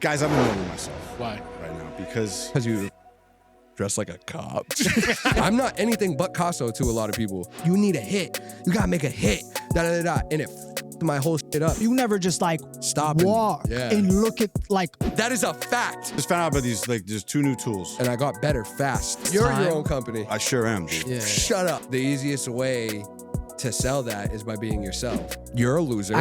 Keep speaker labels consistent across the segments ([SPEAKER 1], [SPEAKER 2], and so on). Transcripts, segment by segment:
[SPEAKER 1] Guys, I'm in love with myself.
[SPEAKER 2] Why?
[SPEAKER 1] Right now, because
[SPEAKER 3] you dress like a cop. I'm not anything but Caso to a lot of people. You need a hit. You gotta make a hit. And it my whole shit up.
[SPEAKER 4] You never just like
[SPEAKER 3] Stop
[SPEAKER 4] walk and look at like.
[SPEAKER 3] That is a fact.
[SPEAKER 1] just found out about these, like, there's 2 new tools.
[SPEAKER 3] And I got better fast. You're your own company.
[SPEAKER 1] I sure am, dude.
[SPEAKER 2] Yeah.
[SPEAKER 3] Shut up. The easiest way to sell that is by being yourself. You're a loser.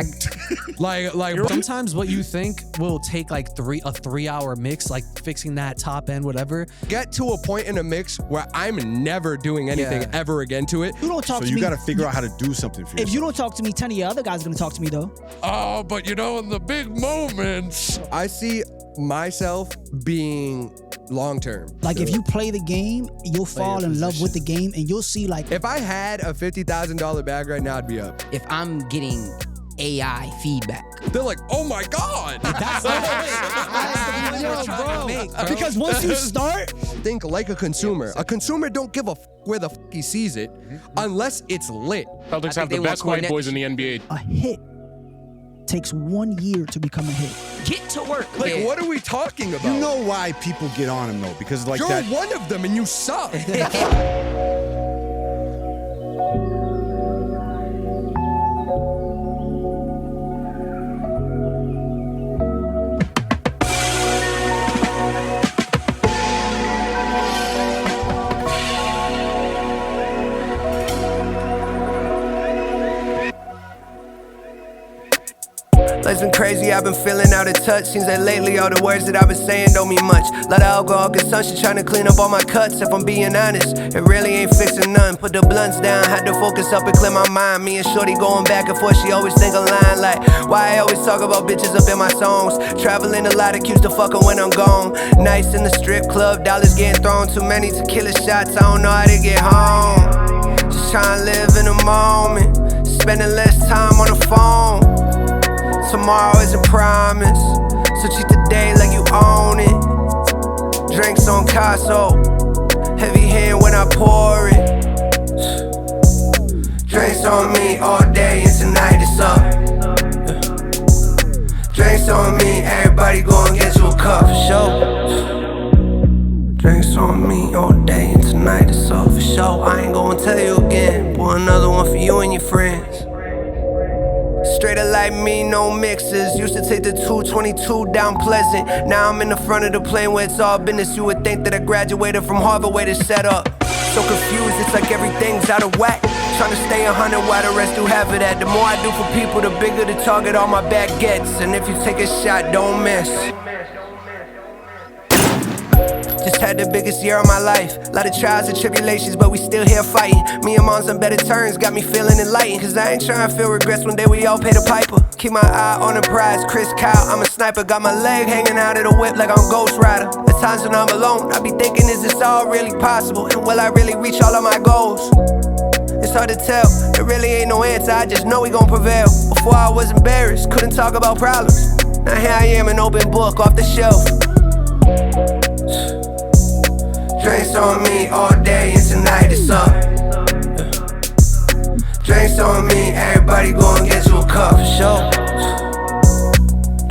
[SPEAKER 3] like
[SPEAKER 2] Sometimes what you think will take like a 3-hour mix, like fixing that top end, whatever.
[SPEAKER 3] get to a point in a mix where I'm never doing anything ever again to it.
[SPEAKER 4] You don't talk
[SPEAKER 1] So
[SPEAKER 4] to
[SPEAKER 1] you
[SPEAKER 4] me.
[SPEAKER 1] got to figure out how to do something for yourself.
[SPEAKER 4] If you don't talk to me, 10 of your other guys are gonna talk to me though.
[SPEAKER 3] Oh, but you know, in the big moments, I see myself being long-term.
[SPEAKER 4] Like if you play the game, you'll fall in love with the game, and you'll see like.
[SPEAKER 3] If I had a $50,000 bag right now, I'd be up.
[SPEAKER 5] If I'm getting AI feedback,
[SPEAKER 3] They're like, oh my God.
[SPEAKER 4] Because once you start,
[SPEAKER 3] Think like a consumer. A consumer don't give a where the he sees it unless it's lit.
[SPEAKER 2] Celtics have
[SPEAKER 5] they
[SPEAKER 2] the
[SPEAKER 5] want
[SPEAKER 2] best white
[SPEAKER 5] Cornet.
[SPEAKER 2] boys in the NBA.
[SPEAKER 4] a hit takes 1 year to become a hit.
[SPEAKER 5] get to work.
[SPEAKER 3] Like,
[SPEAKER 5] kid.
[SPEAKER 3] what are we talking about?
[SPEAKER 1] You know why people get on him, though? Because, like,
[SPEAKER 3] You're
[SPEAKER 1] that...
[SPEAKER 3] one of them and you suck.
[SPEAKER 6] Life's been crazy, I've been feeling out of touch. Seems that lately all the words that I've been saying don't mean much. Lot of alcohol consumption, trying to clean up all my cuts. If I'm being honest, it really ain't fixing none. Put the blunts down, had to focus up and clear my mind. Me and Shorty going back and forth, she always think a line like, why I always talk about bitches up in my songs. Traveling a lot, accused of fucking when I'm gone. Nights in the strip club, dollars getting thrown. Too many tequila shots, I don't know how to get home. Just trying to live in the moment, spending less time on the phone. Tomorrow isn't promised, so treat the day like you own it. Drinks on Caso, heavy hand when I pour it. Drinks on me all day and tonight it's up. Drinks on me, everybody go and get you a cup for sure. Drinks on me all day and tonight it's up for sure. I ain't gonna tell you again, pour another one for you and your friends. Straighter like me, no mixes. Used to take the 222 down Pleasant. Now I'm in the front of the plane where it's all business. You would think that I graduated from Harvard, way to set up. So confused, it's like everything's out of whack. Trying to stay 100 while the rest do half of that. The more I do for people, the bigger the target all my back gets. And if you take a shot, don't miss. Just had the biggest year of my life. Lot of trials and tribulations, but we still here fighting. Me and mom's on better terms, got me feeling enlightened. Cause I ain't trying to feel regrets one day we all pay the piper. Keep my eye on the prize, Chris Kyle, I'm a sniper. Got my leg hanging out of the whip like I'm Ghost Rider. At times when I'm alone, I be thinking, is this all really possible? And will I really reach all of my goals? It's hard to tell, there really ain't no answer, I just know we gon' prevail. Before I was embarrassed, couldn't talk about problems. Now here I am, an open book off the shelf. Drinks on me all day and tonight it's up. Drinks on me, everybody go and get you a cup for sure.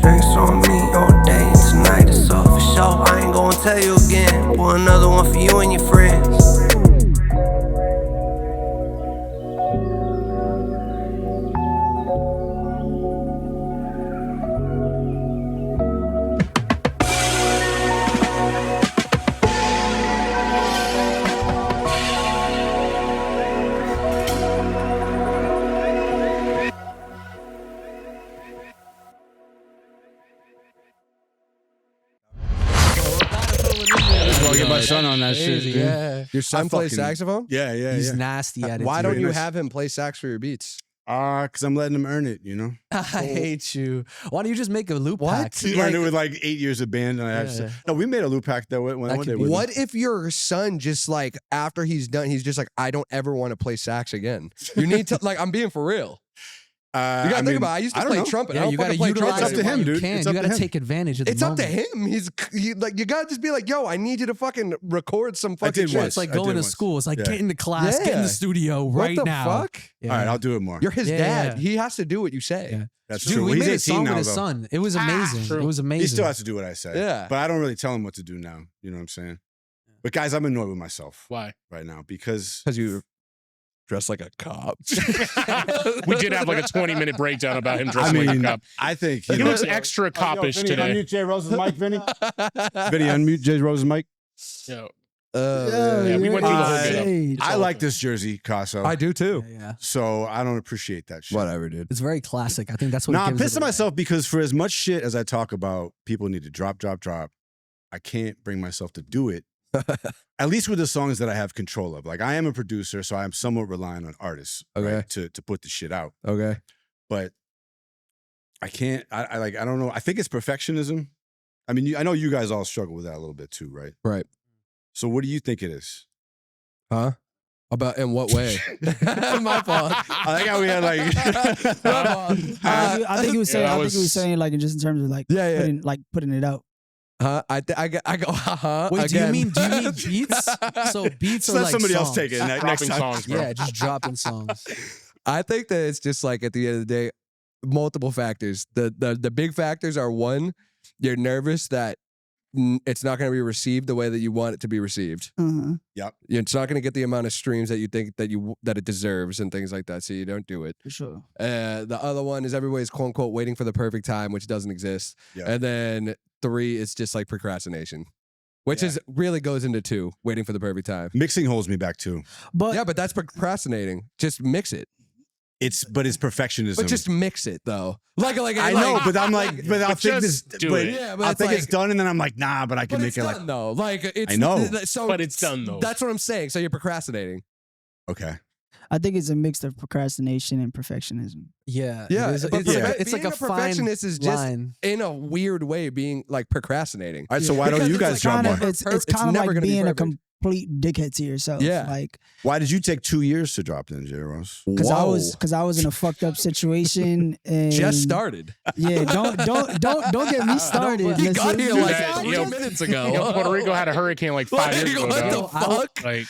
[SPEAKER 6] Drinks on me all day and tonight it's up for sure. I ain't gonna tell you again, pour another one for you and your friends.
[SPEAKER 1] I'll get my son on that shit. dude.
[SPEAKER 2] Yeah.
[SPEAKER 3] Your son plays
[SPEAKER 1] fucking-
[SPEAKER 3] saxophone?
[SPEAKER 1] Yeah.
[SPEAKER 2] He's nasty at it.
[SPEAKER 3] Why
[SPEAKER 2] dude.
[SPEAKER 3] don't you have him play sax for your beats?
[SPEAKER 1] Because I'm letting him earn it, you know?
[SPEAKER 2] I hate you. Why don't you just make a loop
[SPEAKER 3] What?
[SPEAKER 2] pack?
[SPEAKER 1] He earned it with like 8 years of band. And I have
[SPEAKER 2] Yeah.
[SPEAKER 1] no, we made a loop pack that one
[SPEAKER 2] That
[SPEAKER 1] day
[SPEAKER 2] could
[SPEAKER 1] with
[SPEAKER 3] What
[SPEAKER 1] him.
[SPEAKER 3] if your son just like after he's done, he's just like, I don't ever want to play sax again. You need to like, I'm being for real. You gotta think about it. I used to play trumpet. I don't
[SPEAKER 2] you
[SPEAKER 3] fucking
[SPEAKER 2] gotta
[SPEAKER 3] play
[SPEAKER 2] utilize
[SPEAKER 3] trumpet
[SPEAKER 1] It's up to
[SPEAKER 2] it
[SPEAKER 1] him,
[SPEAKER 2] while
[SPEAKER 1] dude.
[SPEAKER 2] you can.
[SPEAKER 1] It's
[SPEAKER 2] You
[SPEAKER 1] up to
[SPEAKER 2] gotta
[SPEAKER 1] him.
[SPEAKER 2] take advantage of the
[SPEAKER 3] It's up to
[SPEAKER 2] moment.
[SPEAKER 3] him. He like you gotta just be like, yo, I need you to fucking record some fucking
[SPEAKER 1] did
[SPEAKER 3] shit.
[SPEAKER 1] once.
[SPEAKER 2] It's like
[SPEAKER 1] I
[SPEAKER 2] going
[SPEAKER 1] did
[SPEAKER 2] to
[SPEAKER 1] once.
[SPEAKER 2] school. It's like
[SPEAKER 1] Yeah.
[SPEAKER 2] get into class, get in
[SPEAKER 3] Yeah.
[SPEAKER 2] the studio
[SPEAKER 3] What
[SPEAKER 2] right
[SPEAKER 3] the
[SPEAKER 2] now.
[SPEAKER 3] fuck?
[SPEAKER 2] Yeah.
[SPEAKER 1] All right, I'll do it more.
[SPEAKER 3] You're his
[SPEAKER 2] Yeah,
[SPEAKER 3] dad.
[SPEAKER 2] yeah.
[SPEAKER 3] He has to do what you say.
[SPEAKER 2] Yeah.
[SPEAKER 1] That's
[SPEAKER 2] Dude,
[SPEAKER 1] true.
[SPEAKER 2] we
[SPEAKER 1] Well,
[SPEAKER 2] made a
[SPEAKER 1] he's 18
[SPEAKER 2] song
[SPEAKER 1] now,
[SPEAKER 2] with his
[SPEAKER 1] though.
[SPEAKER 2] son. It was amazing.
[SPEAKER 5] true.
[SPEAKER 2] It was amazing.
[SPEAKER 1] He still has to do what I say.
[SPEAKER 5] Yeah.
[SPEAKER 1] But I don't really tell him what to do now. You know what I'm saying? But guys, I'm annoyed with myself
[SPEAKER 7] Why?
[SPEAKER 1] right now because
[SPEAKER 3] Because you dress like a cop.
[SPEAKER 7] We did have like a 20-minute breakdown about him
[SPEAKER 1] I
[SPEAKER 7] dressing like a
[SPEAKER 1] mean,
[SPEAKER 7] cop.
[SPEAKER 1] I think
[SPEAKER 7] He looks extra coppish
[SPEAKER 1] Vinny,
[SPEAKER 7] today.
[SPEAKER 1] Unmute Jay Rose's mic, Vinny. Vinny, unmute Jay Rose's mic.
[SPEAKER 7] Yo,
[SPEAKER 3] Yeah,
[SPEAKER 7] we went through the whole
[SPEAKER 1] Uh,
[SPEAKER 7] get-up.
[SPEAKER 4] Hey,
[SPEAKER 1] I like this jersey, Caso.
[SPEAKER 3] I do too.
[SPEAKER 2] Yeah, yeah.
[SPEAKER 1] So I don't appreciate that shit.
[SPEAKER 3] Whatever, dude.
[SPEAKER 2] It's very classic. I think that's what.
[SPEAKER 1] No,
[SPEAKER 2] it
[SPEAKER 1] I'm
[SPEAKER 2] gives
[SPEAKER 1] pissed
[SPEAKER 2] it
[SPEAKER 1] at
[SPEAKER 2] away.
[SPEAKER 1] myself because for as much shit as I talk about, people need to drop. I can't bring myself to do it. At least with the songs that I have control of. Like I am a producer, so I am somewhat reliant on artists right, to put the shit out.
[SPEAKER 3] Okay.
[SPEAKER 1] But I can't. I don't know. I think it's perfectionism. I mean, I know you guys all struggle with that a little bit too, right?
[SPEAKER 3] Right.
[SPEAKER 1] So what do you think it is?
[SPEAKER 3] Huh? About in what way? My fault.
[SPEAKER 1] I think how we had like.
[SPEAKER 4] I think he was saying.
[SPEAKER 7] Yeah,
[SPEAKER 4] I
[SPEAKER 7] that
[SPEAKER 4] think he was
[SPEAKER 7] was-
[SPEAKER 4] saying like just in terms of like
[SPEAKER 3] Yeah.
[SPEAKER 4] putting it out.
[SPEAKER 3] Huh? I go.
[SPEAKER 2] Wait,
[SPEAKER 3] again.
[SPEAKER 2] do you mean beats? So beats are
[SPEAKER 1] Let
[SPEAKER 2] like
[SPEAKER 1] somebody else
[SPEAKER 2] songs.
[SPEAKER 1] take it next
[SPEAKER 7] dropping
[SPEAKER 1] time.
[SPEAKER 7] songs, bro.
[SPEAKER 2] Yeah, just dropping songs.
[SPEAKER 3] I think that it's just like at the end of the day, multiple factors. The big factors are one, you're nervous that it's not going to be received the way that you want it to be received.
[SPEAKER 4] Uh-huh.
[SPEAKER 3] It's not going to get the amount of streams that you think that it deserves and things like that. So you don't do it.
[SPEAKER 4] For sure.
[SPEAKER 3] The other one is everybody's quote unquote waiting for the perfect time, which doesn't exist.
[SPEAKER 1] Yeah.
[SPEAKER 3] And then 3 is just like procrastination, which
[SPEAKER 1] Yeah.
[SPEAKER 3] is really goes into 2, waiting for the perfect time.
[SPEAKER 1] Mixing holds me back too.
[SPEAKER 4] But
[SPEAKER 3] Yeah, but that's procrastinating. Just mix it.
[SPEAKER 1] It's perfectionism.
[SPEAKER 3] But just mix it though.
[SPEAKER 1] I know, but I'm like, but I'll
[SPEAKER 7] But
[SPEAKER 1] think
[SPEAKER 7] just
[SPEAKER 1] this.
[SPEAKER 7] do
[SPEAKER 1] but
[SPEAKER 7] it.
[SPEAKER 3] Yeah, but
[SPEAKER 1] I'll
[SPEAKER 3] it's
[SPEAKER 1] think
[SPEAKER 3] like-
[SPEAKER 1] it's done, and then I'm like, nah, but I can
[SPEAKER 3] But
[SPEAKER 1] make
[SPEAKER 3] it's
[SPEAKER 1] it
[SPEAKER 3] done
[SPEAKER 1] like.
[SPEAKER 3] though. Like it's
[SPEAKER 1] I know.
[SPEAKER 3] So
[SPEAKER 7] But it's done, though.
[SPEAKER 3] That's what I'm saying. So you're procrastinating.
[SPEAKER 1] Okay.
[SPEAKER 4] I think it's a mix of procrastination and perfectionism.
[SPEAKER 2] Yeah,
[SPEAKER 3] Yeah,
[SPEAKER 2] It is,
[SPEAKER 3] but
[SPEAKER 2] it's,
[SPEAKER 1] yeah.
[SPEAKER 2] it's like
[SPEAKER 3] being
[SPEAKER 2] a
[SPEAKER 3] a perfectionist is just
[SPEAKER 2] line.
[SPEAKER 3] in a weird way being like procrastinating.
[SPEAKER 1] All right. So why don't
[SPEAKER 3] Because
[SPEAKER 1] you
[SPEAKER 3] it's
[SPEAKER 1] guys
[SPEAKER 3] like
[SPEAKER 1] drop
[SPEAKER 3] kinda-
[SPEAKER 1] more?
[SPEAKER 4] It's
[SPEAKER 3] It's
[SPEAKER 4] kind of
[SPEAKER 3] never
[SPEAKER 4] like
[SPEAKER 3] gonna be
[SPEAKER 4] being a
[SPEAKER 3] perfect.
[SPEAKER 4] complete dickhead to yourself.
[SPEAKER 3] Yeah.
[SPEAKER 4] Like
[SPEAKER 1] Why did you take 2 years to drop then, J Rose?
[SPEAKER 4] because I
[SPEAKER 3] Whoa.
[SPEAKER 4] was in a fucked up situation and
[SPEAKER 3] Just started.
[SPEAKER 4] Yeah, don't get me started.
[SPEAKER 3] He got
[SPEAKER 4] Listen.
[SPEAKER 3] here like
[SPEAKER 7] That-
[SPEAKER 3] 3
[SPEAKER 7] yo,
[SPEAKER 3] minutes
[SPEAKER 7] Yo,
[SPEAKER 3] ago.
[SPEAKER 7] Puerto Rico had a hurricane like 5 years ago.
[SPEAKER 3] What the
[SPEAKER 7] dog.
[SPEAKER 3] fuck?
[SPEAKER 7] Like,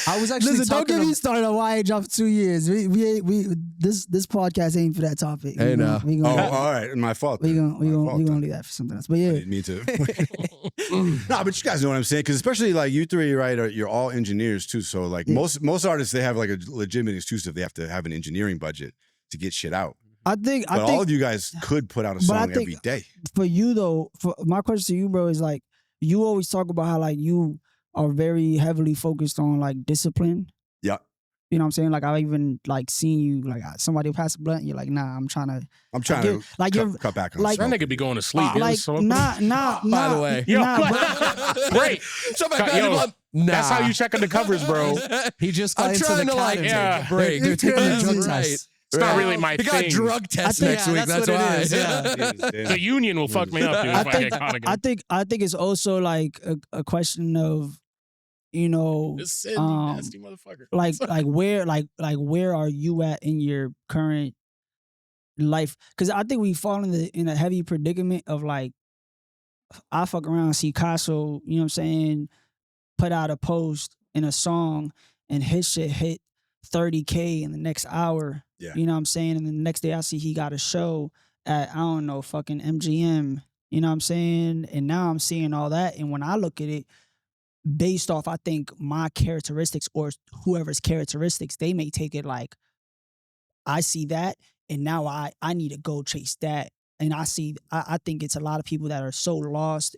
[SPEAKER 2] I was actually
[SPEAKER 4] Listen, don't
[SPEAKER 2] talking
[SPEAKER 4] get me
[SPEAKER 2] to,
[SPEAKER 4] started on why I dropped 2 years. This podcast ain't for that topic.
[SPEAKER 3] Hey, no.
[SPEAKER 4] we
[SPEAKER 1] Oh,
[SPEAKER 4] gonna,
[SPEAKER 1] all right. My fault.
[SPEAKER 4] we
[SPEAKER 1] then.
[SPEAKER 4] gonna, we
[SPEAKER 1] My
[SPEAKER 4] gonna,
[SPEAKER 1] fault
[SPEAKER 4] we
[SPEAKER 1] then.
[SPEAKER 4] gonna leave that for something else. But
[SPEAKER 1] I
[SPEAKER 4] yeah,
[SPEAKER 1] didn't mean to. No, but you guys know what I'm saying, because especially like you three, right? You're all engineers too. So like
[SPEAKER 4] Yeah.
[SPEAKER 1] most artists, they have like a legitimate excuse if they have to have an engineering budget to get shit out.
[SPEAKER 4] I think
[SPEAKER 1] But all of you guys could put out a
[SPEAKER 4] But I
[SPEAKER 1] song
[SPEAKER 4] think-
[SPEAKER 1] every day.
[SPEAKER 4] for you though, for my question to you, bro, is like you always talk about how like you are very heavily focused on like discipline.
[SPEAKER 1] Yeah.
[SPEAKER 4] You know what I'm saying? Like I've even like seen you like somebody pass a blunt, you're like, nah, I'm trying to
[SPEAKER 1] I'm trying
[SPEAKER 4] you're-
[SPEAKER 1] to
[SPEAKER 4] like you're
[SPEAKER 1] cut back on
[SPEAKER 4] like-
[SPEAKER 7] that
[SPEAKER 1] smoke.
[SPEAKER 7] nigga be going to sleep. yo,
[SPEAKER 4] like
[SPEAKER 7] so-
[SPEAKER 4] nah.
[SPEAKER 3] By the way.
[SPEAKER 7] Yo,
[SPEAKER 4] nah,
[SPEAKER 7] great.
[SPEAKER 3] Somebody
[SPEAKER 7] Yo,
[SPEAKER 3] pass the blunt. Nah.
[SPEAKER 7] That's how you check on the covers, bro.
[SPEAKER 2] he just got
[SPEAKER 3] I'm
[SPEAKER 2] into
[SPEAKER 3] trying
[SPEAKER 2] the
[SPEAKER 3] to like
[SPEAKER 2] cabin.
[SPEAKER 7] yeah.
[SPEAKER 3] break.
[SPEAKER 2] They're taking a drug
[SPEAKER 4] Right.
[SPEAKER 2] test.
[SPEAKER 7] It's not really my
[SPEAKER 3] He got
[SPEAKER 7] thing.
[SPEAKER 3] drug tests
[SPEAKER 4] think-
[SPEAKER 3] next
[SPEAKER 2] Yeah,
[SPEAKER 3] week.
[SPEAKER 2] that's
[SPEAKER 3] That's
[SPEAKER 2] what
[SPEAKER 3] why.
[SPEAKER 2] it is, yeah.
[SPEAKER 1] Yeah.
[SPEAKER 7] The union will fuck me up, dude, if I get caught again.
[SPEAKER 4] I think it's also like a question of, you know,
[SPEAKER 7] It's Sid, you
[SPEAKER 4] um,
[SPEAKER 7] nasty motherfucker.
[SPEAKER 4] like where are you at in your current life? Because I think we fall in a heavy predicament of like, I fuck around and see Caso, you know what I'm saying, put out a post in a song and his shit hit 30K in the next hour.
[SPEAKER 1] Yeah.
[SPEAKER 4] You know what I'm saying? And then the next day I see he got a show at, I don't know, fucking MGM. You know what I'm saying? And now I'm seeing all that. And when I look at it, based off, I think, my characteristics or whoever's characteristics, they may take it like, I see that, and now I need to go chase that. And I think it's a lot of people that are so lost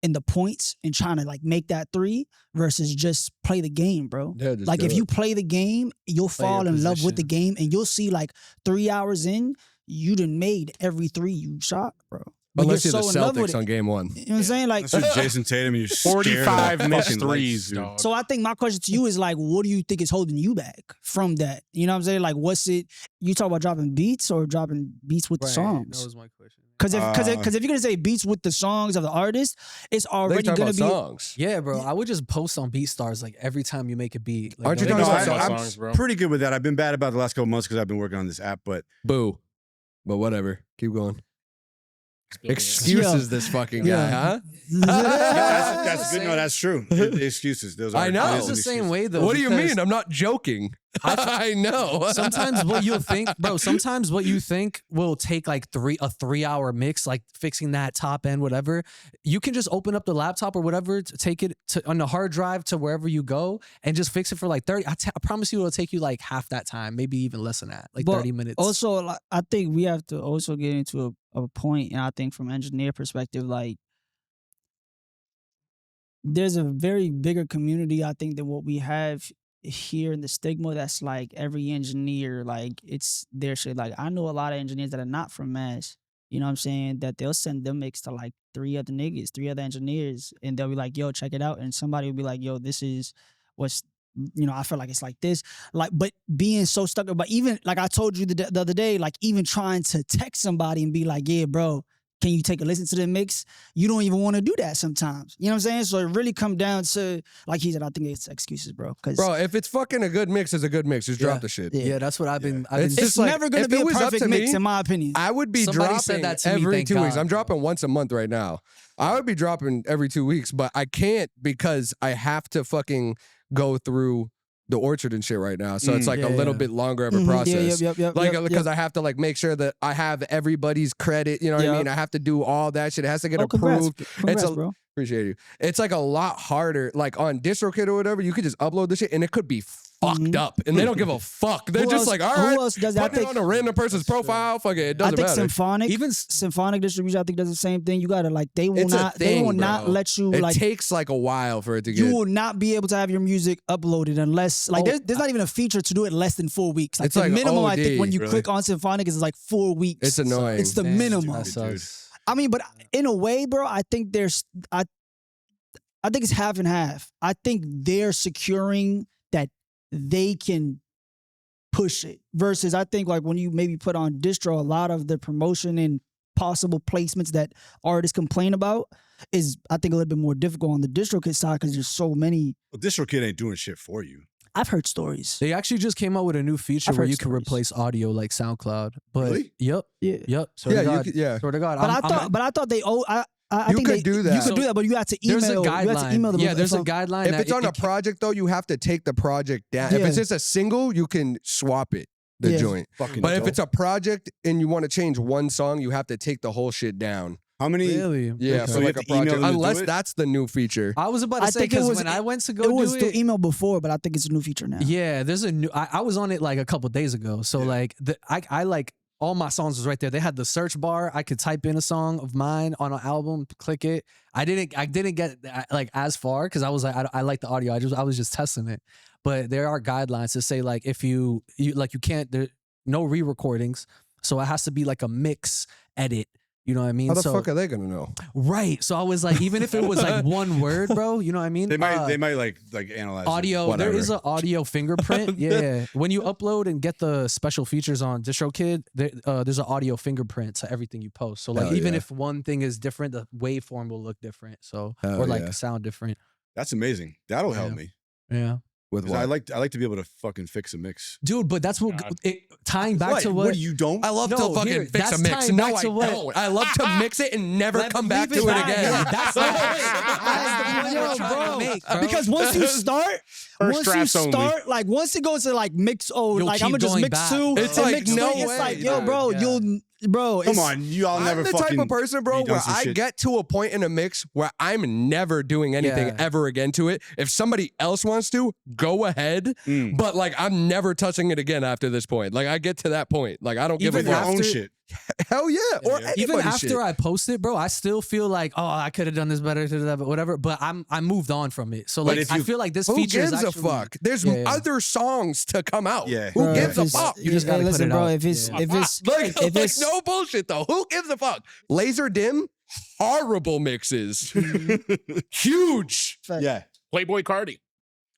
[SPEAKER 4] in the points and trying to like make that 3 versus just play the game, bro.
[SPEAKER 3] Yeah, just
[SPEAKER 4] Like
[SPEAKER 3] do
[SPEAKER 4] if
[SPEAKER 3] it.
[SPEAKER 4] you play the game, you'll
[SPEAKER 2] Play
[SPEAKER 4] fall
[SPEAKER 2] your
[SPEAKER 4] in love with the
[SPEAKER 2] position.
[SPEAKER 4] game, and you'll see like 3 hours in, you done made every 3 you shot, bro. But
[SPEAKER 3] Unless
[SPEAKER 4] you're
[SPEAKER 3] you're
[SPEAKER 4] so
[SPEAKER 3] the
[SPEAKER 4] in love with
[SPEAKER 3] Celtics
[SPEAKER 4] it.
[SPEAKER 3] on game 1.
[SPEAKER 4] You know what I'm saying? Like,
[SPEAKER 1] Unless you're Jason Tatum and you're scared of
[SPEAKER 7] 45
[SPEAKER 1] the
[SPEAKER 7] missed
[SPEAKER 1] fucking
[SPEAKER 7] threes,
[SPEAKER 1] lights, dude.
[SPEAKER 7] dog.
[SPEAKER 4] so I think my question to you is like, what do you think is holding you back from that? You know what I'm saying? Like, what's it? You talk about dropping beats or dropping beats with the
[SPEAKER 2] Right,
[SPEAKER 4] songs?
[SPEAKER 2] That was my question.
[SPEAKER 4] Because if you're gonna say beats with the songs of the artist, it's already gonna be
[SPEAKER 3] songs.
[SPEAKER 2] Yeah, bro. I would just post on BeatStars like every time you make a beat. Like,
[SPEAKER 3] Aren't you
[SPEAKER 7] They
[SPEAKER 3] talking
[SPEAKER 7] know
[SPEAKER 3] about
[SPEAKER 7] I know
[SPEAKER 3] songs?
[SPEAKER 7] songs, bro.
[SPEAKER 1] Pretty good with that. I've been bad about the last couple months because I've been working on this app, but
[SPEAKER 3] Boo. But whatever. Keep going.
[SPEAKER 7] Yeah.
[SPEAKER 3] Excuses this fucking guy,
[SPEAKER 4] Yeah.
[SPEAKER 3] huh?
[SPEAKER 1] that's good. No, that's true. The excuses. Those are
[SPEAKER 3] I know.
[SPEAKER 2] It's the
[SPEAKER 1] excuses.
[SPEAKER 2] same way though.
[SPEAKER 3] What do you
[SPEAKER 2] because
[SPEAKER 3] mean? I'm not joking. I know.
[SPEAKER 2] Sometimes what you'll think, bro, sometimes what you think will take like a 3-hour mix, like fixing that top end, whatever. You can just open up the laptop or whatever, take it on the hard drive to wherever you go and just fix it for like 30. I promise you it'll take you like half that time, maybe even less than that, like
[SPEAKER 4] But
[SPEAKER 2] 30 minutes.
[SPEAKER 4] Also, like, I think we have to also get into a point, and I think from engineer perspective, like there's a very bigger community, I think, than what we have here in the stigma. That's like every engineer, like it's their shit. Like I know a lot of engineers that are not from Mass. You know what I'm saying? That they'll send them mix to like 3 other niggas, 3 other engineers, and they'll be like, "Yo, check it out," and somebody will be like, "Yo, this is what's." I feel like it's like this, like, but being so stuck. But even like I told you the other day, like even trying to text somebody and be like, "Yeah, bro, can you take a listen to the mix?" You don't even want to do that sometimes. You know what I'm saying? So it really come down to, like he said, I think it's excuses, bro.
[SPEAKER 3] Bro, if it's fucking a good mix, it's a good mix. Just drop the shit.
[SPEAKER 2] yeah, that's what I've been.
[SPEAKER 3] It's
[SPEAKER 2] been
[SPEAKER 3] just like,
[SPEAKER 4] never gonna
[SPEAKER 3] if
[SPEAKER 4] be
[SPEAKER 3] it
[SPEAKER 4] a
[SPEAKER 3] was up
[SPEAKER 4] perfect
[SPEAKER 3] to
[SPEAKER 4] mix,
[SPEAKER 3] me,
[SPEAKER 4] in my opinion.
[SPEAKER 3] I would be
[SPEAKER 2] Somebody said
[SPEAKER 3] dropping
[SPEAKER 2] that to me,
[SPEAKER 3] every
[SPEAKER 2] thank
[SPEAKER 3] 2 weeks.
[SPEAKER 2] God.
[SPEAKER 3] I'm dropping once a month right now. I would be dropping every 2 weeks, but I can't because I have to fucking go through the orchard and shit right now. So it's like a little bit longer of a process. Like, because I have to like make sure that I have everybody's credit. You know what I mean? I have to do all that shit. It has to get approved.
[SPEAKER 4] Congrats, bro.
[SPEAKER 3] Appreciate you. It's like a lot harder. Like on DistroKid or whatever, you could just upload the shit and it could be fucked up, and they don't give a fuck. They're
[SPEAKER 4] Who
[SPEAKER 3] just
[SPEAKER 4] else-
[SPEAKER 3] like, all
[SPEAKER 4] who
[SPEAKER 3] right,
[SPEAKER 4] else does that?
[SPEAKER 3] put it on a random person's profile. Fuck it, it
[SPEAKER 4] I
[SPEAKER 3] doesn't
[SPEAKER 4] think
[SPEAKER 3] matter.
[SPEAKER 4] symphonic,
[SPEAKER 2] Even
[SPEAKER 4] symphonic distribution, I think does the same thing. You gotta like they will
[SPEAKER 3] It's a
[SPEAKER 4] not
[SPEAKER 3] thing,
[SPEAKER 4] not
[SPEAKER 3] bro.
[SPEAKER 4] let you
[SPEAKER 3] It
[SPEAKER 4] like
[SPEAKER 3] takes like a while for it to
[SPEAKER 4] you
[SPEAKER 3] get.
[SPEAKER 4] will not be able to have your music uploaded unless like there's not even a feature to do it less than 4 weeks. Like
[SPEAKER 3] It's
[SPEAKER 4] the
[SPEAKER 3] like
[SPEAKER 4] minimum I
[SPEAKER 3] OD,
[SPEAKER 4] think when you
[SPEAKER 1] really?
[SPEAKER 4] click on symphonic is like 4 weeks.
[SPEAKER 3] It's annoying.
[SPEAKER 4] It's the
[SPEAKER 2] Damn,
[SPEAKER 4] minimum.
[SPEAKER 2] that sucks.
[SPEAKER 4] I mean, but in a way, bro, I think I think it's half and half. I think they're securing that they can push it versus I think like when you maybe put on distro, a lot of the promotion and possible placements that artists complain about is I think a little bit more difficult on the DistroKid side because there's so many.
[SPEAKER 1] Well, DistroKid ain't doing shit for you.
[SPEAKER 4] I've heard stories.
[SPEAKER 2] They actually just came out with a new feature
[SPEAKER 4] I've
[SPEAKER 2] where
[SPEAKER 4] heard
[SPEAKER 2] you can
[SPEAKER 4] stories.
[SPEAKER 2] replace audio like SoundCloud. But
[SPEAKER 1] Really?
[SPEAKER 2] yep,
[SPEAKER 4] Yeah.
[SPEAKER 2] yep. Swear
[SPEAKER 3] Yeah,
[SPEAKER 2] to
[SPEAKER 3] you
[SPEAKER 2] God.
[SPEAKER 3] could- yeah.
[SPEAKER 2] Swear to God.
[SPEAKER 4] But
[SPEAKER 2] I'm-
[SPEAKER 4] I thought they I
[SPEAKER 3] You
[SPEAKER 4] think
[SPEAKER 3] could
[SPEAKER 4] they,
[SPEAKER 3] do that.
[SPEAKER 4] You could do that, but you have to email.
[SPEAKER 2] there's a
[SPEAKER 4] You have to
[SPEAKER 2] guideline.
[SPEAKER 4] email them.
[SPEAKER 2] Yeah, there's a
[SPEAKER 4] if I'm-
[SPEAKER 2] guideline.
[SPEAKER 3] If
[SPEAKER 2] that
[SPEAKER 3] it's on a project though, you have to take the project down. If
[SPEAKER 4] Yeah.
[SPEAKER 3] it's just a single, you can swap it, the
[SPEAKER 4] Yeah.
[SPEAKER 3] joint.
[SPEAKER 1] Fucking
[SPEAKER 3] But if
[SPEAKER 1] dope.
[SPEAKER 3] it's a project and you want to change one song, you have to take the whole shit down.
[SPEAKER 1] How many?
[SPEAKER 2] Really?
[SPEAKER 3] Yeah,
[SPEAKER 1] Okay. So
[SPEAKER 3] for
[SPEAKER 1] you
[SPEAKER 3] like
[SPEAKER 1] have
[SPEAKER 3] a
[SPEAKER 1] to email
[SPEAKER 3] project.
[SPEAKER 1] them to do
[SPEAKER 3] Unless
[SPEAKER 1] it?
[SPEAKER 3] that's the new feature.
[SPEAKER 2] I was about to
[SPEAKER 4] I
[SPEAKER 2] say
[SPEAKER 4] think it
[SPEAKER 2] because
[SPEAKER 4] was-
[SPEAKER 2] when I went to go
[SPEAKER 4] It was
[SPEAKER 2] do
[SPEAKER 4] through
[SPEAKER 2] it,
[SPEAKER 4] email before, but I think it's a new feature now.
[SPEAKER 2] yeah, there's a new. I was on it like a couple days ago, so
[SPEAKER 1] Yeah.
[SPEAKER 2] like I like all my songs was right there. They had the search bar. I could type in a song of mine on an album, click it. I didn't get like as far because I was like I like the audio. I was just testing it, but there are guidelines to say like if you can't there no re-recordings, so it has to be like a mix edit. You know what I mean?
[SPEAKER 3] How the
[SPEAKER 2] so,
[SPEAKER 3] fuck are they gonna know?
[SPEAKER 2] right. So I was like, even if it was like one word, bro, you know what I mean?
[SPEAKER 1] They might like analyze it.
[SPEAKER 2] Audio.
[SPEAKER 3] Whatever.
[SPEAKER 2] There is an audio fingerprint. Yeah. When you upload and get the special features on DistroKid, there's an audio fingerprint to everything you post. So like
[SPEAKER 3] Hell
[SPEAKER 2] even
[SPEAKER 3] yeah.
[SPEAKER 2] if one thing is different, the waveform will look different. So
[SPEAKER 3] Hell
[SPEAKER 2] or like
[SPEAKER 3] yeah.
[SPEAKER 2] sound different.
[SPEAKER 1] That's amazing. That'll help
[SPEAKER 2] Yeah.
[SPEAKER 1] me.
[SPEAKER 2] Yeah.
[SPEAKER 3] With
[SPEAKER 1] 'Cause
[SPEAKER 3] what?
[SPEAKER 1] I like to be able to fucking fix a mix.
[SPEAKER 2] Dude, but that's what tying back to
[SPEAKER 1] What you don't?
[SPEAKER 3] I love
[SPEAKER 2] No,
[SPEAKER 3] to fucking
[SPEAKER 2] here,
[SPEAKER 3] fix a
[SPEAKER 2] that's
[SPEAKER 3] mix.
[SPEAKER 2] tying
[SPEAKER 3] No,
[SPEAKER 2] back
[SPEAKER 3] I
[SPEAKER 2] to what-
[SPEAKER 3] don't. I love to mix it and never come back to
[SPEAKER 2] leave
[SPEAKER 3] it
[SPEAKER 2] back.
[SPEAKER 3] again.
[SPEAKER 2] Yeah, that's the point
[SPEAKER 4] Yo,
[SPEAKER 2] we're trying to
[SPEAKER 4] bro.
[SPEAKER 2] make, bro.
[SPEAKER 4] Because once you start,
[SPEAKER 7] drafts only.
[SPEAKER 4] like once it goes to like mix,
[SPEAKER 2] You'll
[SPEAKER 4] like
[SPEAKER 2] keep
[SPEAKER 4] I'm gonna just
[SPEAKER 2] going
[SPEAKER 4] mix
[SPEAKER 2] back,
[SPEAKER 4] two.
[SPEAKER 2] bro.
[SPEAKER 3] It's
[SPEAKER 4] and
[SPEAKER 3] like,
[SPEAKER 4] mix
[SPEAKER 3] no
[SPEAKER 4] three. It's
[SPEAKER 3] way,
[SPEAKER 4] like, yo,
[SPEAKER 3] dude.
[SPEAKER 4] bro,
[SPEAKER 2] Yeah.
[SPEAKER 4] bro.
[SPEAKER 1] Come
[SPEAKER 4] it's-
[SPEAKER 1] on, y'all never
[SPEAKER 3] I'm the
[SPEAKER 1] fucking.
[SPEAKER 3] type of person, bro,
[SPEAKER 1] redone
[SPEAKER 3] where
[SPEAKER 1] some
[SPEAKER 3] I
[SPEAKER 1] shit.
[SPEAKER 3] get to a point in a mix where I'm never doing anything
[SPEAKER 2] Yeah.
[SPEAKER 3] ever again to it. If somebody else wants to, go ahead.
[SPEAKER 1] Mm.
[SPEAKER 3] But like, I'm never touching it again after this point. Like, I get to that point. Like, I don't give
[SPEAKER 2] Even
[SPEAKER 3] a
[SPEAKER 1] your
[SPEAKER 3] fuck.
[SPEAKER 1] own
[SPEAKER 2] after-
[SPEAKER 1] shit.
[SPEAKER 3] Hell yeah. Or
[SPEAKER 1] Yeah.
[SPEAKER 2] Even
[SPEAKER 3] anybody's
[SPEAKER 2] after
[SPEAKER 3] shit.
[SPEAKER 2] I post it, bro, I still feel like, oh, I could have done this better, whatever. But I moved on from it. So
[SPEAKER 1] But
[SPEAKER 2] like,
[SPEAKER 1] if
[SPEAKER 2] I
[SPEAKER 1] you-
[SPEAKER 2] feel like this
[SPEAKER 3] Who
[SPEAKER 2] feature
[SPEAKER 3] gives
[SPEAKER 2] is
[SPEAKER 3] a
[SPEAKER 2] actually,
[SPEAKER 3] fuck? There's
[SPEAKER 2] Yeah, yeah.
[SPEAKER 3] other songs to come out.
[SPEAKER 1] Yeah.
[SPEAKER 3] Who
[SPEAKER 4] Bro,
[SPEAKER 3] gives
[SPEAKER 4] if
[SPEAKER 3] a
[SPEAKER 4] it's-
[SPEAKER 3] fuck?
[SPEAKER 2] You just gotta put
[SPEAKER 4] listen,
[SPEAKER 2] it
[SPEAKER 4] bro.
[SPEAKER 2] out.
[SPEAKER 4] If it's
[SPEAKER 2] Yeah.
[SPEAKER 4] if it's
[SPEAKER 3] Like,
[SPEAKER 4] if it's
[SPEAKER 3] no bullshit though. Who gives a fuck? Laser dim, horrible mixes. Huge.
[SPEAKER 1] Yeah.
[SPEAKER 7] Playboy Cardi.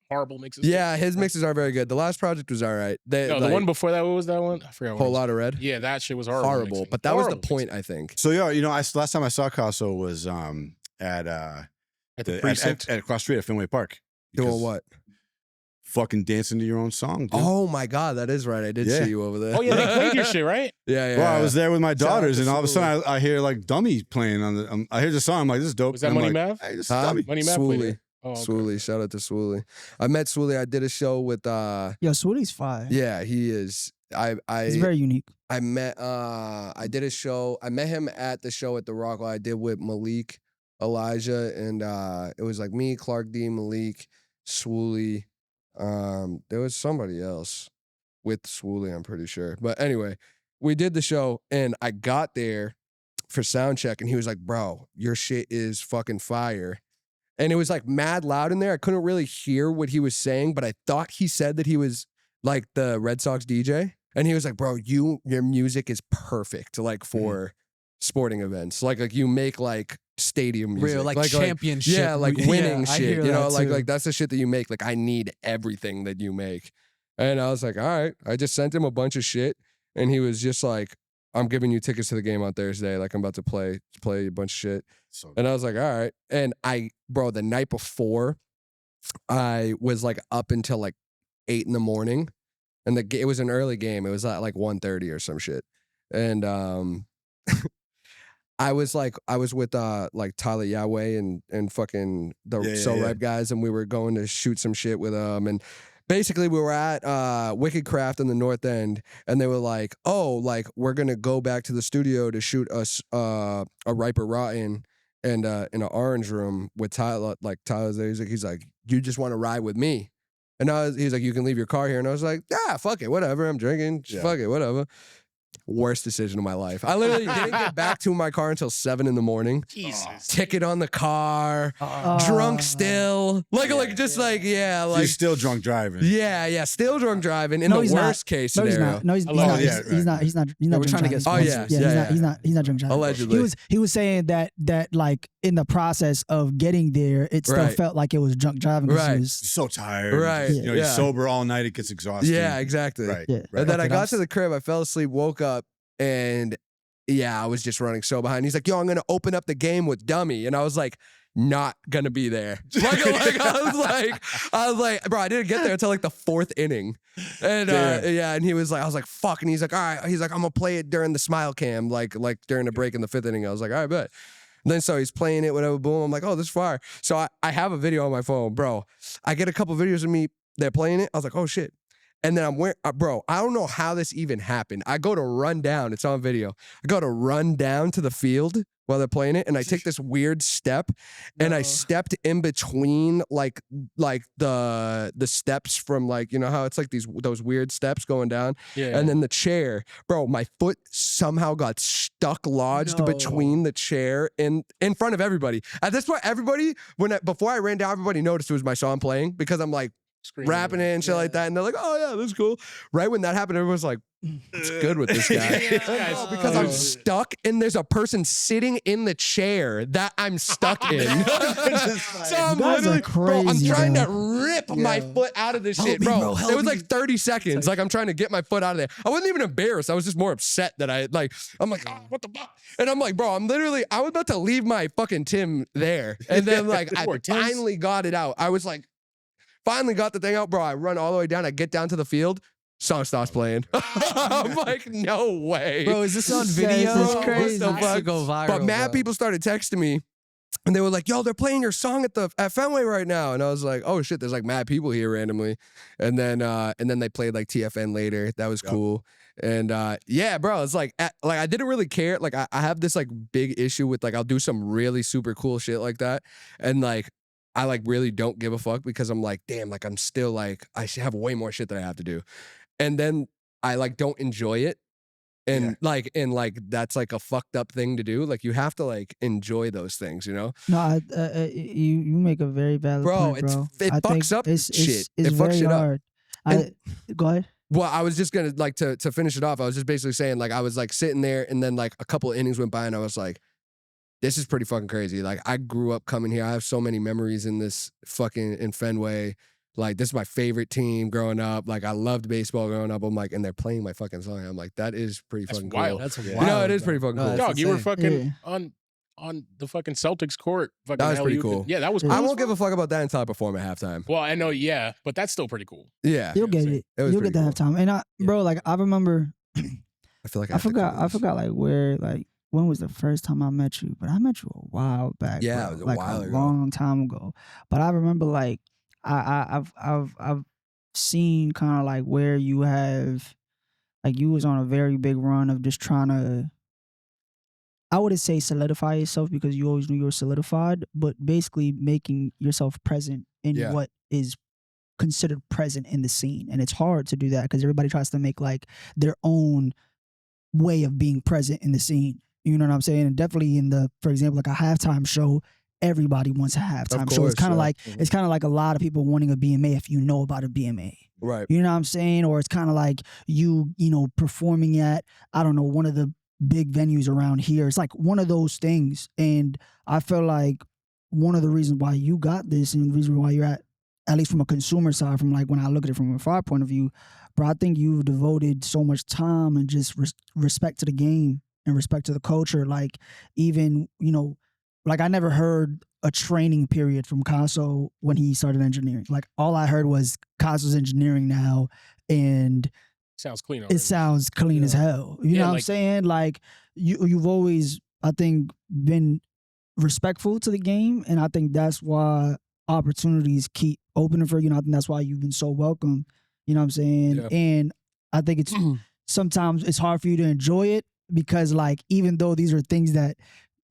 [SPEAKER 7] horrible mixes.
[SPEAKER 3] Yeah, his mixes are very good. The last project was all right.
[SPEAKER 7] No, the one before that, what was that one? I forgot.
[SPEAKER 3] Whole Lot of Red.
[SPEAKER 7] Yeah, that shit was horrible.
[SPEAKER 3] Horrible,
[SPEAKER 7] mixing.
[SPEAKER 3] but that was the
[SPEAKER 7] Horrible
[SPEAKER 3] point, I think.
[SPEAKER 1] So yeah, last time I saw Caso was at
[SPEAKER 7] the precinct?
[SPEAKER 1] at across the street at Fenway Park.
[SPEAKER 3] Doing
[SPEAKER 1] Because
[SPEAKER 3] what?
[SPEAKER 1] Fucking dancing to your own song, dude.
[SPEAKER 3] Oh my God, that is right. I did
[SPEAKER 1] Yeah.
[SPEAKER 3] see you over there.
[SPEAKER 7] Oh yeah, they played your shit, right?
[SPEAKER 3] Yeah, yeah.
[SPEAKER 1] Well, I was there with my
[SPEAKER 3] Shout out
[SPEAKER 1] daughters,
[SPEAKER 3] to
[SPEAKER 1] and all of a sudden
[SPEAKER 3] Swooly.
[SPEAKER 1] I hear like Dummy playing on the. I hear the song. I'm like, this is dope.
[SPEAKER 7] Was that
[SPEAKER 1] And I'm
[SPEAKER 7] Money
[SPEAKER 1] like,
[SPEAKER 7] Mav?
[SPEAKER 1] Hey, this is
[SPEAKER 3] Huh?
[SPEAKER 1] Dummy.
[SPEAKER 7] Money Mav played
[SPEAKER 3] Swooly.
[SPEAKER 7] it. Oh, okay.
[SPEAKER 3] Swooly. Shout out to Swooly. I met Swooly. I did a show with
[SPEAKER 4] Yo, Swooly's fire.
[SPEAKER 3] yeah, he is.
[SPEAKER 4] He's very unique.
[SPEAKER 3] I met I did a show. I met him at the show at the Rock I did with Malik, Elijah, and it was like me, Clark D, Malik, Swooly. There was somebody else with Swooly, I'm pretty sure. But anyway, we did the show and I got there for sound check and he was like, bro, your shit is fucking fire. And it was like mad loud in there. I couldn't really hear what he was saying, but I thought he said that he was like the Red Sox DJ. And he was like, bro, your music is perfect, like for sporting events. Like you make like stadium music.
[SPEAKER 2] Real like championship.
[SPEAKER 3] yeah, like winning
[SPEAKER 2] I
[SPEAKER 3] shit.
[SPEAKER 2] hear
[SPEAKER 3] You know,
[SPEAKER 2] that too.
[SPEAKER 3] like that's the shit that you make. Like I need everything that you make. And I was like, all right. I just sent him a bunch of shit. And he was just like, I'm giving you tickets to the game on Thursday. Like I'm about to play a bunch of shit.
[SPEAKER 1] So
[SPEAKER 3] And I was like, all right. And bro, the night before, I was like up until like 8 a.m. And it was an early game. It was at like 1:30 or some shit. And I was with like Tyler Yahweh and fucking the So Rep guys, and we were going to shoot some shit with them. And basically we were at Wicked Craft in the North End, and they were like, oh, like we're gonna go back to the studio to shoot us a Riper Rotten and in an orange room with Tyler. Like Tyler's there. He's like, you just want to ride with me? And he's like, you can leave your car here. And I was like, yeah, fuck it, whatever. I'm drinking. Fuck it, whatever. Worst decision of my life. I literally didn't get back to my car until 7 a.m.
[SPEAKER 7] Jesus.
[SPEAKER 3] Ticket on the car, drunk still. Like
[SPEAKER 1] he's still drunk driving.
[SPEAKER 3] yeah, still drunk driving in
[SPEAKER 4] No,
[SPEAKER 3] the
[SPEAKER 4] he's not.
[SPEAKER 3] worst case
[SPEAKER 4] No, he's
[SPEAKER 3] scenario.
[SPEAKER 4] not. No, he's
[SPEAKER 1] Oh,
[SPEAKER 4] not.
[SPEAKER 1] yeah,
[SPEAKER 4] He's not. He's not. He's not.
[SPEAKER 2] we're
[SPEAKER 4] drunk
[SPEAKER 2] trying to get
[SPEAKER 4] driving.
[SPEAKER 3] sponsors.
[SPEAKER 4] He's not drunk driving.
[SPEAKER 3] Allegedly.
[SPEAKER 4] He was saying that like in the process of getting there, it still
[SPEAKER 3] Right.
[SPEAKER 4] felt like it was drunk driving. 'Cause he
[SPEAKER 3] Right.
[SPEAKER 4] was-
[SPEAKER 1] He's so tired.
[SPEAKER 3] Right.
[SPEAKER 1] Just, you're
[SPEAKER 3] Yeah.
[SPEAKER 1] sober all night. It gets exhausting.
[SPEAKER 3] Yeah, exactly.
[SPEAKER 1] Right.
[SPEAKER 4] Yeah.
[SPEAKER 1] Right.
[SPEAKER 3] And then I
[SPEAKER 4] Okay,
[SPEAKER 3] got
[SPEAKER 4] that's-
[SPEAKER 3] to the crib, I fell asleep, woke up, and yeah, I was just running so behind. He's like, yo, I'm going to open up the game with Dummy. And I was like, not going to be there. I was like, bro, I didn't get there until like the 4th inning. And and he was like, I was like, fuck. And he's like, all right. He's like, I'm going to play it during the smile cam, like during the break in the 5th inning. I was like, all right, bet. And then so he's playing it, whatever, boom. I'm like, oh, this is fire. So I have a video on my phone, bro. I get a couple videos of me, they're playing it. I was like, oh shit. And then I'm wearing, bro, I don't know how this even happened. I go to run down, it's on video. I go to run down to the field while they're playing it, and I take this weird step, and I stepped in between like the steps from like, you know how it's like those weird steps going down, and then the chair, bro, my foot somehow got stuck lodged between the chair in front of everybody. At this point, everybody, before I ran down, everybody noticed it was my song playing because I'm like, rapping it and shit like that, and they're like, "Oh yeah, that's cool." Right when that happened, everyone's like, "What's good with this guy?" Because I'm stuck, and there's a person sitting in the chair that I'm stuck in. So I'm
[SPEAKER 4] You guys are
[SPEAKER 3] literally, bro, I'm
[SPEAKER 4] crazy,
[SPEAKER 3] trying
[SPEAKER 4] bro.
[SPEAKER 3] to rip my foot out of this
[SPEAKER 4] Help
[SPEAKER 3] shit,
[SPEAKER 4] me,
[SPEAKER 3] bro.
[SPEAKER 4] bro, help
[SPEAKER 3] It was
[SPEAKER 4] me.
[SPEAKER 3] like 30 seconds. Like I'm trying to get my foot out of there. I wasn't even embarrassed. I was just more upset that I'm like, oh, what the fuck? And I'm like, bro, I was about to leave my fucking Tim there, and then like I finally got it out. I was like. Finally got the thing out, bro. I run all the way down. I get down to the field. Song starts playing. I'm like, no way.
[SPEAKER 2] Bro, is this on
[SPEAKER 4] This
[SPEAKER 2] video?
[SPEAKER 4] is crazy.
[SPEAKER 2] What the fuck? Go viral,
[SPEAKER 3] But mad
[SPEAKER 2] bro.
[SPEAKER 3] people started texting me. And they were like, yo, they're playing your song at Fenway right now. And I was like, oh shit, there's like mad people here randomly. And then they played like TFN later. That was cool. And yeah, bro, it's like I didn't really care. Like I have this like big issue with like I'll do some really super cool shit like that. And like I like really don't give a fuck because I'm like, damn, like I'm still like, I should have way more shit that I have to do. And then I like don't enjoy it. And like that's like a fucked up thing to do. Like you have to like enjoy those things, you know?
[SPEAKER 4] No, you make a very valid point, bro.
[SPEAKER 3] It
[SPEAKER 4] I think
[SPEAKER 3] fucks up
[SPEAKER 4] it's,
[SPEAKER 3] shit.
[SPEAKER 4] It's
[SPEAKER 3] It fucks
[SPEAKER 4] very
[SPEAKER 3] shit up.
[SPEAKER 4] hard. Go ahead.
[SPEAKER 3] Well, I was just gonna like to finish it off. I was just basically saying like I was like sitting there, and then like a couple of innings went by, and I was like, "This is pretty fucking crazy." Like I grew up coming here. I have so many memories in this fucking in Fenway. Like, this is my favorite team growing up. Like, I loved baseball growing up. I'm like, and they're playing my fucking song. I'm like, that is pretty fucking
[SPEAKER 7] wild.
[SPEAKER 3] cool.
[SPEAKER 2] That's
[SPEAKER 3] You
[SPEAKER 2] wild.
[SPEAKER 3] know, it is pretty fucking cool.
[SPEAKER 7] Dog, you were
[SPEAKER 2] insane.
[SPEAKER 7] fucking on the fucking Celtics court. Fucking
[SPEAKER 3] That was pretty
[SPEAKER 7] alley-oop.
[SPEAKER 3] cool.
[SPEAKER 7] Yeah, that was
[SPEAKER 4] Yeah.
[SPEAKER 7] cool.
[SPEAKER 3] I
[SPEAKER 7] as
[SPEAKER 3] won't give
[SPEAKER 7] fuck.
[SPEAKER 3] a fuck about that until I perform at halftime.
[SPEAKER 7] Well, I know, yeah, but that's still pretty cool.
[SPEAKER 3] Yeah.
[SPEAKER 4] You'll get
[SPEAKER 7] saying?
[SPEAKER 4] it.
[SPEAKER 3] It was
[SPEAKER 4] You'll get
[SPEAKER 3] pretty
[SPEAKER 4] that halftime. And bro, like I remember,
[SPEAKER 3] I feel like
[SPEAKER 4] I forgot like where, like when was the first time I met you? But I met you a while back.
[SPEAKER 3] Yeah,
[SPEAKER 4] bro.
[SPEAKER 3] it was a
[SPEAKER 4] like
[SPEAKER 3] while ago.
[SPEAKER 4] long time ago. But I remember like I've seen kind of like where you have, like you was on a very big run of just trying to, I wouldn't say solidify yourself because you always knew you were solidified, but basically making yourself present in
[SPEAKER 3] Yeah.
[SPEAKER 4] what is considered present in the scene. And it's hard to do that because everybody tries to make like their own way of being present in the scene. You know what I'm saying? And definitely in the, for example, like a halftime show, everybody wants a halftime show.
[SPEAKER 3] course,
[SPEAKER 4] It's kind of
[SPEAKER 3] yeah.
[SPEAKER 4] like it's kind of like a lot of people wanting a BMA if you know about a BMA.
[SPEAKER 3] Right.
[SPEAKER 4] You know what I'm saying? Or it's kind of like you know, performing at, I don't know, one of the big venues around here. It's like one of those things. And I feel like one of the reasons why you got this and the reason why you're at least from a consumer side, from like when I look at it from a far point of view, bro, I think you've devoted so much time and just respect to the game and respect to the culture. Like even, you know, like I never heard a training period from Caso when he started engineering. Like all I heard was Caso's engineering now, and
[SPEAKER 7] Sounds clean already.
[SPEAKER 4] it sounds clean as hell. You
[SPEAKER 7] Yeah,
[SPEAKER 4] know what I'm
[SPEAKER 7] like-
[SPEAKER 4] saying? Like you've always, I think, been respectful to the game, and I think that's why opportunities keep opening for you. And I think that's why you've been so welcome. You know what I'm saying?
[SPEAKER 3] Yeah.
[SPEAKER 4] And I think it's sometimes it's hard for you to enjoy it because like even though these are things that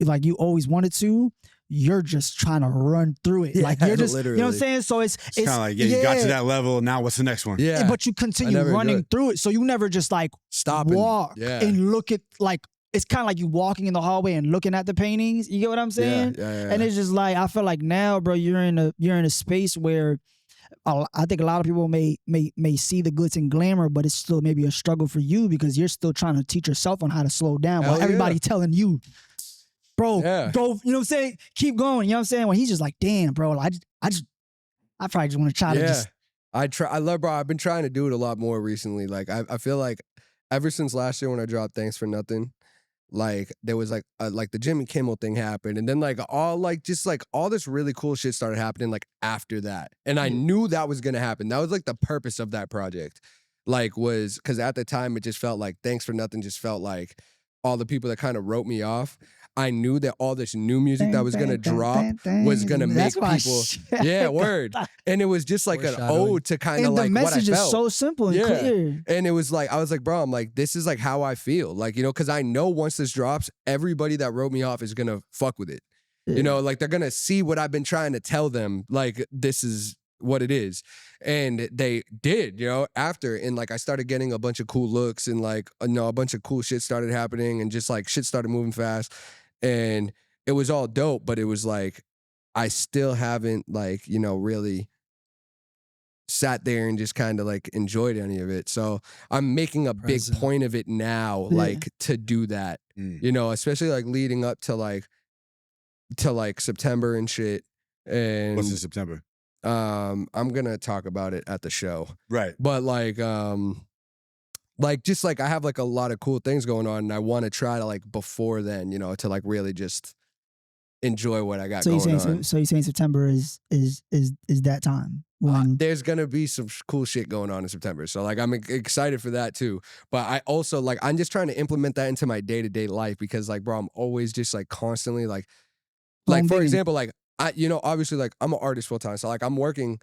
[SPEAKER 4] like you always wanted to, you're just trying to run through it. Like you're just, you know what I'm
[SPEAKER 3] literally.
[SPEAKER 4] saying? So it's
[SPEAKER 1] It's kind of like, you got to that level. Now what's the next one?
[SPEAKER 3] Yeah.
[SPEAKER 4] but you continue
[SPEAKER 3] never enjoyed
[SPEAKER 4] running
[SPEAKER 3] it.
[SPEAKER 4] through it. So you never just like
[SPEAKER 3] Stop
[SPEAKER 4] walk
[SPEAKER 3] yeah.
[SPEAKER 4] and look at like, it's kind of like you walking in the hallway and looking at the paintings. You get what I'm saying?
[SPEAKER 3] Yeah.
[SPEAKER 4] And it's just like, I feel like now, bro, you're in a space where I think a lot of people may see the glitz and glamour, but it's still maybe a struggle for you because you're still trying to teach yourself on how to slow down while
[SPEAKER 3] Hell
[SPEAKER 4] everybody telling you, bro,
[SPEAKER 3] Yeah.
[SPEAKER 4] go, you know what I'm saying? Keep going. You know what I'm saying? When he's just like, damn, bro, I probably just want to try to just,
[SPEAKER 3] I love, bro. I've been trying to do it a lot more recently. Like I feel like ever since last year when I dropped Thanks for Nothing, like there was like the Jimmy Kimmel thing happened, and then like all this really cool shit started happening like after that, and I knew that was gonna happen. That was like the purpose of that project, like was because at the time it just felt like Thanks for Nothing just felt like all the people that kind of wrote me off. I knew that all this new music that was gonna drop was gonna make
[SPEAKER 4] That's my
[SPEAKER 3] people,
[SPEAKER 4] shit.
[SPEAKER 3] yeah, word, and it was just like an
[SPEAKER 2] Foreshadowing.
[SPEAKER 3] ode to kind
[SPEAKER 4] And
[SPEAKER 3] of
[SPEAKER 4] the
[SPEAKER 3] like what I
[SPEAKER 4] message is
[SPEAKER 3] felt.
[SPEAKER 4] so simple and
[SPEAKER 3] Yeah.
[SPEAKER 4] clear.
[SPEAKER 3] And it was like, I was like, bro, I'm like, this is like how I feel. Like, you know, because I know once this drops, everybody that wrote me off is going to fuck with it. You know, like they're going to see what I've been trying to tell them. Like, this is what it is. And they did, you know, after. And like, I started getting a bunch of cool looks and like, you know, a bunch of cool shit started happening and just like shit started moving fast. And it was all dope, but it was like, I still haven't like, you know, really sat there and just kind of like enjoyed any of it. So I'm making a
[SPEAKER 2] Present.
[SPEAKER 3] big point of it now,
[SPEAKER 4] Yeah.
[SPEAKER 3] like to do that, you know, especially like leading up to like September and shit. And
[SPEAKER 1] What's in September?
[SPEAKER 3] I'm gonna talk about it at the show.
[SPEAKER 1] Right.
[SPEAKER 3] But like just like I have like a lot of cool things going on and I want to try to like before then, you know, to like really just enjoy what I got
[SPEAKER 4] So
[SPEAKER 3] going
[SPEAKER 4] you're
[SPEAKER 3] on.
[SPEAKER 4] saying so you're saying September is that time when
[SPEAKER 3] There's gonna be some cool shit going on in September, so like I'm excited for that too. But I also like I'm just trying to implement that into my day-to-day life because like, bro, I'm always just like constantly like
[SPEAKER 4] Home
[SPEAKER 3] for
[SPEAKER 4] base.
[SPEAKER 3] example, like I, you know, obviously like I'm an artist full time, so like I'm working,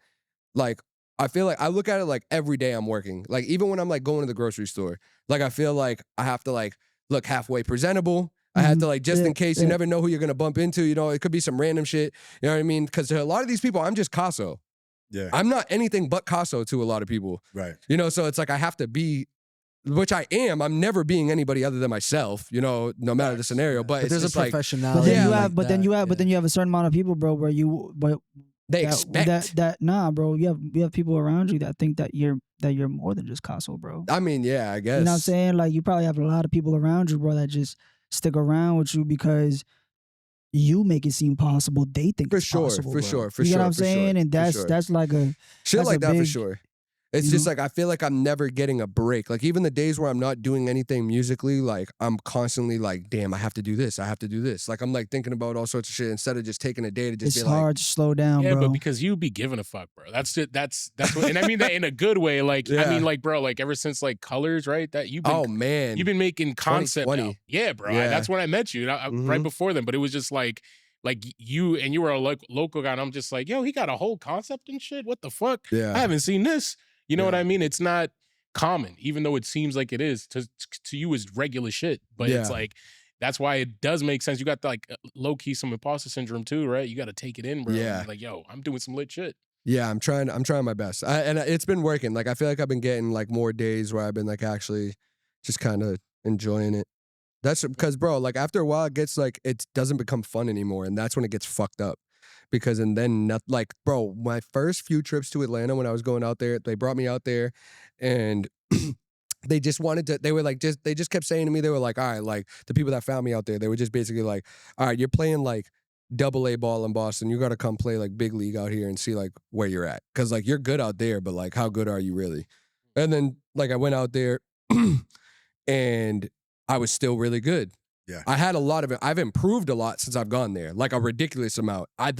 [SPEAKER 3] like I feel like I look at it like every day I'm working, like even when I'm like going to the grocery store, like I feel like I have to like look halfway presentable. I had to like, just in case, you never know who you're gonna bump into, you know, it could be some random shit, you know what I mean? Because a lot of these people, I'm just Caso.
[SPEAKER 1] Yeah.
[SPEAKER 3] I'm not anything but Caso to a lot of people,
[SPEAKER 1] Right.
[SPEAKER 3] you know, so it's like I have to be, which I am. I'm never being anybody other than myself, you know, no matter the scenario. But it's
[SPEAKER 2] there's a
[SPEAKER 3] just like
[SPEAKER 2] professionality.
[SPEAKER 4] but then
[SPEAKER 3] Yeah,
[SPEAKER 4] you
[SPEAKER 3] like
[SPEAKER 4] have but then you have a certain amount of people, bro, where you
[SPEAKER 3] they expect.
[SPEAKER 4] that nah, bro, you have people around you that think that you're more than just Caso, bro.
[SPEAKER 3] I mean, yeah, I guess.
[SPEAKER 4] You know what I'm saying? Like you probably have a lot of people around you, bro, that just stick around with you because you make it seem possible, they think
[SPEAKER 3] For
[SPEAKER 4] it's
[SPEAKER 3] sure,
[SPEAKER 4] possible.
[SPEAKER 3] for
[SPEAKER 4] bro.
[SPEAKER 3] sure, for
[SPEAKER 4] you
[SPEAKER 3] sure.
[SPEAKER 4] know what I'm
[SPEAKER 3] for sure,
[SPEAKER 4] saying? And
[SPEAKER 3] for
[SPEAKER 4] that's
[SPEAKER 3] sure.
[SPEAKER 4] that's like a
[SPEAKER 3] Shit
[SPEAKER 4] that's
[SPEAKER 3] like
[SPEAKER 4] a
[SPEAKER 3] that for
[SPEAKER 4] big-
[SPEAKER 3] sure. It's
[SPEAKER 4] you
[SPEAKER 3] just
[SPEAKER 4] know?
[SPEAKER 3] like I feel like I'm never getting a break. Like even the days where I'm not doing anything musically, like I'm constantly like, damn, I have to do this. I have to do this. Like I'm like thinking about all sorts of shit instead of just taking a day to just
[SPEAKER 4] it's
[SPEAKER 3] be like,
[SPEAKER 4] hard to slow down,
[SPEAKER 7] Yeah,
[SPEAKER 4] bro.
[SPEAKER 7] but because you be giving a fuck, bro. That's it. That's what, and I mean that in a good way. Like I
[SPEAKER 3] Yeah.
[SPEAKER 7] mean, like bro, like ever since like Colors, right? That you've been,
[SPEAKER 3] oh man,
[SPEAKER 7] you've been making concept.
[SPEAKER 3] 2020.
[SPEAKER 7] Now. Yeah, bro.
[SPEAKER 3] Yeah.
[SPEAKER 7] That's when I met you. Right
[SPEAKER 3] Mhm.
[SPEAKER 7] before then, but it was just like you were a local guy, and I'm just like, yo, he got a whole concept and shit. What the fuck?
[SPEAKER 3] Yeah.
[SPEAKER 7] I haven't seen this. You know what
[SPEAKER 3] Yeah.
[SPEAKER 7] I mean? It's not common, even though it seems like it is to you is regular shit. But it's
[SPEAKER 3] Yeah.
[SPEAKER 7] like that's why it does make sense. You got like low key some imposter syndrome too, right? You got to take it in, bro.
[SPEAKER 3] Yeah.
[SPEAKER 7] And be like, yo, I'm doing some lit shit.
[SPEAKER 3] Yeah, I'm trying my best. And it's been working. Like I feel like I've been getting like more days where I've been like actually just kind of enjoying it. That's because, bro, like after a while, it gets like, it doesn't become fun anymore. And that's when it gets fucked up. Because, and then, like, bro, my first few trips to Atlanta when I was going out there, they brought me out there and they just wanted to, they were like, they just kept saying to me, they were like, all right, like the people that found me out there, they were just basically like, all right, you're playing like AA ball in Boston. You got to come play like big league out here and see like where you're at. Cause like you're good out there, but like how good are you really? And then like I went out there and I was still really good.
[SPEAKER 1] Yeah.
[SPEAKER 3] I had a lot of it. I've improved a lot since I've gone there, like a ridiculous amount. I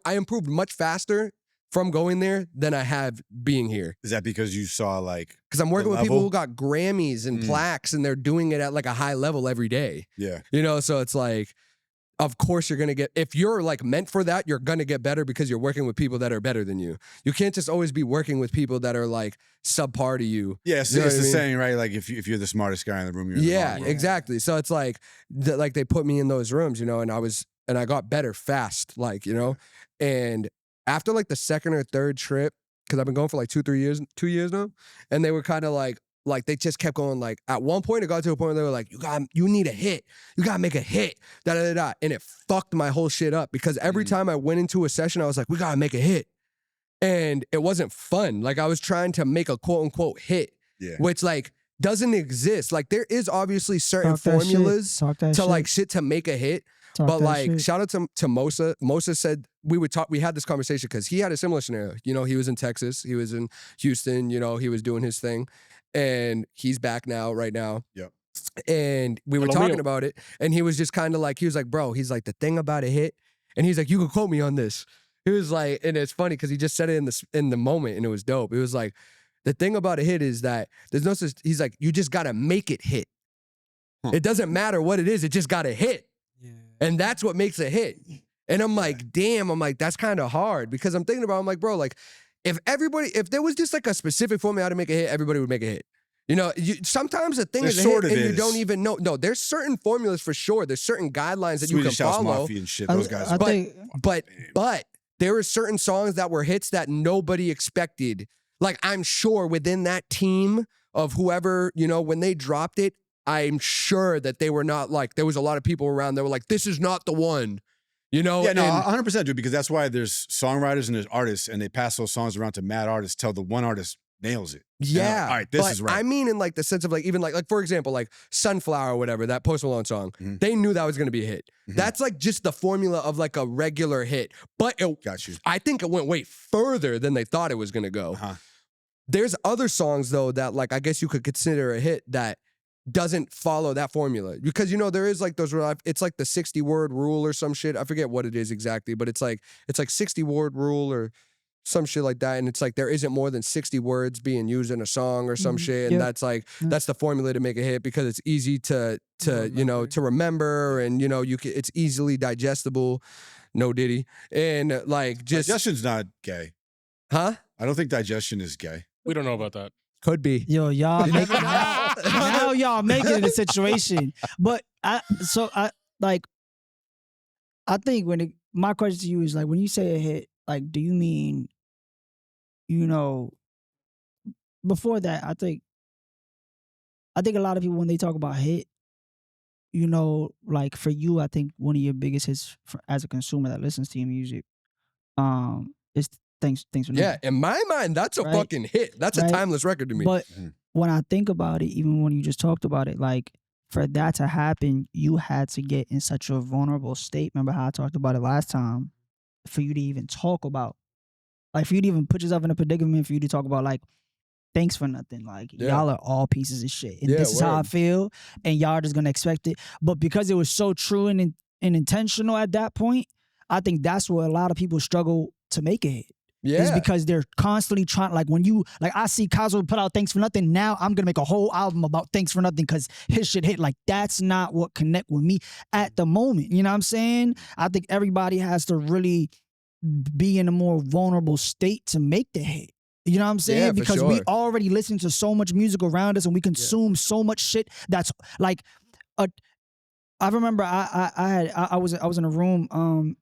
[SPEAKER 3] improved much faster from going there than I have being here.
[SPEAKER 1] Is that because you saw like?
[SPEAKER 3] Because I'm working with people
[SPEAKER 1] level?
[SPEAKER 3] who got Grammys and plaques and they're doing it at like a high level every day.
[SPEAKER 1] Yeah.
[SPEAKER 3] You know, so it's like, of course you're gonna get, if you're like meant for that, you're gonna get better because you're working with people that are better than you. You can't just always be working with people that are like subpar to you.
[SPEAKER 1] Yeah, it's,
[SPEAKER 3] You know
[SPEAKER 1] it's
[SPEAKER 3] what
[SPEAKER 1] the
[SPEAKER 3] I mean?
[SPEAKER 1] saying, right? Like if you're the smartest guy in the room, you're in the
[SPEAKER 3] Yeah,
[SPEAKER 1] wrong room.
[SPEAKER 3] exactly. So it's like, like they put me in those rooms, you know, and I got better fast, like, you know, and after like the second or third trip, because I've been going for like 2 years now, and they were kind of like they just kept going. Like at one point, it got to a point where they were like, you need a hit, you gotta make a hit, da da da da, and it fucked my whole shit up because every time I went into a session, I was like, we gotta make a hit, and it wasn't fun. Like I was trying to make a quote unquote hit,
[SPEAKER 1] Yeah.
[SPEAKER 3] which like doesn't exist. Like there is obviously certain
[SPEAKER 4] Talk that
[SPEAKER 3] formulas
[SPEAKER 4] shit. Talk that
[SPEAKER 3] to
[SPEAKER 4] shit.
[SPEAKER 3] like shit to make a hit.
[SPEAKER 4] Talk
[SPEAKER 3] But
[SPEAKER 4] that
[SPEAKER 3] like,
[SPEAKER 4] shit.
[SPEAKER 3] shout out to Mosa. Mosa said we had this conversation because he had a similar scenario. You know, he was in Texas, he was in Houston, you know, he was doing his thing. And he's back right now.
[SPEAKER 1] Yep.
[SPEAKER 3] And we were
[SPEAKER 7] Hello,
[SPEAKER 3] talking
[SPEAKER 7] Leo.
[SPEAKER 3] about it. And he was just kind of like, he was like, bro, he's like, the thing about a hit. And he's like, you can quote me on this. He was like, and it's funny because he just said it in the moment and it was dope. It was like, the thing about a hit is that there's no such, he's like, you just gotta make it hit. It doesn't matter what it is, it just gotta hit. And that's what makes a hit. And I'm like, damn, I'm like, that's kind of hard because I'm thinking about, I'm like, bro, like if there was just like a specific formula how to make a hit, everybody would make a hit. You know, sometimes the thing
[SPEAKER 1] There
[SPEAKER 3] is a
[SPEAKER 1] sort
[SPEAKER 3] hit
[SPEAKER 1] of
[SPEAKER 3] and you
[SPEAKER 1] is.
[SPEAKER 3] don't even know. No, there's certain formulas for sure. There's certain guidelines that
[SPEAKER 1] Swedish
[SPEAKER 3] you
[SPEAKER 1] House
[SPEAKER 3] can follow.
[SPEAKER 1] Mafia and shit. Those guys.
[SPEAKER 4] I
[SPEAKER 3] But-
[SPEAKER 4] think
[SPEAKER 3] But there are certain songs that were hits that nobody expected. Like I'm sure within that team of whoever, you know, when they dropped it, I'm sure that they were not like, there was a lot of people around that were like, this is not the one, you know?
[SPEAKER 1] Yeah, no,
[SPEAKER 3] And-
[SPEAKER 1] 100%, dude, because that's why there's songwriters and there's artists, and they pass those songs around to mad artists till the one artist nails it.
[SPEAKER 3] Yeah.
[SPEAKER 1] All right, this
[SPEAKER 3] but
[SPEAKER 1] is right.
[SPEAKER 3] I mean in like the sense of like, even like for example, like Sunflower or whatever, that Post Malone song,
[SPEAKER 1] Mhm.
[SPEAKER 3] they knew that was going to be a hit.
[SPEAKER 1] Mhm.
[SPEAKER 3] That's like just the formula of like a regular hit. But
[SPEAKER 1] Got you.
[SPEAKER 3] I think it went way further than they thought it was going to go.
[SPEAKER 1] Uh-huh.
[SPEAKER 3] There's other songs though that like I guess you could consider a hit that doesn't follow that formula because you know there is like those it's like the 60 word rule or some shit. I forget what it is exactly, but it's like 60 word rule or some shit like that, and it's like there isn't more than 60 words being used in a song or some shit, and
[SPEAKER 4] Yep.
[SPEAKER 3] that's like that's the formula to make a hit because it's easy to you know to remember and you know it's easily digestible. No Diddy and like just
[SPEAKER 1] Digestion's not gay.
[SPEAKER 3] huh?
[SPEAKER 1] I don't think digestion is gay.
[SPEAKER 7] We don't know about that.
[SPEAKER 3] Could be.
[SPEAKER 4] Yo, y'all making now y'all making it a situation. But I think my question to you is like when you say a hit, like do you mean, you know, before that, I think a lot of people when they talk about hit, you know, like for you, I think one of your biggest hits as a consumer that listens to your music, is Thanks for
[SPEAKER 3] Yeah,
[SPEAKER 4] Nothing.
[SPEAKER 3] in my mind, that's a
[SPEAKER 4] Right.
[SPEAKER 3] fucking hit. That's a
[SPEAKER 4] Right.
[SPEAKER 3] timeless record to me.
[SPEAKER 4] But
[SPEAKER 1] Mhm.
[SPEAKER 4] when I think about it, even when you just talked about it, like for that to happen, you had to get in such a vulnerable state. Remember how I talked about it last time? For you to even talk about, like, for you to even put yourself in a predicament, for you to talk about, like, thanks for nothing. Like, y'all are all pieces of shit. And this is how I feel. And y'all are just going to expect it. But because it was so true and intentional at that point, I think that's where a lot of people struggle to make it. Is because they're constantly trying, like, when you, like, I see Caso put out Thanks for Nothing, now I'm gonna make a whole album about Thanks for Nothing because his shit hit. Like, that's not what connect with me at the moment. You know what I'm saying? I think everybody has to really be in a more vulnerable state to make the hit. You know what I'm saying?
[SPEAKER 3] Yeah,
[SPEAKER 4] because we already listen to so much music around us and we consume so much shit that's like, I remember I was in a room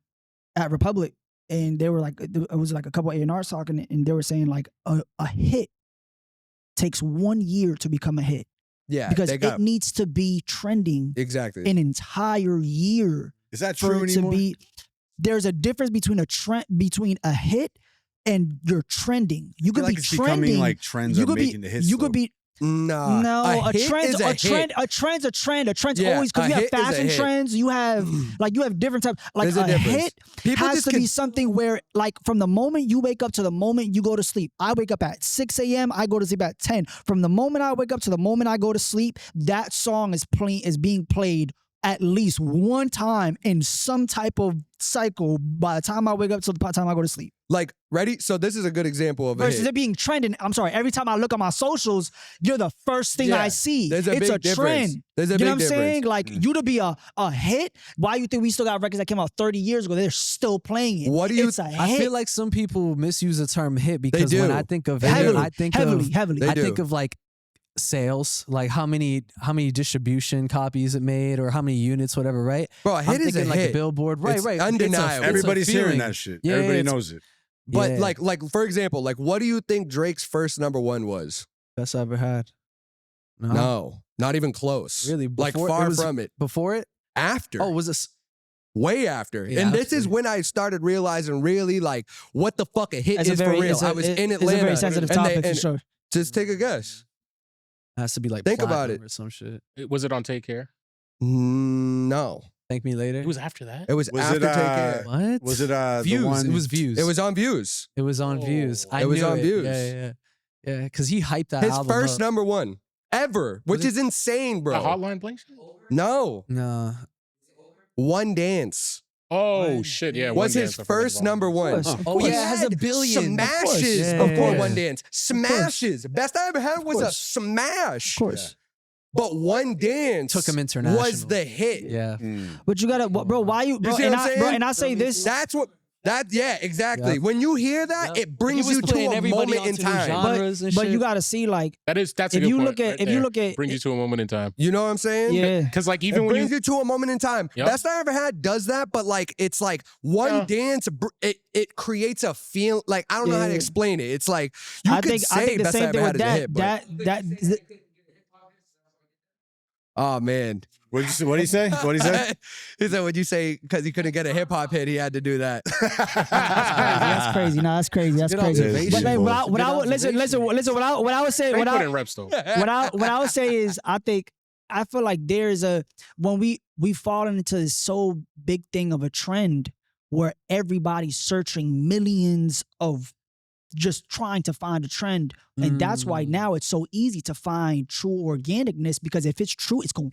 [SPEAKER 4] at Republic. And they were like, it was like a couple A&Rs talking, and they were saying like a hit takes 1 year to become a hit.
[SPEAKER 3] Yeah,
[SPEAKER 4] because it needs to be trending an entire year.
[SPEAKER 1] Is that true anymore?
[SPEAKER 4] There's a difference between a hit and you're trending. You could be trending.
[SPEAKER 1] Becoming like trends are making the hits.
[SPEAKER 4] You could be.
[SPEAKER 3] No,
[SPEAKER 4] a trend's a trend. A trend's always, because you have fashion trends. You have different types. Like a hit has to be something where, like, from the moment you wake up to the moment you go to sleep. I wake up at 6 a.m. I go to sleep at 10. From the moment I wake up to the moment I go to sleep, that song is being played at least one time in some type of cycle by the time I wake up to the time I go to sleep.
[SPEAKER 3] Like, ready? So this is a good example of
[SPEAKER 4] versus it being trending. I'm sorry. Every time I look at my socials, you're the first thing I see.
[SPEAKER 3] It's a trend.
[SPEAKER 4] You know what I'm saying? Like, you to be a hit. Why you think we still got records that came out 30 years ago? They're still playing it.
[SPEAKER 3] What do you?
[SPEAKER 4] It's a hit.
[SPEAKER 2] I feel like some people misuse the term hit because when I think of
[SPEAKER 4] heavily,
[SPEAKER 2] I think of like sales, like how many distribution copies it made or how many units, whatever, right?
[SPEAKER 3] Bro, a hit is a
[SPEAKER 2] like
[SPEAKER 3] hit.
[SPEAKER 2] A billboard, right?
[SPEAKER 3] It's
[SPEAKER 2] right.
[SPEAKER 3] undeniable.
[SPEAKER 1] Everybody's hearing that shit.
[SPEAKER 2] Yeah,
[SPEAKER 1] everybody knows it.
[SPEAKER 3] But like for example, like, what do you think Drake's first #1 was?
[SPEAKER 2] Best I ever had.
[SPEAKER 3] No, not even close.
[SPEAKER 2] Really?
[SPEAKER 3] Like, far from it.
[SPEAKER 2] Before it?
[SPEAKER 3] After.
[SPEAKER 2] Oh, was this?
[SPEAKER 3] Way after.
[SPEAKER 2] Yeah,
[SPEAKER 3] and this is when I started realizing really, like, what the fuck a hit is for real. I was in Atlanta.
[SPEAKER 4] It's a very sensitive topic for sure.
[SPEAKER 3] Just take a guess.
[SPEAKER 2] Has to be like
[SPEAKER 3] think about it
[SPEAKER 2] or some shit.
[SPEAKER 7] Was it on Take Care?
[SPEAKER 3] No.
[SPEAKER 2] Thank Me Later.
[SPEAKER 7] It was after that.
[SPEAKER 3] It was after Take Care.
[SPEAKER 2] What?
[SPEAKER 1] Was it
[SPEAKER 2] Views?
[SPEAKER 1] the one?
[SPEAKER 2] It was Views.
[SPEAKER 3] It was on Views.
[SPEAKER 2] It was on Views.
[SPEAKER 3] It was on Views.
[SPEAKER 2] Yeah. Because he hyped that
[SPEAKER 3] His
[SPEAKER 2] album
[SPEAKER 3] first
[SPEAKER 2] up.
[SPEAKER 3] #1 ever, which is insane, bro.
[SPEAKER 7] A Hotline Bling?
[SPEAKER 3] No.
[SPEAKER 2] Nah.
[SPEAKER 3] One Dance.
[SPEAKER 7] Oh shit! Yeah,
[SPEAKER 3] was his first #1.
[SPEAKER 2] Oh yeah, it has a billion
[SPEAKER 3] smashes before One Dance. Smashes. Best I ever had was a smash.
[SPEAKER 4] Of course.
[SPEAKER 3] But One Dance
[SPEAKER 2] took him international.
[SPEAKER 3] Was the hit.
[SPEAKER 2] Yeah.
[SPEAKER 4] But you gotta, bro. Why you, bro? And I say this.
[SPEAKER 3] That's what. Yeah, exactly.
[SPEAKER 2] Yep.
[SPEAKER 3] When you hear that, it brings you to a moment in time.
[SPEAKER 4] But you gotta see, like,
[SPEAKER 7] that's a
[SPEAKER 4] if
[SPEAKER 7] good
[SPEAKER 4] you
[SPEAKER 7] point
[SPEAKER 4] look at
[SPEAKER 7] right
[SPEAKER 4] if
[SPEAKER 7] there.
[SPEAKER 4] you look at
[SPEAKER 7] brings you to a moment in time.
[SPEAKER 3] You know what I'm saying?
[SPEAKER 4] Yeah.
[SPEAKER 7] Because like even
[SPEAKER 3] it
[SPEAKER 7] when
[SPEAKER 3] brings you to a moment in time.
[SPEAKER 7] Yep.
[SPEAKER 3] Best I Ever Had does that, but like it's like One Dance. It creates a feel. Like, I don't know how to explain it. It's like you could say
[SPEAKER 4] the
[SPEAKER 3] Best I
[SPEAKER 4] same
[SPEAKER 3] Ever
[SPEAKER 4] thing
[SPEAKER 3] Had
[SPEAKER 4] with
[SPEAKER 3] is a hit.
[SPEAKER 4] that.
[SPEAKER 3] Oh man.
[SPEAKER 1] What did he say? What did he say?
[SPEAKER 3] He said, "Would you say because he couldn't get a hip hop hit, he had to do that?"
[SPEAKER 4] That's crazy. No, that's crazy. That's crazy. But like, what I would listen. What I would say. What I would say is, I feel like there's when we fallen into this so big thing of a trend where everybody's searching millions of just trying to find a trend. And that's why now it's so easy to find true organicness, because if it's true, it's gonna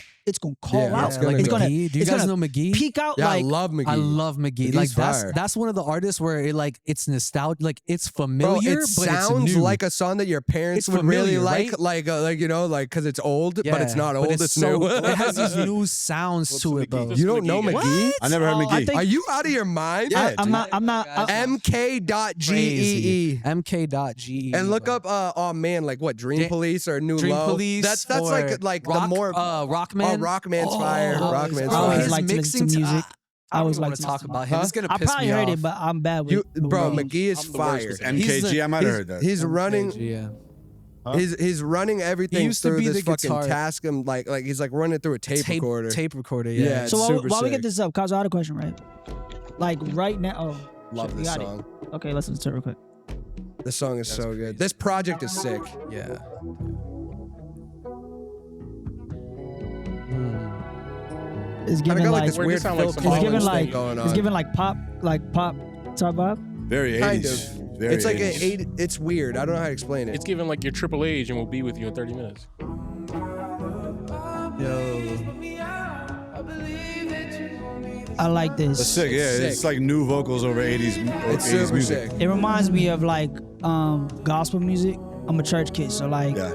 [SPEAKER 4] call out.
[SPEAKER 2] It's gonna, do you guys know McGee?
[SPEAKER 4] Peek out.
[SPEAKER 3] Yeah,
[SPEAKER 4] like,
[SPEAKER 3] I love McGee.
[SPEAKER 2] I love McGee.
[SPEAKER 3] McGee's
[SPEAKER 2] Like that's one of the artists where it's nostalgic. Like, it's familiar,
[SPEAKER 3] Bro, it
[SPEAKER 2] but
[SPEAKER 3] sounds
[SPEAKER 2] it's new.
[SPEAKER 3] like a song that your parents
[SPEAKER 2] It's
[SPEAKER 3] would really
[SPEAKER 2] familiar,
[SPEAKER 3] like,
[SPEAKER 2] right?
[SPEAKER 3] like you know, like because it's old, but it's not
[SPEAKER 2] but
[SPEAKER 3] old. It's
[SPEAKER 2] so,
[SPEAKER 3] new.
[SPEAKER 2] It has these new sounds to it, bro.
[SPEAKER 3] You don't know McGee?
[SPEAKER 1] I never heard McGee.
[SPEAKER 3] Are you out of your mind?
[SPEAKER 1] Yeah,
[SPEAKER 4] I'm not.
[SPEAKER 3] MK.GEE.
[SPEAKER 2] MK.GE.
[SPEAKER 3] And look up, oh man, like what, Dream Police or New
[SPEAKER 2] Dream
[SPEAKER 3] Low?
[SPEAKER 2] Police.
[SPEAKER 3] That's
[SPEAKER 2] or
[SPEAKER 3] like
[SPEAKER 2] Rock,
[SPEAKER 3] the more
[SPEAKER 2] Rockman.
[SPEAKER 3] Oh, Rockman's fire. Rockman's
[SPEAKER 4] I always
[SPEAKER 3] fire.
[SPEAKER 4] like to listen to music.
[SPEAKER 2] I always
[SPEAKER 4] like
[SPEAKER 2] want
[SPEAKER 4] to
[SPEAKER 2] to talk
[SPEAKER 4] listen
[SPEAKER 2] about him. It's gonna
[SPEAKER 4] I
[SPEAKER 2] piss
[SPEAKER 4] probably
[SPEAKER 2] me
[SPEAKER 4] heard
[SPEAKER 2] off.
[SPEAKER 4] it, but I'm bad with
[SPEAKER 3] Bro,
[SPEAKER 4] names.
[SPEAKER 3] McGee is fire.
[SPEAKER 1] MKG, I might have heard that.
[SPEAKER 3] He's running.
[SPEAKER 2] Yeah.
[SPEAKER 3] He's running everything
[SPEAKER 2] used to
[SPEAKER 3] through
[SPEAKER 2] be
[SPEAKER 3] this
[SPEAKER 2] the
[SPEAKER 3] fucking
[SPEAKER 2] guitar-
[SPEAKER 3] Tascam, like he's like running through a tape recorder.
[SPEAKER 2] Tape recorder,
[SPEAKER 3] Yeah,
[SPEAKER 2] yeah.
[SPEAKER 3] it's
[SPEAKER 4] So
[SPEAKER 3] super
[SPEAKER 4] while we
[SPEAKER 3] sick.
[SPEAKER 4] get this up, Caso, I had a question, right? Like right now,
[SPEAKER 3] Love
[SPEAKER 4] shit, we
[SPEAKER 3] this
[SPEAKER 4] got it.
[SPEAKER 3] song.
[SPEAKER 4] Okay, let's listen to it real quick.
[SPEAKER 3] This song is so good. This project is sick.
[SPEAKER 2] Yeah.
[SPEAKER 4] It's
[SPEAKER 3] Kind
[SPEAKER 4] giving
[SPEAKER 3] of got
[SPEAKER 4] like,
[SPEAKER 3] like this
[SPEAKER 7] Where it
[SPEAKER 3] weird
[SPEAKER 7] sound like
[SPEAKER 3] Phil
[SPEAKER 7] some
[SPEAKER 4] it's
[SPEAKER 7] Collins
[SPEAKER 4] giving
[SPEAKER 3] Collins
[SPEAKER 7] thing
[SPEAKER 4] like
[SPEAKER 3] thing going on.
[SPEAKER 4] it's giving like pop type vibe.
[SPEAKER 1] Very
[SPEAKER 3] Kind
[SPEAKER 1] 80s.
[SPEAKER 3] of.
[SPEAKER 1] Very
[SPEAKER 3] It's like
[SPEAKER 1] 80s.
[SPEAKER 3] it's weird. I don't know how to explain it.
[SPEAKER 7] It's giving like your Triple H and we'll be with you in 30 minutes.
[SPEAKER 4] I like this.
[SPEAKER 1] It's sick, yeah.
[SPEAKER 3] It's
[SPEAKER 1] It's
[SPEAKER 3] sick.
[SPEAKER 1] like new vocals over 80s,
[SPEAKER 3] It's
[SPEAKER 1] 80s
[SPEAKER 3] super
[SPEAKER 1] music.
[SPEAKER 3] sick.
[SPEAKER 4] It reminds me of like gospel music. I'm a church kid, so like
[SPEAKER 1] Yeah.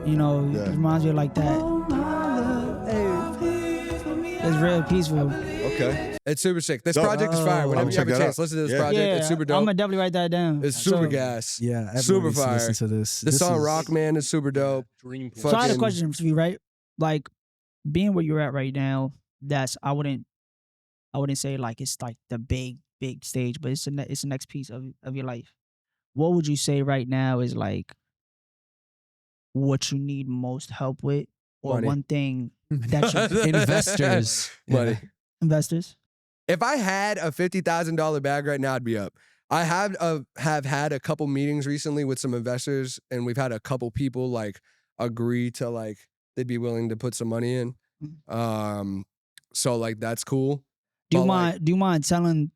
[SPEAKER 4] you know,
[SPEAKER 1] Yeah.
[SPEAKER 4] it reminds me of like that. It's real peaceful.
[SPEAKER 1] Okay.
[SPEAKER 3] It's super sick. This
[SPEAKER 1] Dope.
[SPEAKER 3] project is fire.
[SPEAKER 2] Oh.
[SPEAKER 3] Whenever
[SPEAKER 1] I'll
[SPEAKER 3] you have a
[SPEAKER 1] check that
[SPEAKER 3] chance,
[SPEAKER 1] out.
[SPEAKER 3] listen to this
[SPEAKER 1] Yeah.
[SPEAKER 3] project.
[SPEAKER 4] Yeah,
[SPEAKER 3] It's super
[SPEAKER 4] I'm
[SPEAKER 3] dope.
[SPEAKER 4] gonna definitely write that down.
[SPEAKER 3] It's super
[SPEAKER 4] So-
[SPEAKER 3] gas.
[SPEAKER 2] Yeah, everyone
[SPEAKER 3] Super
[SPEAKER 2] needs to
[SPEAKER 3] fire.
[SPEAKER 2] listen to this.
[SPEAKER 3] The
[SPEAKER 2] This
[SPEAKER 3] song
[SPEAKER 2] is-
[SPEAKER 3] Rockman is super dope.
[SPEAKER 7] Dream
[SPEAKER 4] So I had a
[SPEAKER 3] Fucking-
[SPEAKER 4] question for you, right? Like being where you're at right now, that's I wouldn't say like it's like the big stage, but it's the next piece of your life. What would you say right now is like what you need most help with, or
[SPEAKER 3] Money.
[SPEAKER 4] one thing that you
[SPEAKER 2] investors.
[SPEAKER 3] Money.
[SPEAKER 4] investors?
[SPEAKER 3] If I had a $50,000 bag right now, I'd be up. I have had a couple meetings recently with some investors, and we've had a couple people like agree to like they'd be willing to put some money in. So like that's cool.
[SPEAKER 4] Do you
[SPEAKER 3] But, like-
[SPEAKER 4] mind? Do you mind telling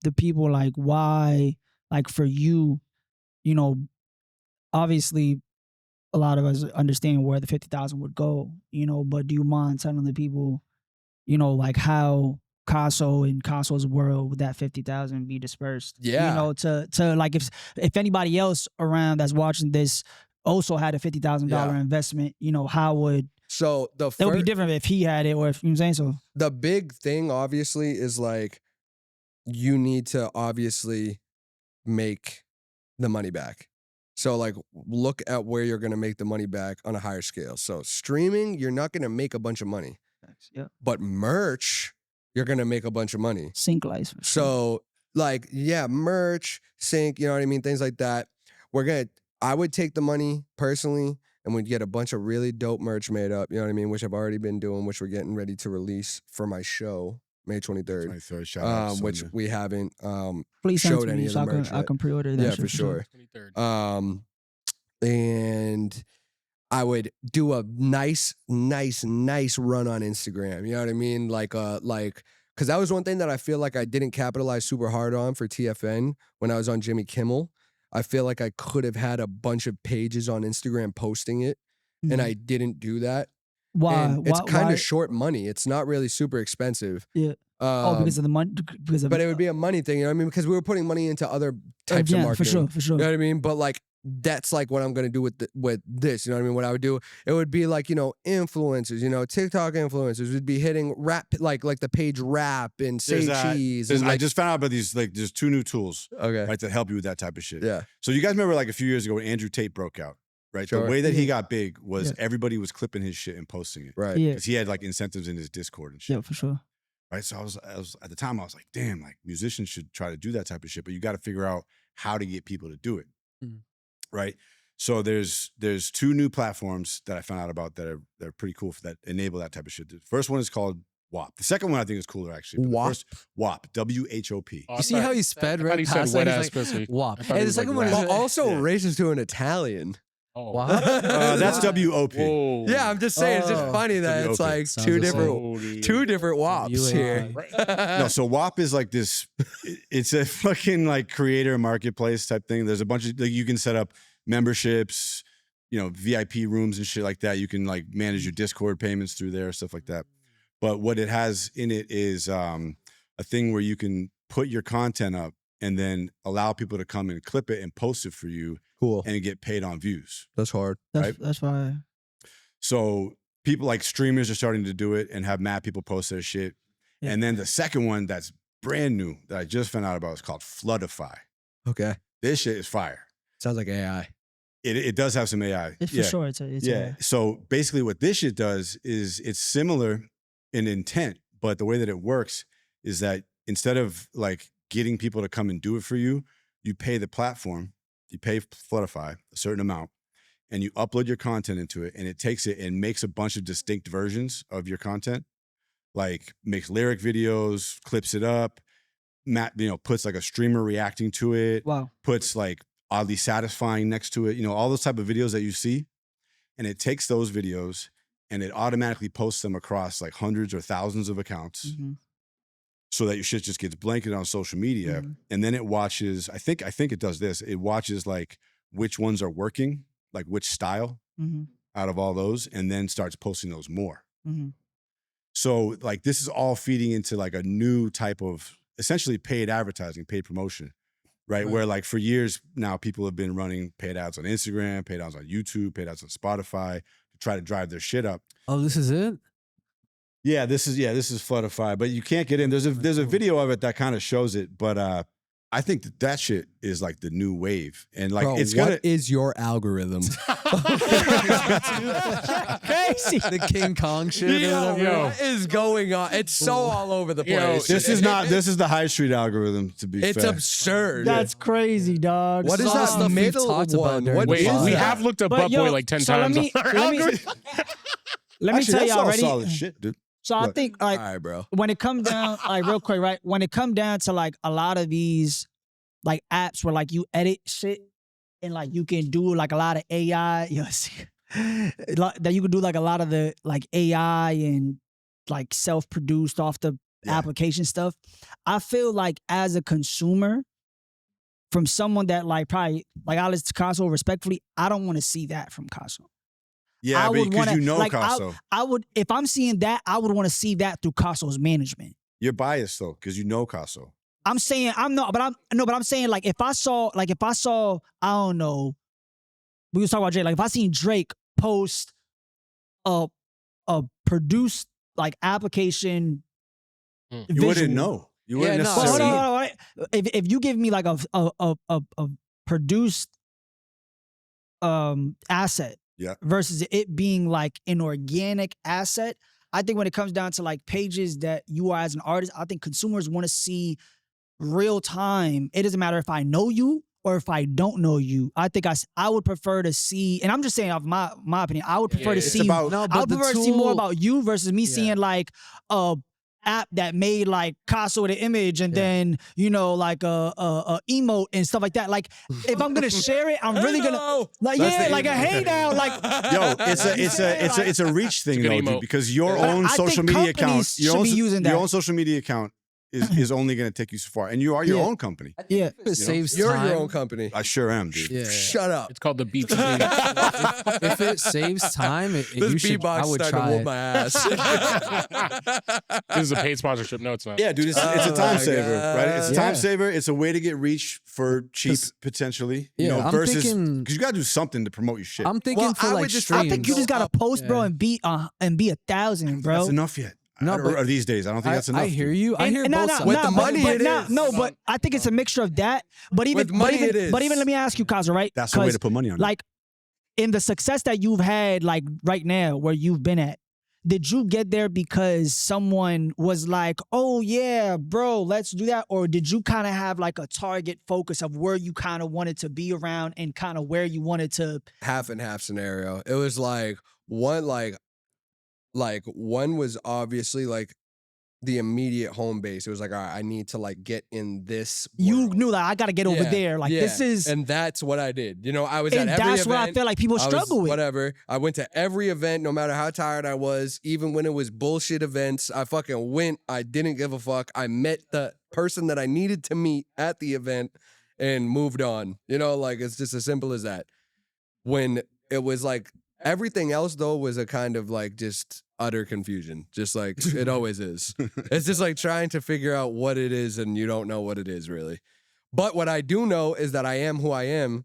[SPEAKER 4] the people like why? Like for you, you know, obviously, a lot of us understand where the 50,000 would go, you know. But do you mind telling the people, you know, like how Caso and Caso's world would that 50,000 be dispersed?
[SPEAKER 3] Yeah.
[SPEAKER 4] you know, to like if anybody else around that's watching this also had a $50,000
[SPEAKER 3] Yeah.
[SPEAKER 4] investment, you know, how would
[SPEAKER 3] So the
[SPEAKER 4] it would be
[SPEAKER 3] first,
[SPEAKER 4] different if he had it, or if you know what I'm saying. So
[SPEAKER 3] the big thing obviously is like you need to obviously make the money back. So like look at where you're gonna make the money back on a higher scale. So streaming, you're not gonna make a bunch of money.
[SPEAKER 4] yeah,
[SPEAKER 3] But merch, you're gonna make a bunch of money.
[SPEAKER 4] sync lights.
[SPEAKER 3] So like, yeah, merch, sync, you know what I mean? Things like that. I would take the money personally and we'd get a bunch of really dope merch made up, you know what I mean? Which I've already been doing, which we're getting ready to release for my show, May 23rd.
[SPEAKER 1] 23rd, shout out.
[SPEAKER 3] Which
[SPEAKER 1] Sonia.
[SPEAKER 3] we haven't
[SPEAKER 4] Please send it
[SPEAKER 3] showed
[SPEAKER 4] to
[SPEAKER 3] any
[SPEAKER 4] me
[SPEAKER 3] of
[SPEAKER 4] so
[SPEAKER 3] the merch
[SPEAKER 4] I
[SPEAKER 3] yet.
[SPEAKER 4] can pre-order that.
[SPEAKER 3] Yeah,
[SPEAKER 4] shit
[SPEAKER 3] for sure.
[SPEAKER 7] 23rd.
[SPEAKER 3] And I would do a nice run on Instagram. You know what I mean? Because that was one thing that I feel like I didn't capitalize super hard on for TFN when I was on Jimmy Kimmel. I feel like I could have had a bunch of pages on Instagram posting it, and I didn't do that.
[SPEAKER 4] Why?
[SPEAKER 3] And it's kind
[SPEAKER 4] why?
[SPEAKER 3] of short money. It's not really super expensive.
[SPEAKER 4] Yeah. Because of the money. Because of
[SPEAKER 3] But it would be a money thing, you know what I mean? Because we were putting money into other types of
[SPEAKER 4] yeah,
[SPEAKER 3] marketing.
[SPEAKER 4] for sure.
[SPEAKER 3] You know what I mean? But like that's like what I'm gonna do with this. You know what I mean? What I would do, it would be like, you know, influencers, you know, TikTok influencers would be hitting rap like the page rap and say cheese. And
[SPEAKER 1] I
[SPEAKER 3] like,
[SPEAKER 1] just found out about these, like, there's 2 new tools,
[SPEAKER 3] okay.
[SPEAKER 1] right, to help you with that type of shit.
[SPEAKER 3] Yeah.
[SPEAKER 1] So you guys remember like a few years ago when Andrew Tate broke out, right?
[SPEAKER 3] Sure.
[SPEAKER 1] The way that he
[SPEAKER 4] Yeah.
[SPEAKER 1] got big was
[SPEAKER 4] Yeah.
[SPEAKER 1] everybody was clipping his shit and posting it.
[SPEAKER 3] Right.
[SPEAKER 4] Yeah.
[SPEAKER 1] Because he had like incentives in his Discord and shit.
[SPEAKER 4] Yeah, for sure.
[SPEAKER 1] Right. So I was at the time I was like, damn, like musicians should try to do that type of shit, but you got to figure out how to get people to do it.
[SPEAKER 2] Mhm.
[SPEAKER 1] Right. So there's 2 new platforms that I found out about that are pretty cool that enable that type of shit. The first one is called Whop. The second one I think is cooler actually. But the
[SPEAKER 3] Whop?
[SPEAKER 1] first, Whop, WHOP.
[SPEAKER 7] Oh, I
[SPEAKER 2] You see
[SPEAKER 7] thought-
[SPEAKER 2] how he sped
[SPEAKER 7] I
[SPEAKER 2] right
[SPEAKER 7] thought he said
[SPEAKER 2] past
[SPEAKER 7] wet
[SPEAKER 2] that?
[SPEAKER 7] ass
[SPEAKER 2] He's
[SPEAKER 7] pussy.
[SPEAKER 2] like, WAP.
[SPEAKER 7] I thought
[SPEAKER 2] And
[SPEAKER 7] he
[SPEAKER 2] the
[SPEAKER 7] was
[SPEAKER 2] second
[SPEAKER 7] like
[SPEAKER 2] one
[SPEAKER 3] But
[SPEAKER 2] is
[SPEAKER 3] also
[SPEAKER 1] Yeah.
[SPEAKER 3] racist to an Italian.
[SPEAKER 7] Oh.
[SPEAKER 2] WAP.
[SPEAKER 1] That's WOP.
[SPEAKER 7] Whoa.
[SPEAKER 3] Yeah, I'm just saying. It's just
[SPEAKER 2] Oh.
[SPEAKER 3] funny that it's
[SPEAKER 1] WOP.
[SPEAKER 3] like
[SPEAKER 2] Sounds
[SPEAKER 3] two
[SPEAKER 2] the same.
[SPEAKER 3] different wops
[SPEAKER 2] You
[SPEAKER 3] here.
[SPEAKER 1] No, so WAP is like this. It's a fucking like creator marketplace type thing. There's a bunch of like you can set up memberships, you know, VIP rooms and shit like that. You can like manage your Discord payments through there, stuff like that. But what it has in it is a thing where you can put your content up and then allow people to come and clip it and post it for you
[SPEAKER 3] Cool.
[SPEAKER 1] and get paid on views.
[SPEAKER 3] That's hard.
[SPEAKER 4] That's fine.
[SPEAKER 1] So people like streamers are starting to do it and have mad people post their shit.
[SPEAKER 4] Yeah.
[SPEAKER 1] And then the second one that's brand new that I just found out about is called Floodify.
[SPEAKER 3] Okay.
[SPEAKER 1] This shit is fire.
[SPEAKER 3] Sounds like AI.
[SPEAKER 1] It does have some AI.
[SPEAKER 4] It's for sure. It's
[SPEAKER 1] Yeah. So basically what this shit does is it's similar in intent, but the way that it works is that instead of like getting people to come and do it for you, you pay the platform, you pay Floodify a certain amount, and you upload your content into it, and it takes it and makes a bunch of distinct versions of your content, like makes lyric videos, clips it up, puts like a streamer reacting to it,
[SPEAKER 4] Wow.
[SPEAKER 1] puts like oddly satisfying next to it, all those type of videos that you see. And it takes those videos and it automatically posts them across like hundreds or thousands of accounts. So that your shit just gets blanketed on social media. And then it watches, I think it does this. It watches like which ones are working, like which style out of all those, and then starts posting those more. So like this is all feeding into like a new type of essentially paid advertising, paid promotion, right? Where like for years now people have been running paid ads on Instagram, paid ads on YouTube, paid ads on Spotify to try to drive their shit up.
[SPEAKER 2] Oh, this is it?
[SPEAKER 1] Yeah, this is Floodify, but you can't get in. There's a video of it that kind of shows it, but I think that shit is like the new wave, and like
[SPEAKER 3] Bro,
[SPEAKER 1] it's
[SPEAKER 3] what is your algorithm?
[SPEAKER 4] Crazy.
[SPEAKER 2] The King Kong shit.
[SPEAKER 3] Yo,
[SPEAKER 7] Yo.
[SPEAKER 3] what is going on? It's so all over the
[SPEAKER 7] Yo,
[SPEAKER 3] place.
[SPEAKER 1] This is the Highstreet algorithm. To be
[SPEAKER 3] It's
[SPEAKER 1] fair,
[SPEAKER 3] absurd.
[SPEAKER 4] That's crazy, dog.
[SPEAKER 3] What is
[SPEAKER 2] All the
[SPEAKER 3] that
[SPEAKER 2] stuff we've
[SPEAKER 3] middle
[SPEAKER 2] talked about
[SPEAKER 3] one?
[SPEAKER 2] during
[SPEAKER 3] What
[SPEAKER 2] the
[SPEAKER 3] is
[SPEAKER 7] Wait,
[SPEAKER 2] pod.
[SPEAKER 7] we
[SPEAKER 3] that?
[SPEAKER 7] have looked up
[SPEAKER 4] But
[SPEAKER 7] Butt
[SPEAKER 4] yo,
[SPEAKER 7] Boy like 10
[SPEAKER 4] so
[SPEAKER 7] times.
[SPEAKER 4] let me
[SPEAKER 1] Actually,
[SPEAKER 4] tell y'all
[SPEAKER 1] that's all
[SPEAKER 4] already.
[SPEAKER 1] solid shit, dude.
[SPEAKER 4] So I think like
[SPEAKER 3] All right, bro.
[SPEAKER 4] when it comes down, like real quick, right? When it come down to like a lot of these like apps where like you edit shit and like you can do like a lot of AI, you know, that you can do like a lot of the like AI and like self-produced off the application stuff. I feel like as a consumer, from someone that like probably like I listen to Caso respectfully, I don't want to see that from Caso.
[SPEAKER 1] Yeah,
[SPEAKER 4] I would
[SPEAKER 1] because
[SPEAKER 4] wanna,
[SPEAKER 1] you know
[SPEAKER 4] like,
[SPEAKER 1] Caso.
[SPEAKER 4] I would, if I'm seeing that, I would want to see that through Caso's management.
[SPEAKER 1] You're biased though, because you know Caso.
[SPEAKER 4] I'm saying I'm not, but I'm saying like if I saw, I don't know, we was talking about Drake. Like if I seen Drake post a produced like application,
[SPEAKER 1] You wouldn't know. You wouldn't
[SPEAKER 2] Yeah, no,
[SPEAKER 4] But
[SPEAKER 1] necessarily.
[SPEAKER 4] hold on. If you give me like a produced asset versus it being like an organic asset, I think when it comes down to like pages that you are as an artist, I think consumers want to see real time. It doesn't matter if I know you or if I don't know you. I think I would prefer to see, and I'm just saying off my opinion, I would prefer to
[SPEAKER 1] It's
[SPEAKER 4] see.
[SPEAKER 1] about-
[SPEAKER 2] No,
[SPEAKER 4] I
[SPEAKER 2] but
[SPEAKER 4] would
[SPEAKER 2] the
[SPEAKER 4] prefer to see more
[SPEAKER 2] tool-
[SPEAKER 4] about you versus me seeing like a app that made like Caso with an image and then like a emote and stuff like that. Like if I'm gonna share it, I'm really gonna like like a hey now like
[SPEAKER 1] Yo, it's a reach thing
[SPEAKER 7] It's a
[SPEAKER 1] though,
[SPEAKER 7] good
[SPEAKER 1] dude,
[SPEAKER 7] emote.
[SPEAKER 1] because your
[SPEAKER 4] But
[SPEAKER 1] own
[SPEAKER 4] I think
[SPEAKER 1] social media account,
[SPEAKER 4] companies should be using
[SPEAKER 1] your
[SPEAKER 4] that.
[SPEAKER 1] own social media account is only going to take you so far, and you are your
[SPEAKER 4] Yeah.
[SPEAKER 1] own company.
[SPEAKER 4] yeah.
[SPEAKER 2] It saves
[SPEAKER 3] You're
[SPEAKER 2] time.
[SPEAKER 3] your own company.
[SPEAKER 1] I sure am, dude.
[SPEAKER 2] Yeah.
[SPEAKER 3] Shut up.
[SPEAKER 7] It's called the beat.
[SPEAKER 2] If it saves time, you
[SPEAKER 3] This
[SPEAKER 2] should.
[SPEAKER 3] beatbox
[SPEAKER 2] I would
[SPEAKER 3] started to
[SPEAKER 2] try
[SPEAKER 3] whoop
[SPEAKER 2] it.
[SPEAKER 3] my ass.
[SPEAKER 7] This is a paid sponsorship. No, it's not.
[SPEAKER 1] Yeah, dude, it's
[SPEAKER 3] Oh
[SPEAKER 1] a time
[SPEAKER 3] my
[SPEAKER 1] saver, right? It's a
[SPEAKER 2] God.
[SPEAKER 1] time saver. It's a way to get reach for cheap, potentially.
[SPEAKER 2] Yeah, I'm
[SPEAKER 1] versus
[SPEAKER 2] thinking-
[SPEAKER 1] because you got to do something to promote your shit.
[SPEAKER 2] I'm thinking
[SPEAKER 3] Well,
[SPEAKER 2] for
[SPEAKER 3] I
[SPEAKER 2] like
[SPEAKER 3] would just-
[SPEAKER 2] streams.
[SPEAKER 4] I think you just gotta post, bro, and be 1,000, bro.
[SPEAKER 1] That's enough yet?
[SPEAKER 2] No,
[SPEAKER 1] or
[SPEAKER 2] but-
[SPEAKER 1] these days, I don't think that's enough.
[SPEAKER 2] I hear
[SPEAKER 1] dude.
[SPEAKER 2] you. I hear both sides.
[SPEAKER 3] With the money, it is.
[SPEAKER 4] but I think it's a mixture of that. But even,
[SPEAKER 3] With money, it is.
[SPEAKER 4] but even let me ask you, Caso, right?
[SPEAKER 1] That's the way
[SPEAKER 4] 'Cause,
[SPEAKER 1] to put money on it.
[SPEAKER 4] like in the success that you've had, like right now, where you've been at, did you get there because someone was like, "Oh yeah, bro, let's do that," or did you kind of have like a target focus of where you kind of wanted to be around and kind of where you wanted to?
[SPEAKER 3] Half and half scenario. It was like one one was obviously like the immediate home base. It was like, all right, I need to like get in this.
[SPEAKER 4] You
[SPEAKER 3] world.
[SPEAKER 4] knew that I got to get over
[SPEAKER 3] Yeah,
[SPEAKER 4] there. Like
[SPEAKER 3] yeah.
[SPEAKER 4] this is,
[SPEAKER 3] and that's what I did. I was
[SPEAKER 4] and
[SPEAKER 3] at every
[SPEAKER 4] that's
[SPEAKER 3] event.
[SPEAKER 4] what I feel like people
[SPEAKER 3] I was-
[SPEAKER 4] struggle with.
[SPEAKER 3] Whatever. I went to every event, no matter how tired I was, even when it was bullshit events. I fucking went. I didn't give a fuck. I met the person that I needed to meet at the event and moved on. Like it's just as simple as that. When it was like everything else though was a kind of like just utter confusion, just like it always is. It's just like trying to figure out what it is and you don't know what it is really. But what I do know is that I am who I am,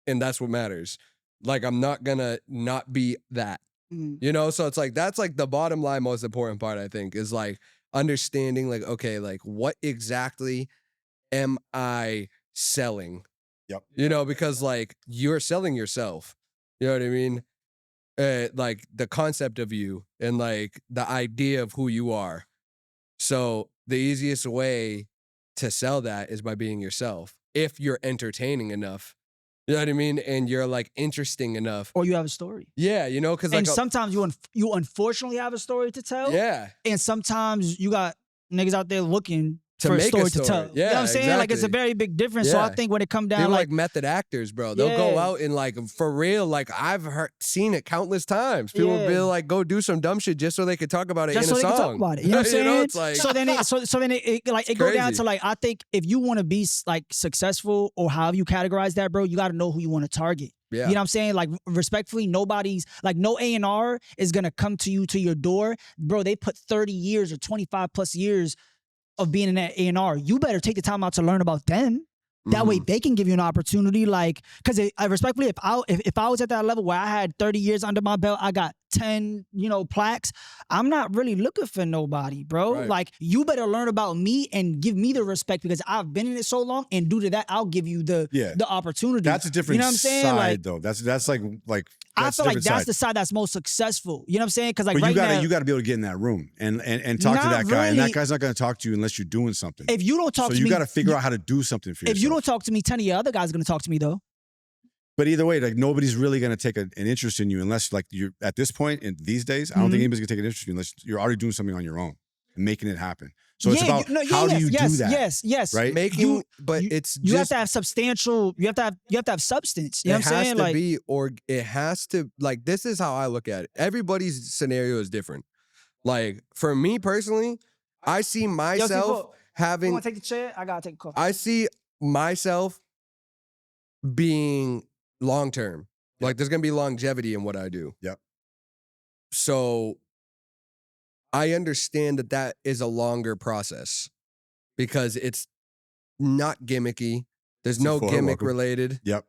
[SPEAKER 3] and that's what matters. Like I'm not gonna not be that. So it's like that's like the bottom line most important part, I think, is like understanding like, okay, like what exactly am I selling?
[SPEAKER 1] Yep.
[SPEAKER 3] Because like you're selling yourself. You know what I mean? Like the concept of you and like the idea of who you are. So the easiest way to sell that is by being yourself. If you're entertaining enough, you know what I mean? And you're like interesting enough.
[SPEAKER 4] Or you have a story.
[SPEAKER 3] Yeah, because
[SPEAKER 4] And
[SPEAKER 3] like
[SPEAKER 4] sometimes you unfortunately have a story to tell.
[SPEAKER 3] yeah.
[SPEAKER 4] And sometimes you got niggas out there looking
[SPEAKER 3] to
[SPEAKER 4] for a
[SPEAKER 3] make
[SPEAKER 4] story to tell.
[SPEAKER 3] Yeah,
[SPEAKER 4] you know what I'm saying? Like it's a
[SPEAKER 3] exactly.
[SPEAKER 4] very big difference. So I
[SPEAKER 3] Yeah.
[SPEAKER 4] think when it come
[SPEAKER 3] They're
[SPEAKER 4] down,
[SPEAKER 3] like method actors, bro. They'll go
[SPEAKER 4] Yeah.
[SPEAKER 3] out and like for real. Like I've seen it countless times. People will be
[SPEAKER 4] Yeah.
[SPEAKER 3] like, go do some dumb shit just so they could talk about it
[SPEAKER 4] just
[SPEAKER 3] in
[SPEAKER 4] so
[SPEAKER 3] a
[SPEAKER 4] they
[SPEAKER 3] song.
[SPEAKER 4] can talk about it. You know what I'm saying?
[SPEAKER 3] You know, it's like
[SPEAKER 4] so then it go down
[SPEAKER 3] crazy.
[SPEAKER 4] to like, I think if you want to be like successful or however you categorize that, bro, you got to know who you want to target.
[SPEAKER 3] yeah.
[SPEAKER 4] You know what I'm saying? Like respectfully, nobody's like no A&R is gonna come to you to your door, bro. They put 30 years or 25 plus years of being in that A&R. You better take the time out to learn about them. That way they can give you an opportunity. Like, because I respectfully, if I was at that level where I had 30 years under my belt, I got 10, plaques, I'm not really looking for nobody, bro.
[SPEAKER 3] Right.
[SPEAKER 4] Like, you better learn about me and give me the respect because I've been in it so long, and due to that, I'll give you the opportunity.
[SPEAKER 1] That's a different
[SPEAKER 4] you know what I'm saying?
[SPEAKER 1] side,
[SPEAKER 4] Like,
[SPEAKER 1] though. That's like
[SPEAKER 4] I feel like that's
[SPEAKER 1] side.
[SPEAKER 4] the side that's most successful. You know what I'm saying? Because like
[SPEAKER 1] But
[SPEAKER 4] right now,
[SPEAKER 1] you gotta be able to get in that room and talk to
[SPEAKER 4] Not
[SPEAKER 1] that guy, and that
[SPEAKER 4] really.
[SPEAKER 1] guy's not gonna talk to you unless you're doing something.
[SPEAKER 4] if you don't talk
[SPEAKER 1] So
[SPEAKER 4] to
[SPEAKER 1] you
[SPEAKER 4] me,
[SPEAKER 1] gotta figure out how to do something for yourself.
[SPEAKER 4] if you don't talk to me, 10 of your other guys are gonna talk to me though.
[SPEAKER 1] But either way, like nobody's really gonna take an interest in you unless like you're at this point in these days. I don't think anybody's gonna take an interest in you unless you're already doing something on your own and making it happen. So it's about how do you do that?
[SPEAKER 4] Yes.
[SPEAKER 1] Right?
[SPEAKER 3] Making, but it's
[SPEAKER 4] You have
[SPEAKER 3] just
[SPEAKER 4] to have substantial. You have to have substance. You know
[SPEAKER 3] it
[SPEAKER 4] what I'm
[SPEAKER 3] has
[SPEAKER 4] saying?
[SPEAKER 3] to
[SPEAKER 4] Like,
[SPEAKER 3] be, or it has to, like, this is how I look at it. Everybody's scenario is different. Like, for me personally, I see myself
[SPEAKER 4] you
[SPEAKER 3] having,
[SPEAKER 4] want to take the chair? I gotta take a call.
[SPEAKER 3] I see myself being long term. Like, there's gonna be longevity in what I do.
[SPEAKER 1] Yep.
[SPEAKER 3] So I understand that is a longer process because it's not gimmicky. There's no
[SPEAKER 1] Seefour,
[SPEAKER 3] gimmick
[SPEAKER 1] welcome.
[SPEAKER 3] related.
[SPEAKER 1] Yep.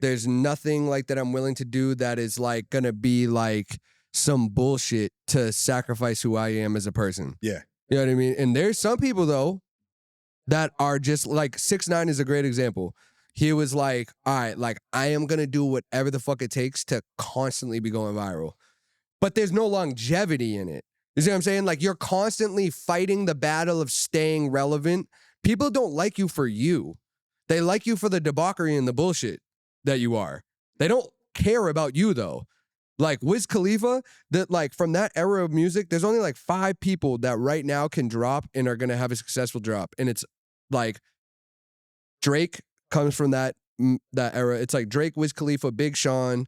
[SPEAKER 3] There's nothing like that I'm willing to do that is like gonna be like some bullshit to sacrifice who I am as a person.
[SPEAKER 1] Yeah.
[SPEAKER 3] You know what I mean? And there's some people though that are just like 6ix9ine is a great example. He was like, all right, like I am gonna do whatever the fuck it takes to constantly be going viral. But there's no longevity in it. You see what I'm saying? Like you're constantly fighting the battle of staying relevant. People don't like you for you. They like you for the debauchery and the bullshit that you are. They don't care about you though. Like Wiz Khalifa, that like from that era of music, there's only like 5 people that right now can drop and are gonna have a successful drop. And it's like Drake comes from that era. It's like Drake, Wiz Khalifa, Big Sean,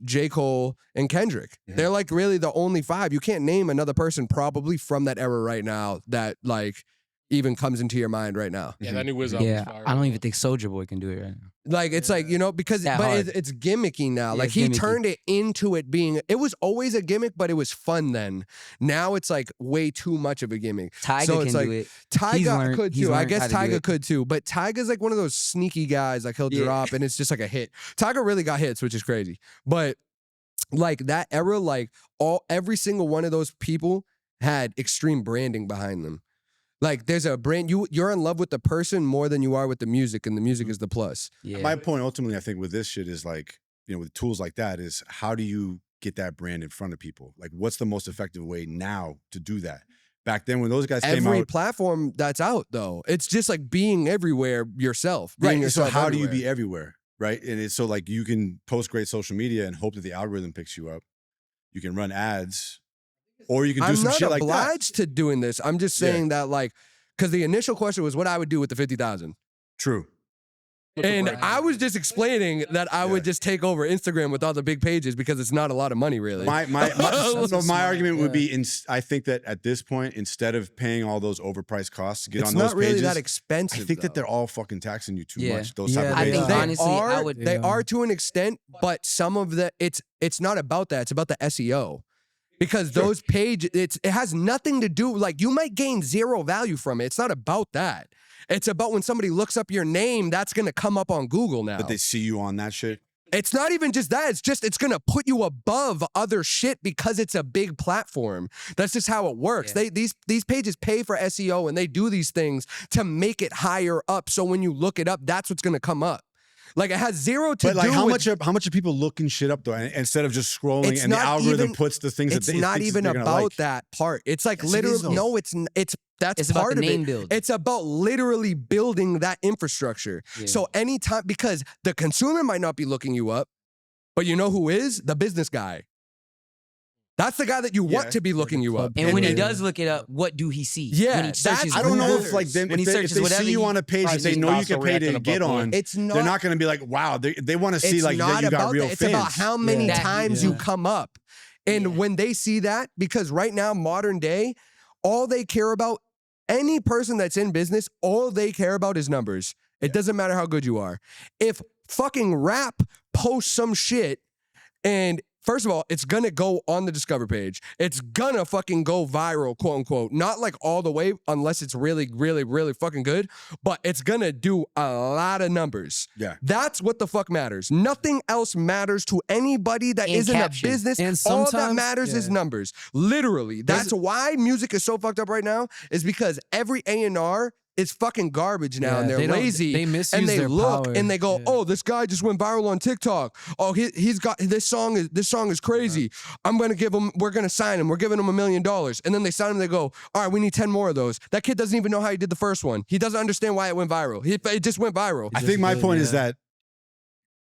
[SPEAKER 3] J. Cole, and Kendrick.
[SPEAKER 1] Mm-hmm.
[SPEAKER 3] They're like really the only 5. You can't name another person probably from that era right now that like even comes into your mind right now.
[SPEAKER 7] Yeah, that new Wiz album was
[SPEAKER 5] Yeah,
[SPEAKER 7] fire.
[SPEAKER 5] I don't even think Soulja Boy can do it right now.
[SPEAKER 3] Like it's like, because
[SPEAKER 5] That
[SPEAKER 3] but
[SPEAKER 5] hard.
[SPEAKER 3] it's gimmicky now.
[SPEAKER 5] Yeah,
[SPEAKER 3] Like
[SPEAKER 5] it's
[SPEAKER 3] he
[SPEAKER 5] gimmicky.
[SPEAKER 3] turned it into it being, it was always a gimmick, but it was fun then. Now it's like way too much of a gimmick.
[SPEAKER 5] Tyga
[SPEAKER 3] So
[SPEAKER 5] can
[SPEAKER 3] it's
[SPEAKER 5] do
[SPEAKER 3] like,
[SPEAKER 5] it.
[SPEAKER 3] Tyga could
[SPEAKER 5] he's
[SPEAKER 3] too. I
[SPEAKER 5] learned
[SPEAKER 3] guess
[SPEAKER 5] how to do
[SPEAKER 3] Tyga
[SPEAKER 5] it.
[SPEAKER 3] could too. But Tyga's like one of those sneaky guys. Like he'll
[SPEAKER 5] Yeah.
[SPEAKER 3] drop and it's just like a hit. Tyga really got hits, which is crazy. But like that era, like every single one of those people had extreme branding behind them. Like there's a brand, you're in love with the person more than you are with the music, and the music is the plus.
[SPEAKER 5] Yeah.
[SPEAKER 1] My point ultimately, I think, with this shit is like, with tools like that is how do you get that brand in front of people? Like, what's the most effective way now to do that? Back then, when those guys came
[SPEAKER 3] Every
[SPEAKER 1] out,
[SPEAKER 3] platform that's out though, it's just like being everywhere yourself. Being
[SPEAKER 1] right? So
[SPEAKER 3] yourself
[SPEAKER 1] how do you
[SPEAKER 3] everywhere.
[SPEAKER 1] be everywhere, right? And it's so like you can post great social media and hope that the algorithm picks you up. You can run ads, or you can do
[SPEAKER 3] I'm
[SPEAKER 1] some
[SPEAKER 3] not
[SPEAKER 1] shit like that.
[SPEAKER 3] obliged to doing this. I'm just saying that like, because the initial question was what I would do with the 50,000.
[SPEAKER 1] True.
[SPEAKER 3] And I was just explaining that I would just take over Instagram with all the big pages because it's not a lot of money really.
[SPEAKER 1] So my argument would be, I think that at this point, instead of paying all those overpriced costs to get
[SPEAKER 3] it's
[SPEAKER 1] on those
[SPEAKER 3] not really
[SPEAKER 1] pages,
[SPEAKER 3] that expensive.
[SPEAKER 1] I think that
[SPEAKER 3] though.
[SPEAKER 1] they're all fucking taxing you too
[SPEAKER 5] Yeah.
[SPEAKER 1] much. Those
[SPEAKER 2] Yeah,
[SPEAKER 1] type of
[SPEAKER 5] I
[SPEAKER 1] pages.
[SPEAKER 5] think
[SPEAKER 3] They
[SPEAKER 5] honestly,
[SPEAKER 3] are,
[SPEAKER 5] I would.
[SPEAKER 3] they are to an extent, but some of the it's not about that. It's about the SEO. Because those pages, it has nothing to do, like you might gain zero value from it. It's not about that. It's about when somebody looks up your name, that's gonna come up on Google now.
[SPEAKER 1] But they see you on that shit.
[SPEAKER 3] It's not even just that. It's gonna put you above other shit because it's a big platform. That's just how it works.
[SPEAKER 5] Yeah.
[SPEAKER 3] These pages pay for SEO and they do these things to make it higher up. So when you look it up, that's what's gonna come up. Like it has zero to
[SPEAKER 1] But like,
[SPEAKER 3] do
[SPEAKER 1] how
[SPEAKER 3] with
[SPEAKER 1] much are people looking shit up though? And instead of just scrolling,
[SPEAKER 3] It's
[SPEAKER 1] and the
[SPEAKER 3] not
[SPEAKER 1] algorithm
[SPEAKER 3] even-
[SPEAKER 1] puts the things that
[SPEAKER 3] it's
[SPEAKER 1] they
[SPEAKER 3] not
[SPEAKER 1] thinks
[SPEAKER 3] even
[SPEAKER 1] they're gonna
[SPEAKER 3] about
[SPEAKER 1] like.
[SPEAKER 3] that part. It's like
[SPEAKER 1] Yes, it is,
[SPEAKER 3] literally
[SPEAKER 1] though.
[SPEAKER 3] no, that's
[SPEAKER 5] It's about
[SPEAKER 3] part
[SPEAKER 5] the
[SPEAKER 3] of
[SPEAKER 5] name
[SPEAKER 3] it.
[SPEAKER 5] building.
[SPEAKER 3] It's about literally building that infrastructure.
[SPEAKER 5] Yeah.
[SPEAKER 3] So anytime, because the consumer might not be looking you up, but you know who is? The business guy. That's the guy that you want to be looking you up.
[SPEAKER 5] And when he does look it up, what do he see?
[SPEAKER 3] Yeah,
[SPEAKER 5] when he searches
[SPEAKER 1] I don't know
[SPEAKER 5] Google,
[SPEAKER 1] if like them,
[SPEAKER 5] when
[SPEAKER 1] if
[SPEAKER 5] he
[SPEAKER 1] they
[SPEAKER 5] searches whatever
[SPEAKER 1] see you on a page that they know you can pay to get on,
[SPEAKER 3] it's not.
[SPEAKER 1] they're not going to be like, wow, they want to see
[SPEAKER 3] It's
[SPEAKER 1] like
[SPEAKER 3] not
[SPEAKER 1] that you got
[SPEAKER 3] about
[SPEAKER 1] real
[SPEAKER 3] that. It's
[SPEAKER 1] fans.
[SPEAKER 3] about how many times you come up. And
[SPEAKER 5] Yeah.
[SPEAKER 3] when they see that, because right now, modern day, all they care about, any person that's in business, all they care about is numbers. It doesn't matter how good you are. If fucking rap posts some shit and first of all, it's gonna go on the Discover page. It's gonna fucking go viral, quote unquote. Not like all the way, unless it's really, really, really fucking good. But it's gonna do a lot of numbers.
[SPEAKER 1] Yeah.
[SPEAKER 3] That's what the fuck matters. Nothing else matters to anybody that
[SPEAKER 5] And
[SPEAKER 3] isn't
[SPEAKER 5] caption.
[SPEAKER 3] a business.
[SPEAKER 2] And
[SPEAKER 3] All that
[SPEAKER 2] sometimes-
[SPEAKER 3] matters is
[SPEAKER 2] yeah.
[SPEAKER 3] numbers. Literally. That's why music is so fucked up right now, is because every A&R is fucking garbage now,
[SPEAKER 2] Yeah,
[SPEAKER 3] and they're
[SPEAKER 2] they don't-
[SPEAKER 3] lazy.
[SPEAKER 2] they misuse
[SPEAKER 3] and they
[SPEAKER 2] their
[SPEAKER 3] look
[SPEAKER 2] power.
[SPEAKER 3] and they go,
[SPEAKER 2] Yeah.
[SPEAKER 3] "Oh, this guy just went viral on TikTok. Oh, he's got this song is crazy. We're gonna sign him. We're giving him $1 million." And then they sign him. They go, "All right, we need 10 more of those." That kid doesn't even know how he did the first one. He doesn't understand why it went viral. It just went viral.
[SPEAKER 1] I think my point is that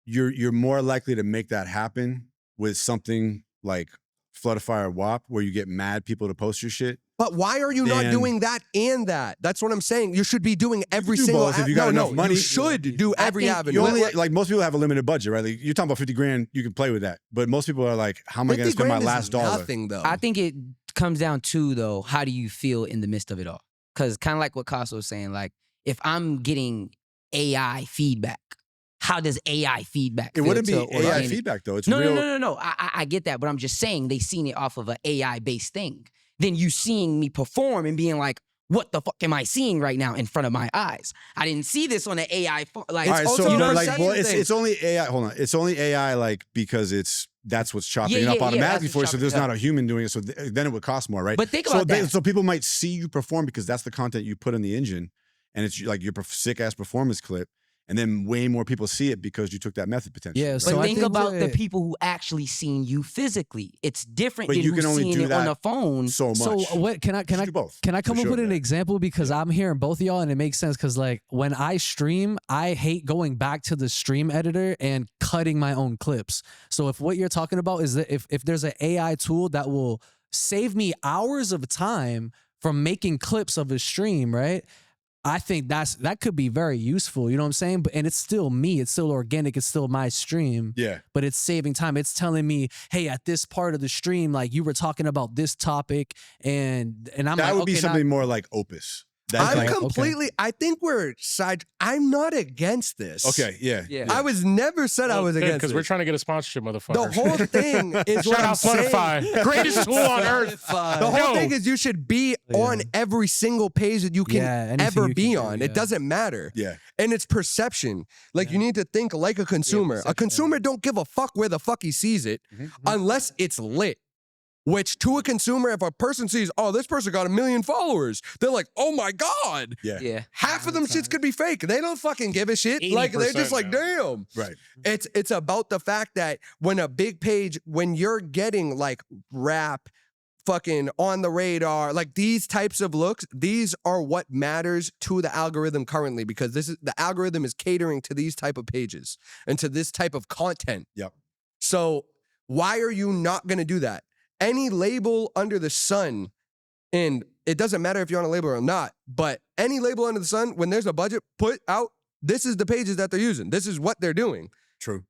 [SPEAKER 1] you're more likely to make that happen with something like Floodify or Whop, where you get mad people to post your shit.
[SPEAKER 3] But why are you not
[SPEAKER 1] Dan.
[SPEAKER 3] doing that and that? That's what I'm saying. You should be doing every
[SPEAKER 1] do
[SPEAKER 3] single.
[SPEAKER 1] both if you got enough money.
[SPEAKER 3] You should do every avenue.
[SPEAKER 1] You only like most people have a limited budget, right? Like, you're talking about 50 grand, you can play with that. But most people are like, how am I going to
[SPEAKER 3] 50
[SPEAKER 1] spend my
[SPEAKER 3] grand is
[SPEAKER 1] last dollar?
[SPEAKER 3] Nothing though.
[SPEAKER 5] I think it comes down to, though, how do you feel in the midst of it all? Because kind of like what Caso was saying, like, if I'm getting AI feedback, how does AI feedback
[SPEAKER 1] It
[SPEAKER 5] feel
[SPEAKER 1] wouldn't be
[SPEAKER 5] to
[SPEAKER 1] AI
[SPEAKER 5] organic?
[SPEAKER 1] feedback though. It's
[SPEAKER 5] No,
[SPEAKER 1] real.
[SPEAKER 5] no. I get that, but I'm just saying they seen it off of an AI-based thing. Then you seeing me perform and being like, what the fuck am I seeing right now in front of my eyes? I didn't see this on an AI. Like,
[SPEAKER 1] All right,
[SPEAKER 3] also
[SPEAKER 1] so
[SPEAKER 3] a
[SPEAKER 1] like,
[SPEAKER 3] perception
[SPEAKER 1] well,
[SPEAKER 3] thing.
[SPEAKER 1] it's only AI. Hold on, it's only AI like because that's what's chopping
[SPEAKER 5] Yeah,
[SPEAKER 1] it up
[SPEAKER 5] yeah,
[SPEAKER 1] automatically
[SPEAKER 5] that's
[SPEAKER 1] for you.
[SPEAKER 5] what's
[SPEAKER 1] So there's
[SPEAKER 5] chopping it
[SPEAKER 1] not a human doing it. So then it would cost more, right?
[SPEAKER 5] But think
[SPEAKER 1] so
[SPEAKER 5] about that.
[SPEAKER 1] So people might see you perform because that's the content you put in the engine, and it's like your sick ass performance clip. And then way more people see it because you took that method potentially.
[SPEAKER 2] Yeah,
[SPEAKER 1] right?
[SPEAKER 2] so
[SPEAKER 5] but
[SPEAKER 2] I
[SPEAKER 5] think
[SPEAKER 2] think
[SPEAKER 5] about the
[SPEAKER 2] that-
[SPEAKER 5] people who actually seen you physically. It's different
[SPEAKER 1] But
[SPEAKER 5] than
[SPEAKER 1] you
[SPEAKER 5] who's
[SPEAKER 1] can only
[SPEAKER 5] seeing
[SPEAKER 1] do
[SPEAKER 5] it on
[SPEAKER 1] that
[SPEAKER 5] the phone.
[SPEAKER 1] so much.
[SPEAKER 2] So what can I
[SPEAKER 1] You should do both,
[SPEAKER 2] can I come
[SPEAKER 1] for
[SPEAKER 2] up
[SPEAKER 1] sure,
[SPEAKER 2] with an
[SPEAKER 1] yeah.
[SPEAKER 2] example, because I'm hearing both of y'all and it makes sense, because like when I stream, I hate going back to the stream editor and cutting my own clips. So if what you're talking about is that if there's an AI tool that will save me hours of time from making clips of a stream, right? I think that could be very useful. You know what I'm saying? And it's still me. It's still organic. It's still my stream.
[SPEAKER 1] Yeah.
[SPEAKER 2] But it's saving time. It's telling me, hey, at this part of the stream, like you were talking about this topic, and I'm
[SPEAKER 1] That
[SPEAKER 2] like,
[SPEAKER 1] would be
[SPEAKER 2] okay,
[SPEAKER 1] something more like Opus. That's
[SPEAKER 3] I'm
[SPEAKER 1] like,
[SPEAKER 3] completely. I think we're side. I'm not against this.
[SPEAKER 1] okay, yeah.
[SPEAKER 5] Yeah.
[SPEAKER 3] I was never said I was against
[SPEAKER 7] because
[SPEAKER 3] it.
[SPEAKER 7] we're trying to get a sponsorship, motherfucker.
[SPEAKER 3] The whole thing is what
[SPEAKER 7] Shout
[SPEAKER 3] I'm
[SPEAKER 7] out
[SPEAKER 3] saying.
[SPEAKER 7] Floodify, greatest tool on earth.
[SPEAKER 3] The whole thing is you should be on every single page that you can
[SPEAKER 2] anything
[SPEAKER 3] ever
[SPEAKER 2] you
[SPEAKER 3] be
[SPEAKER 2] can do,
[SPEAKER 3] on.
[SPEAKER 2] yeah.
[SPEAKER 3] It doesn't matter.
[SPEAKER 1] Yeah.
[SPEAKER 3] And it's perception. Like you need to think like a consumer. A consumer don't give a fuck where the fuck he sees it unless it's lit. Which to a consumer, if a person sees, oh, this person got 1 million followers, they're like, oh my God.
[SPEAKER 1] Yeah.
[SPEAKER 5] Yeah.
[SPEAKER 3] Half of them shits could be fake. They don't fucking give a shit. Like they're just
[SPEAKER 7] 80%
[SPEAKER 3] like, damn.
[SPEAKER 1] Right.
[SPEAKER 3] It's about the fact that when a big page, when you're getting like rap, fucking on the radar, like these types of looks, these are what matters to the algorithm currently, because the algorithm is catering to these type of pages and to this type of content.
[SPEAKER 1] Yep.
[SPEAKER 3] So why are you not gonna do that? Any label under the sun, and it doesn't matter if you're on a label or not, but any label under the sun, when there's a budget put out, this is the pages that they're using. This is what they're doing.
[SPEAKER 1] True.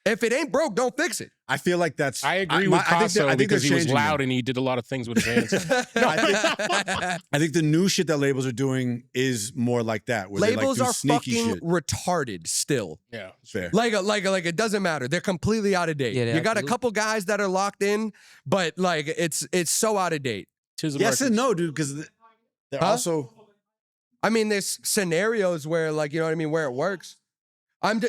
[SPEAKER 3] If it ain't broke, don't fix it.
[SPEAKER 1] I feel like that's.
[SPEAKER 7] I agree with Caso
[SPEAKER 1] I think
[SPEAKER 7] because
[SPEAKER 1] they're
[SPEAKER 7] he was
[SPEAKER 1] changing
[SPEAKER 7] loud
[SPEAKER 1] them.
[SPEAKER 7] and he did a lot of things with his hands.
[SPEAKER 1] I think the new shit that labels are doing is more like that. Where
[SPEAKER 3] Labels
[SPEAKER 1] they like do
[SPEAKER 3] are
[SPEAKER 1] sneaky
[SPEAKER 3] fucking
[SPEAKER 1] shit.
[SPEAKER 3] retarded still.
[SPEAKER 7] Yeah.
[SPEAKER 1] Fair.
[SPEAKER 3] Like it doesn't matter. They're completely out of date.
[SPEAKER 5] Yeah,
[SPEAKER 3] you got a
[SPEAKER 5] absolutely.
[SPEAKER 3] couple guys that are locked in, but like it's so out of date.
[SPEAKER 7] Tis
[SPEAKER 1] Yes and
[SPEAKER 7] Americans.
[SPEAKER 1] no, dude, because they're
[SPEAKER 3] Huh?
[SPEAKER 1] also.
[SPEAKER 3] I mean, there's scenarios where like, you know what I mean, where it works.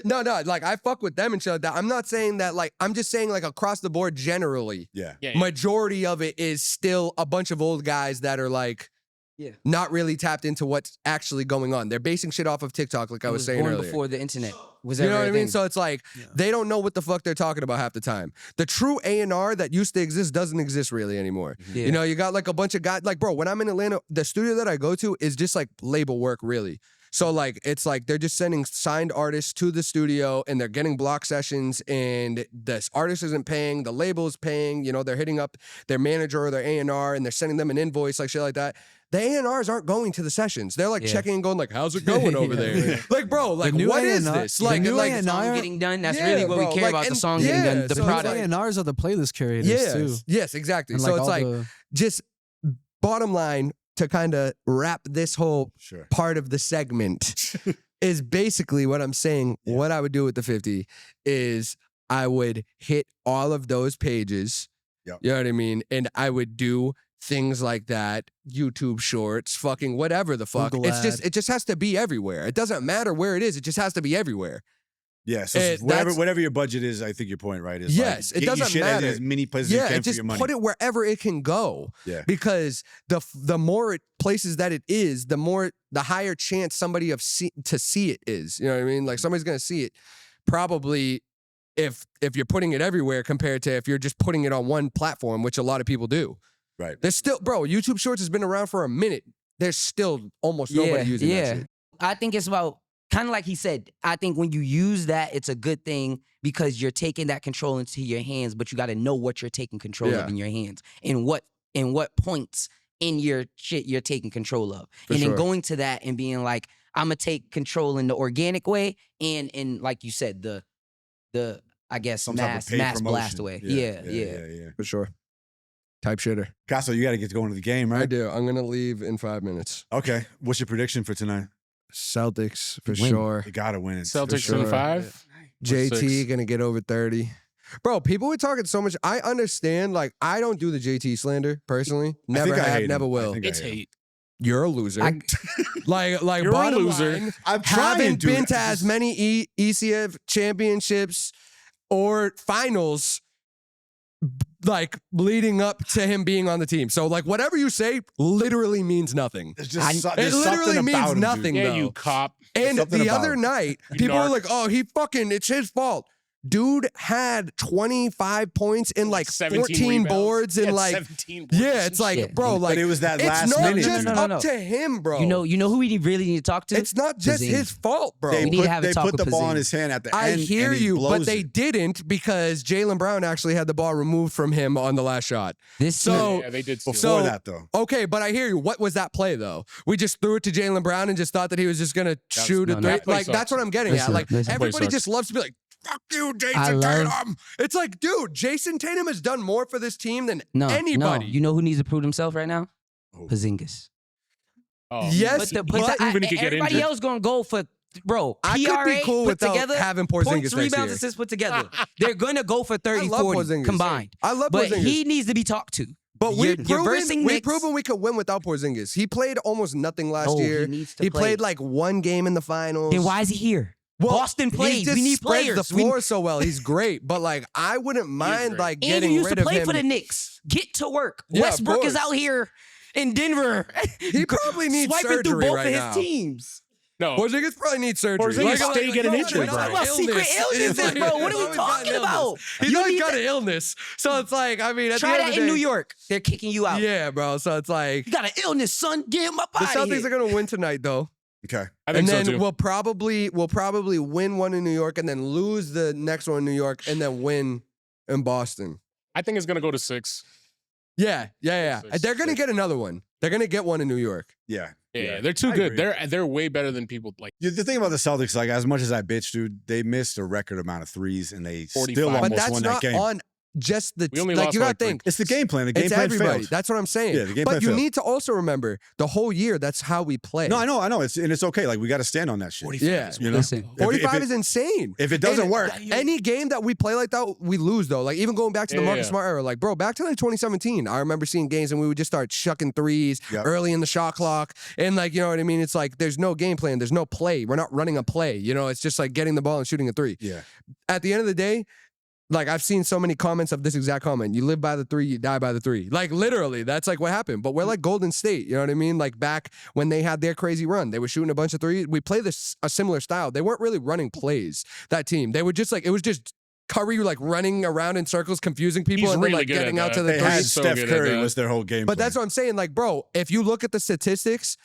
[SPEAKER 3] No, like I fuck with them and shit like that. I'm not saying that, like, I'm just saying like across the board generally,
[SPEAKER 1] Yeah.
[SPEAKER 7] Yeah, yeah.
[SPEAKER 3] majority of it is still a bunch of old guys that are like,
[SPEAKER 5] Yeah.
[SPEAKER 3] not really tapped into what's actually going on. They're basing shit off of TikTok, like I was saying
[SPEAKER 5] born
[SPEAKER 3] earlier.
[SPEAKER 5] before the internet was
[SPEAKER 3] You
[SPEAKER 5] ever
[SPEAKER 3] know what
[SPEAKER 5] a
[SPEAKER 3] I mean?
[SPEAKER 5] thing.
[SPEAKER 3] So it's like they don't know what the fuck they're talking about half the time. The true A&R that used to exist doesn't exist really anymore.
[SPEAKER 5] Yeah.
[SPEAKER 3] You know, you got like a bunch of guys. Like, bro, when I'm in Atlanta, the studio that I go to is just like label work, really. So like it's like they're just sending signed artists to the studio and they're getting block sessions and this artist isn't paying, the label is paying, you know, they're hitting up their manager or their A&R and they're sending them an invoice, like shit like that. The A&Rs aren't going to the sessions. They're like checking and going like, how's it going over there? Like, bro, like what is this? Like
[SPEAKER 2] the
[SPEAKER 3] like
[SPEAKER 5] song getting done. That's
[SPEAKER 3] Yeah,
[SPEAKER 5] really what
[SPEAKER 3] bro,
[SPEAKER 5] we care
[SPEAKER 3] like,
[SPEAKER 5] about. The
[SPEAKER 3] and-
[SPEAKER 5] song
[SPEAKER 3] yeah,
[SPEAKER 5] getting done. The
[SPEAKER 3] so
[SPEAKER 5] product.
[SPEAKER 2] A&Rs are the playlist curators too.
[SPEAKER 3] Yes, exactly.
[SPEAKER 2] And,
[SPEAKER 3] So it's
[SPEAKER 2] all
[SPEAKER 3] like
[SPEAKER 2] the-
[SPEAKER 3] just bottom line to kind of wrap this whole
[SPEAKER 1] Sure.
[SPEAKER 3] part of the segment is basically what I'm saying.
[SPEAKER 1] Yeah.
[SPEAKER 3] What I would do with the 50 is I would hit all of those pages.
[SPEAKER 1] Yep.
[SPEAKER 3] You know what I mean? And I would do things like that, YouTube shorts, fucking whatever the fuck.
[SPEAKER 2] Google
[SPEAKER 3] It just has to be everywhere. It doesn't matter where it is. It just has to be everywhere.
[SPEAKER 1] Yeah, so
[SPEAKER 3] that's-
[SPEAKER 1] whatever your budget is, I think your point, right? Is
[SPEAKER 3] Yes,
[SPEAKER 1] like,
[SPEAKER 3] it
[SPEAKER 1] get your
[SPEAKER 3] doesn't
[SPEAKER 1] shit
[SPEAKER 3] matter.
[SPEAKER 1] as many places as you
[SPEAKER 3] Yeah,
[SPEAKER 1] can for
[SPEAKER 3] just
[SPEAKER 1] your money.
[SPEAKER 3] put it wherever it can go.
[SPEAKER 1] Yeah.
[SPEAKER 3] Because the more places that it is, the higher chance somebody to see it is. You know what I mean? Like somebody's gonna see it. Probably if you're putting it everywhere compared to if you're just putting it on one platform, which a lot of people do.
[SPEAKER 1] Right.
[SPEAKER 3] There's still, bro, YouTube Shorts has been around for a minute. There's still almost nobody using that shit.
[SPEAKER 5] I think it's about kind of like he said. I think when you use that, it's a good thing because you're taking that control into your hands. But you got to know what you're taking control
[SPEAKER 3] Yeah.
[SPEAKER 5] of in your hands and what points in your shit you're taking control of,
[SPEAKER 3] For
[SPEAKER 5] and
[SPEAKER 3] sure.
[SPEAKER 5] then going to that and being like, I'm gonna take control in the organic way and in like you said the I guess
[SPEAKER 1] Some type of
[SPEAKER 5] mass
[SPEAKER 1] paid
[SPEAKER 5] blast
[SPEAKER 1] promotion.
[SPEAKER 5] away.
[SPEAKER 1] Yeah.
[SPEAKER 5] Yeah.
[SPEAKER 3] For sure. Type shitter.
[SPEAKER 1] Caso, you got to get going to the game,
[SPEAKER 3] I
[SPEAKER 1] right?
[SPEAKER 3] do. I'm gonna leave in 5 minutes.
[SPEAKER 1] Okay. What's your prediction for tonight?
[SPEAKER 3] Celtics for
[SPEAKER 5] Win.
[SPEAKER 3] sure.
[SPEAKER 1] You got to win.
[SPEAKER 7] Celtics
[SPEAKER 3] sure.
[SPEAKER 7] in 5.
[SPEAKER 3] JT
[SPEAKER 7] 6.
[SPEAKER 3] gonna get over 30. Bro, people were talking so much. I understand, like, I don't do the JT slander personally. Never
[SPEAKER 1] think I
[SPEAKER 3] have,
[SPEAKER 1] hate
[SPEAKER 3] never
[SPEAKER 1] him. I
[SPEAKER 3] will.
[SPEAKER 1] think I
[SPEAKER 7] It's
[SPEAKER 1] hate him.
[SPEAKER 7] hate.
[SPEAKER 3] You're a loser.
[SPEAKER 5] I-
[SPEAKER 3] like
[SPEAKER 7] You're a
[SPEAKER 3] bottom
[SPEAKER 7] loser.
[SPEAKER 3] line,
[SPEAKER 1] I'm trying,
[SPEAKER 3] haven't
[SPEAKER 1] dude.
[SPEAKER 3] been to as many ECF championships or finals like leading up to him being on the team. So like whatever you say literally means nothing.
[SPEAKER 1] There's just
[SPEAKER 5] I-
[SPEAKER 1] there's
[SPEAKER 3] It literally
[SPEAKER 1] something
[SPEAKER 3] means
[SPEAKER 1] about him, dude.
[SPEAKER 3] nothing.
[SPEAKER 7] Yeah,
[SPEAKER 3] though.
[SPEAKER 7] you cop.
[SPEAKER 3] And
[SPEAKER 1] Something
[SPEAKER 3] the
[SPEAKER 1] about
[SPEAKER 3] other
[SPEAKER 1] him.
[SPEAKER 3] night,
[SPEAKER 7] You
[SPEAKER 3] people were
[SPEAKER 7] narc.
[SPEAKER 3] like, "Oh, it's his fault." Dude had 25 points in like
[SPEAKER 7] 17
[SPEAKER 3] 14
[SPEAKER 7] rebounds.
[SPEAKER 3] boards
[SPEAKER 7] He
[SPEAKER 3] and
[SPEAKER 7] had
[SPEAKER 3] like
[SPEAKER 7] 17 boards
[SPEAKER 3] yeah,
[SPEAKER 7] and
[SPEAKER 3] it's like,
[SPEAKER 5] shit.
[SPEAKER 3] bro,
[SPEAKER 1] But
[SPEAKER 3] like
[SPEAKER 1] it was that
[SPEAKER 3] it's
[SPEAKER 1] last
[SPEAKER 3] not
[SPEAKER 1] minute.
[SPEAKER 3] just
[SPEAKER 5] No.
[SPEAKER 3] up to him, bro.
[SPEAKER 5] You know who we really need to talk to?
[SPEAKER 3] it's not just
[SPEAKER 5] Porzingis.
[SPEAKER 3] his fault, bro.
[SPEAKER 1] They
[SPEAKER 5] We need to have a
[SPEAKER 1] they
[SPEAKER 5] talk
[SPEAKER 1] put
[SPEAKER 5] with
[SPEAKER 1] the ball in
[SPEAKER 5] Porzingis.
[SPEAKER 1] his hand at the
[SPEAKER 3] I
[SPEAKER 1] end.
[SPEAKER 3] hear
[SPEAKER 1] and he
[SPEAKER 3] you, but
[SPEAKER 1] blows
[SPEAKER 3] they
[SPEAKER 1] it.
[SPEAKER 3] didn't because Jaylen Brown actually had the ball removed from him on the last shot.
[SPEAKER 5] This
[SPEAKER 3] So-
[SPEAKER 7] Yeah, they did. steal.
[SPEAKER 1] Before
[SPEAKER 3] So-
[SPEAKER 1] that, though.
[SPEAKER 3] Okay, but I hear you. What was that play though? We just threw it to Jaylen Brown and just thought that he was just gonna shoot a
[SPEAKER 5] no,
[SPEAKER 3] three.
[SPEAKER 5] that
[SPEAKER 7] play
[SPEAKER 3] Like that's
[SPEAKER 7] sucks.
[SPEAKER 3] what I'm getting
[SPEAKER 5] Listen,
[SPEAKER 3] at. Like
[SPEAKER 5] listen.
[SPEAKER 7] That play
[SPEAKER 3] everybody
[SPEAKER 7] sucks.
[SPEAKER 3] just loves to be like, "Fuck you,
[SPEAKER 5] I
[SPEAKER 3] Jason
[SPEAKER 5] love-
[SPEAKER 3] Tatum." It's like, dude, Jason Tatum has done more for this team than
[SPEAKER 5] no,
[SPEAKER 3] anybody.
[SPEAKER 5] No. You know who needs to prove himself right now?
[SPEAKER 1] Oh.
[SPEAKER 5] Porzingis.
[SPEAKER 7] Oh,
[SPEAKER 3] Yes,
[SPEAKER 5] But
[SPEAKER 3] but
[SPEAKER 7] Proven he could get
[SPEAKER 5] everybody
[SPEAKER 7] injured.
[SPEAKER 5] else gonna go for bro.
[SPEAKER 3] I could
[SPEAKER 5] PRA
[SPEAKER 3] be cool
[SPEAKER 5] put
[SPEAKER 3] without
[SPEAKER 5] together,
[SPEAKER 3] having Porzingis
[SPEAKER 5] points,
[SPEAKER 3] next
[SPEAKER 5] rebounds,
[SPEAKER 3] year.
[SPEAKER 5] assists put together. They're gonna go for 30,
[SPEAKER 3] I love
[SPEAKER 5] 40
[SPEAKER 3] Porzingis.
[SPEAKER 5] combined.
[SPEAKER 3] I love
[SPEAKER 5] But
[SPEAKER 3] Porzingis.
[SPEAKER 5] he needs to be talked to.
[SPEAKER 3] But
[SPEAKER 5] You're versing
[SPEAKER 3] we've
[SPEAKER 5] Knicks.
[SPEAKER 3] proven we could win without Porzingis. He played almost nothing last
[SPEAKER 5] No,
[SPEAKER 3] year.
[SPEAKER 5] he needs to
[SPEAKER 3] He
[SPEAKER 5] play.
[SPEAKER 3] played like one game in the finals.
[SPEAKER 5] Then why is he here?
[SPEAKER 3] Well,
[SPEAKER 5] Boston
[SPEAKER 3] he
[SPEAKER 5] plays.
[SPEAKER 3] just
[SPEAKER 5] We need
[SPEAKER 3] spreads
[SPEAKER 5] players.
[SPEAKER 3] the floor so well. He's great, but like I wouldn't mind
[SPEAKER 7] great.
[SPEAKER 3] like
[SPEAKER 5] And
[SPEAKER 3] getting
[SPEAKER 5] you used
[SPEAKER 3] rid
[SPEAKER 5] to
[SPEAKER 3] of
[SPEAKER 5] play
[SPEAKER 3] him.
[SPEAKER 5] for the Knicks. Get to work.
[SPEAKER 3] Yeah, of
[SPEAKER 5] Westbrook is
[SPEAKER 3] course.
[SPEAKER 5] out here in Denver.
[SPEAKER 3] He probably needs
[SPEAKER 5] swiping
[SPEAKER 3] surgery
[SPEAKER 5] through both
[SPEAKER 3] right
[SPEAKER 5] of his
[SPEAKER 3] now.
[SPEAKER 5] teams.
[SPEAKER 7] No,
[SPEAKER 3] Porzingis probably needs surgery.
[SPEAKER 7] Porzingis stay getting
[SPEAKER 3] he's
[SPEAKER 7] injured,
[SPEAKER 3] got
[SPEAKER 7] bro.
[SPEAKER 3] an
[SPEAKER 5] What secret illness is, bro? What are we
[SPEAKER 3] He's always got
[SPEAKER 5] talking
[SPEAKER 3] an
[SPEAKER 5] about?
[SPEAKER 3] illness. He's
[SPEAKER 5] You
[SPEAKER 3] always
[SPEAKER 5] need
[SPEAKER 3] got
[SPEAKER 5] to-
[SPEAKER 3] an illness. So it's like, I mean, at
[SPEAKER 5] Try
[SPEAKER 3] the end
[SPEAKER 5] that
[SPEAKER 3] of the
[SPEAKER 5] in
[SPEAKER 3] day,
[SPEAKER 5] New York. They're kicking you out.
[SPEAKER 3] Yeah, bro. So it's like
[SPEAKER 5] You got an illness, son. Get him up
[SPEAKER 3] the
[SPEAKER 5] out of
[SPEAKER 3] Celtics
[SPEAKER 5] here.
[SPEAKER 3] are gonna win tonight, though.
[SPEAKER 1] Okay.
[SPEAKER 7] I think
[SPEAKER 3] And
[SPEAKER 7] so
[SPEAKER 3] then
[SPEAKER 7] too.
[SPEAKER 3] we'll probably win one in New York and then lose the next one in New York and then win in Boston.
[SPEAKER 7] I think it's gonna go to 6.
[SPEAKER 3] Yeah.
[SPEAKER 7] Six,
[SPEAKER 3] They're gonna get another one. They're gonna get one in New York.
[SPEAKER 1] Yeah.
[SPEAKER 7] Yeah, they're too
[SPEAKER 1] I
[SPEAKER 7] good.
[SPEAKER 1] agree.
[SPEAKER 7] They're way better than people like.
[SPEAKER 1] The thing about the Celtics, like as much as I bitch, dude, they missed a record amount of threes and they
[SPEAKER 7] 45.
[SPEAKER 1] still
[SPEAKER 7] But
[SPEAKER 1] almost
[SPEAKER 3] But that's
[SPEAKER 1] won that
[SPEAKER 3] not
[SPEAKER 1] game.
[SPEAKER 3] on just the
[SPEAKER 7] We only
[SPEAKER 3] like
[SPEAKER 7] lost
[SPEAKER 3] you gotta
[SPEAKER 7] like three.
[SPEAKER 3] think.
[SPEAKER 1] It's the game plan. The game
[SPEAKER 3] It's
[SPEAKER 1] plan
[SPEAKER 3] everybody.
[SPEAKER 1] failed.
[SPEAKER 3] That's what I'm saying.
[SPEAKER 1] Yeah, the game plan
[SPEAKER 3] but you
[SPEAKER 1] failed.
[SPEAKER 3] need to also remember the whole year. That's how we play.
[SPEAKER 1] No, I know. It's okay. Like we got to stand on that shit.
[SPEAKER 7] 45
[SPEAKER 3] Yeah.
[SPEAKER 7] is
[SPEAKER 1] You know?
[SPEAKER 5] Listen,
[SPEAKER 1] If
[SPEAKER 3] 45
[SPEAKER 1] it-
[SPEAKER 3] is insane.
[SPEAKER 1] If it doesn't
[SPEAKER 3] And
[SPEAKER 1] work,
[SPEAKER 3] any game that we play like that, we lose though. Like even going back to the
[SPEAKER 7] Yeah,
[SPEAKER 3] Marcus
[SPEAKER 7] yeah.
[SPEAKER 3] Smart era, like bro, back to like 2017. I remember seeing games and we would just start shucking threes
[SPEAKER 1] Yep.
[SPEAKER 3] early in the shot clock, and like you know what I mean. It's like there's no game plan, there's no play. We're not running a play. You know, it's just like getting the ball and shooting a three.
[SPEAKER 1] yeah.
[SPEAKER 3] At the end of the day. Like I've seen so many comments of this exact comment. You live by the three, you die by the three. Like literally, that's like what happened. But we're like Golden State, you know what I mean? Like back when they had their crazy run, they were shooting a bunch of threes. We play this a similar style. They weren't really running plays. That team, they were just like it was just Curry like running around in circles, confusing people,
[SPEAKER 7] He's
[SPEAKER 3] and then
[SPEAKER 7] really
[SPEAKER 3] like
[SPEAKER 7] good at
[SPEAKER 3] getting out
[SPEAKER 7] that.
[SPEAKER 3] to the
[SPEAKER 1] They
[SPEAKER 3] three.
[SPEAKER 1] had
[SPEAKER 7] so
[SPEAKER 1] Steph
[SPEAKER 7] good at
[SPEAKER 1] Curry
[SPEAKER 7] that.
[SPEAKER 1] was their whole game.
[SPEAKER 3] But
[SPEAKER 1] plan.
[SPEAKER 3] that's what I'm saying. Like, bro, if you look at the statistics,